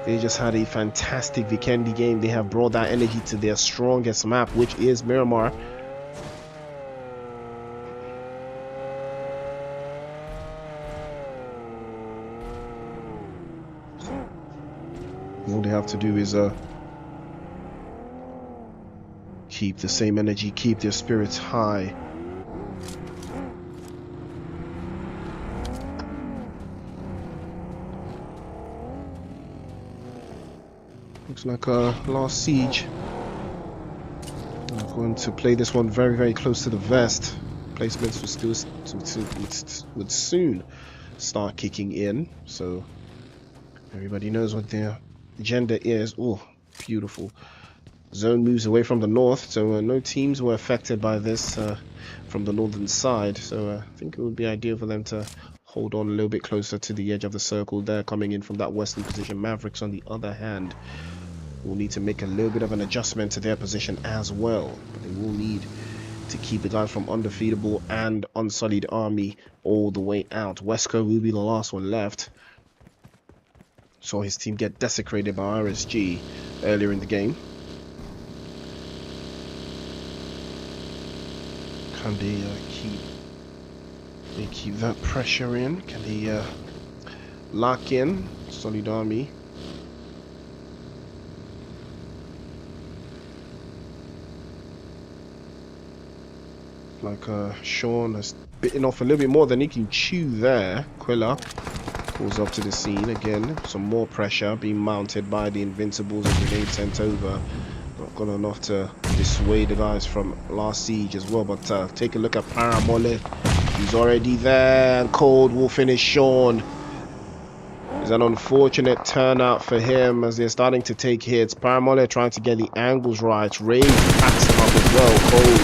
They just had a fantastic Vikendi game. They have brought that energy to their strongest map, which is Miramar. All they have to do is keep the same energy, keep their spirits high. Looks like last siege. I'm going to play this one very, very close to the vest. Placements would soon start kicking in, so everybody knows what their agenda is. Oh, beautiful. Zone moves away from the north, so no teams were affected by this from the northern side, so I think it would be ideal for them to hold on a little bit closer to the edge of the circle there, coming in from that western position. Mavericks, on the other hand, will need to make a little bit of an adjustment to their position as well, but they will need to keep the guys from Undefeatable and Unsullied Army all the way out. Wesco will be the last one left. Saw his team get desecrated by RSG earlier in the game. Can they keep that pressure in? Can they lock in Solid Army? Like Sean has bitten off a little bit more than he can chew there. Quilla pulls up to the scene again. Some more pressure being mounted by the Invincibles and grenade sent over. Not gonna enough to dissuade the guys from last siege as well. But take a look at Paramole. He's already there, and Cold will finish Sean. It's an unfortunate turnout for him as they're starting to take hits. Paramole trying to get the angles right. Rage packs him up as well. Cold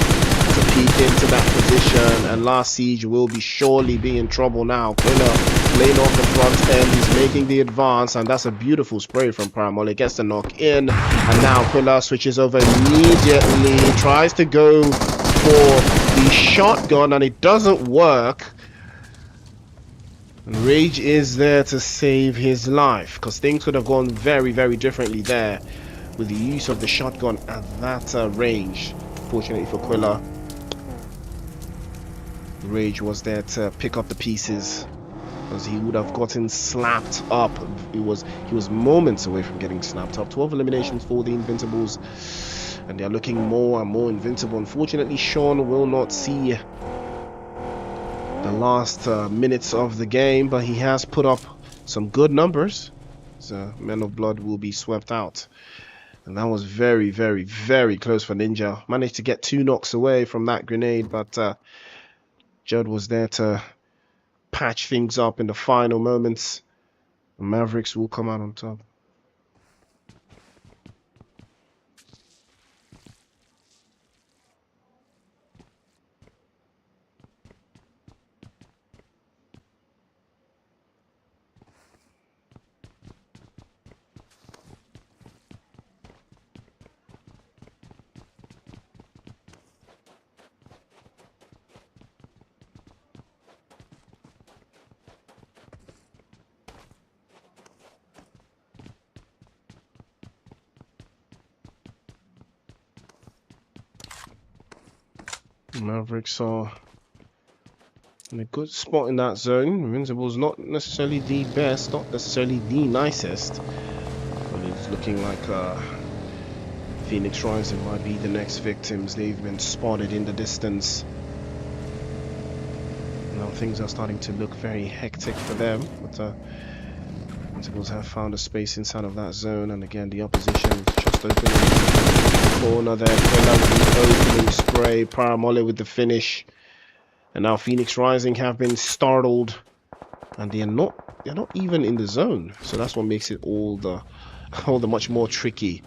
to peek into that position, and last siege will surely be in trouble now. Quilla laying off the front end, he's making the advance, and that's a beautiful spray from Paramole. Gets the knock in, and now Quilla switches over immediately, tries to go for the shotgun, and it doesn't work. And Rage is there to save his life, because things could have gone very, very differently there with the use of the shotgun at that range. Fortunately for Quilla, Rage was there to pick up the pieces, because he would have gotten slapped up. He was moments away from getting snapped up. 12 eliminations for the Invincibles, and they're looking more and more invincible. Unfortunately, Sean will not see the last minutes of the game, but he has put up some good numbers. So Men of Blood will be swept out. And that was very, very, very close for Ninja. Managed to get 2 knocks away from that grenade, but Judd was there to patch things up in the final moments. The Mavericks will come out on top. Mavericks are in a good spot in that zone. Invincible's not necessarily the best, not necessarily the nicest, but it's looking like Phoenix Rising might be the next victims. They've been spotted in the distance. Now things are starting to look very hectic for them, but Invincibles have found a space inside of that zone, and again the opposition is just opening the corner there. Quilla with the opening spray, Paramole with the finish, and now Phoenix Rising have been startled, and they're not even in the zone, so that's what makes it all the much more tricky.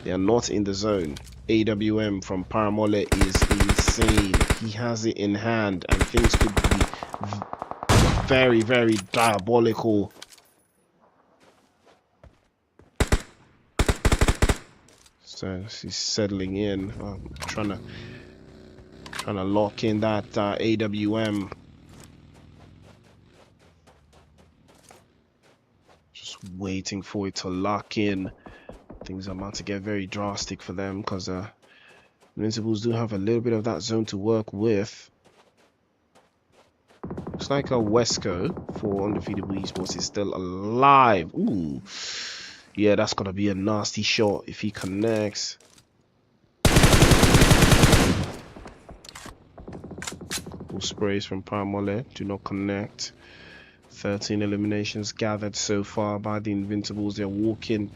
They are not in the zone. AWM from Paramole is insane. He has it in hand, and things could be very, very diabolical. So he's settling in, trying to lock in that AWM. Just waiting for it to lock in. Things are about to get very drastic for them, because Invincibles do have a little bit of that zone to work with. Looks like a Wesco for Undefeatable Esports is still alive. Ooh. Yeah, that's gonna be a nasty shot if he connects. Couple sprays from Paramole do not connect. 13 eliminations gathered so far by the Invincibles. They're walking,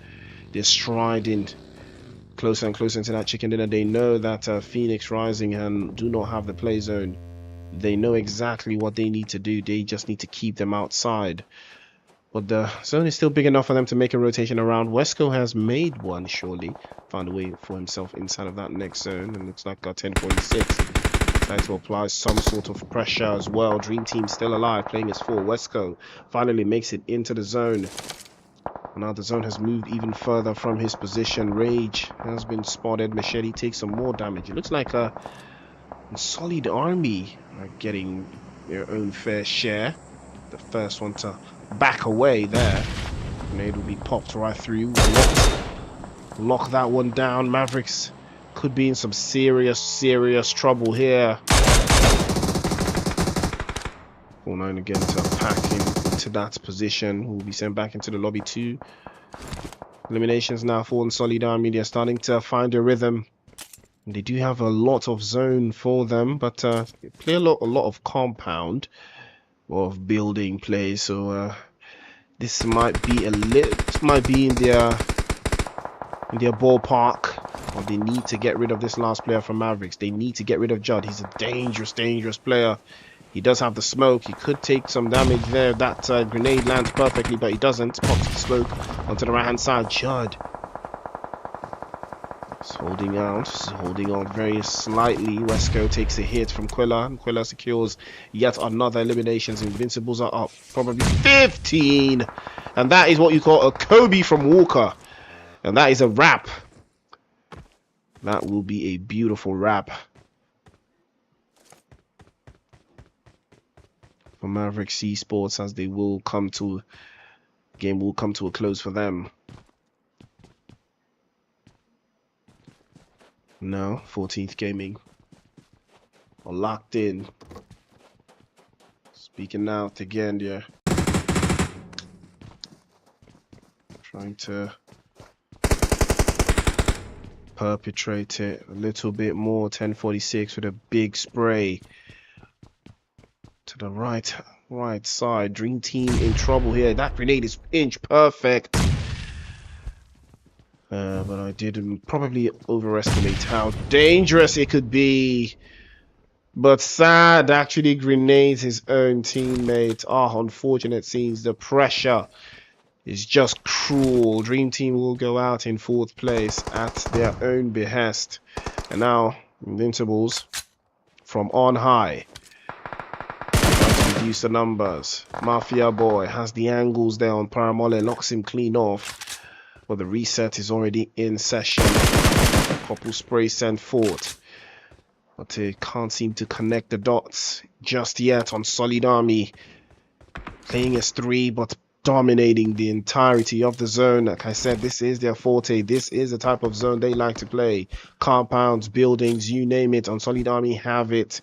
they're striding closer and closer into that chicken dinner. They know that Phoenix Rising and do not have the play zone. They know exactly what they need to do. They just need to keep them outside. But the zone is still big enough for them to make a rotation around. Wesco has made one, surely. Found a way for himself inside of that next zone. And looks like 1046. Trying to apply some sort of pressure as well. Dream Team still alive, playing as 4. Wesco finally makes it into the zone. Now the zone has moved even further from his position. Rage has been spotted. Machete takes some more damage. It looks like a Solid Army are getting their own fair share. The first one to back away there. Grenade will be popped right through. Lock that one down. Mavericks could be in some serious trouble here. 4-9 again to pack into that position. Will be sent back into the lobby. 2 eliminations now for Solid Army. They're starting to find a rhythm. They do have a lot of zone for them, but they play a lot of compound of building play. So this might be in their ballpark. Or they need to get rid of this last player from Mavericks. They need to get rid of Judd. He's a dangerous player. He does have the smoke. He could take some damage there. That grenade lands perfectly, but he doesn't. Pops the smoke onto the right hand side. Judd is holding on very slightly. Wesco takes a hit from Quilla, and Quilla secures yet another eliminations. Invincibles are up probably 15, and that is what you call a Kobe from Walker, and that is a wrap. That will be a beautiful wrap for Mavericks Esports, as they will come to game will come to a close for them. Now 14th Gaming are locked in. Speaking out again, yeah. Trying to perpetrate it a little bit more. 1046 with a big spray to the right side. Dream Team in trouble here. That grenade is inch perfect. But I did probably overestimate how dangerous it could be. But Sad actually grenades his own teammate. Unfortunate scenes. The pressure is just cruel. Dream Team will go out in 4th place at their own behest. And now Invincibles from on high trying to reduce the numbers. Mafia Boy has the angles there on Paramole, locks him clean off. But the reset is already in session. Couple spray sent forth, but they can't seem to connect the dots just yet on Solid Army. Playing as 3, but dominating the entirety of the zone. Like I said, this is their forte. This is the type of zone they like to play. Compounds, buildings, you name it. On Solid Army have it.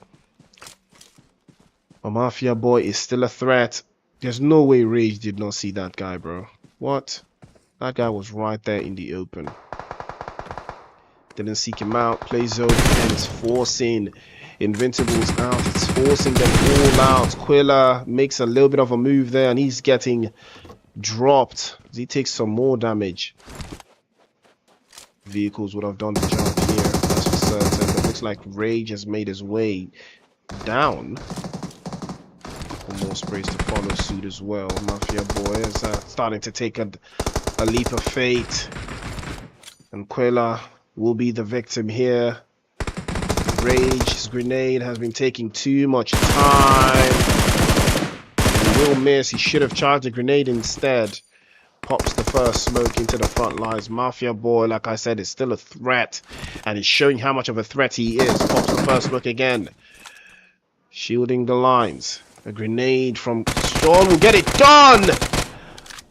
But Mafia Boy is still a threat. There's no way Rage did not see that guy, bro. What? That guy was right there in the open. Didn't seek him out. Play zone, and it's forcing Invincibles out. It's forcing them all out. Quilla makes a little bit of a move there, and he's getting dropped. He takes some more damage. Vehicles would have done the job here, that's for certain. But it looks like Rage has made his way down. More sprays to follow suit as well. Mafia Boy is starting to take a leap of faith, and Quilla will be the victim here. Rage's grenade has been taking too much time. He will miss. He should have charged the grenade instead. Pops the first smoke into the front lines. Mafia Boy, like I said, is still a threat, and is showing how much of a threat he is. Pops the first smoke again, shielding the lines. A grenade from Sean will get it done,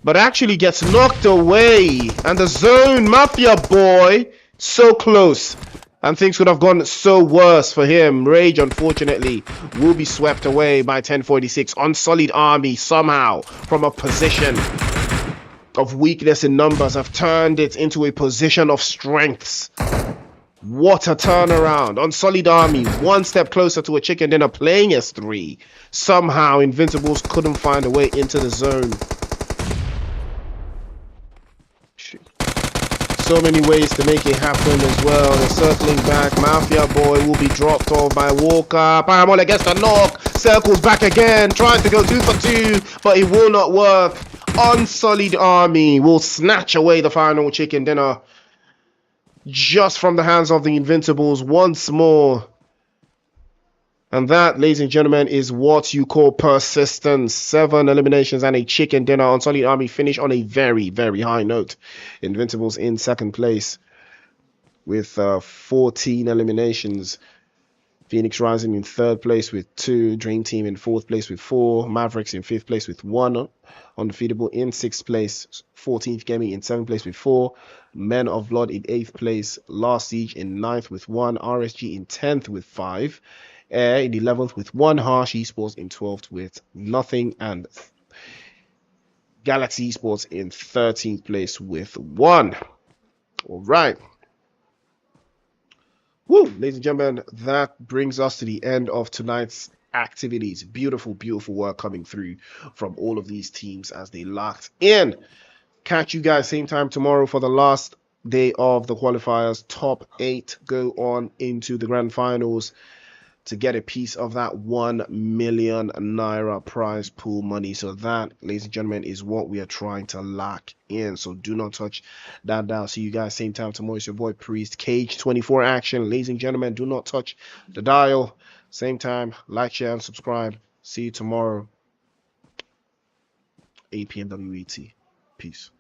but actually gets knocked away. And the zone, Mafia Boy, so close, and things could have gone so worse for him. Rage, unfortunately, will be swept away by 1046 on Solid Army. Somehow, from a position of weakness in numbers, have turned it into a position of strengths. What a turnaround. Unsullied Army, one step closer to a chicken dinner, playing S3. Somehow, Invincibles couldn't find a way into the zone. So many ways to make it happen as well. They're circling back. Mafia Boy will be dropped off by Walker. Paramole gets the knock. Circles back again. Trying to go 2 for 2, but it will not work. Unsullied Army will snatch away the final chicken dinner just from the hands of the Invincibles once more. And that, ladies and gentlemen, is what you call persistence. 7 eliminations and a chicken dinner. Unsullied Army finish on a very, very high note. Invincibles in second place with 14 eliminations. Phoenix Rising in third place with 2. Dream Team in fourth place with 4. Mavericks in fifth place with 1. Undefeatable in sixth place. 14th Gaming in seventh place with 4. Men of Blood in 8th place. Last Siege in 9th with 1. RSG in 10th with 5. Air in 11th with 1. Harsh Esports in 12th with nothing. And Galaxy Esports in 13th place with 1. All right. Woo, ladies and gentlemen, that brings us to the end of tonight's activities. Beautiful, beautiful work coming through from all of these teams as they locked in. Catch you guys same time tomorrow for the last day of the qualifiers. Top 8 go on into the grand finals to get a piece of that 1 million naira prize pool money. So that, ladies and gentlemen, is what we are trying to lock in. So do not touch that dial. See you guys same time tomorrow. It's your boy Priest. Cage 24 action. Ladies and gentlemen, do not touch the dial. Same time. Like, share, and subscribe. See you tomorrow. 8 p.m. WET. Peace.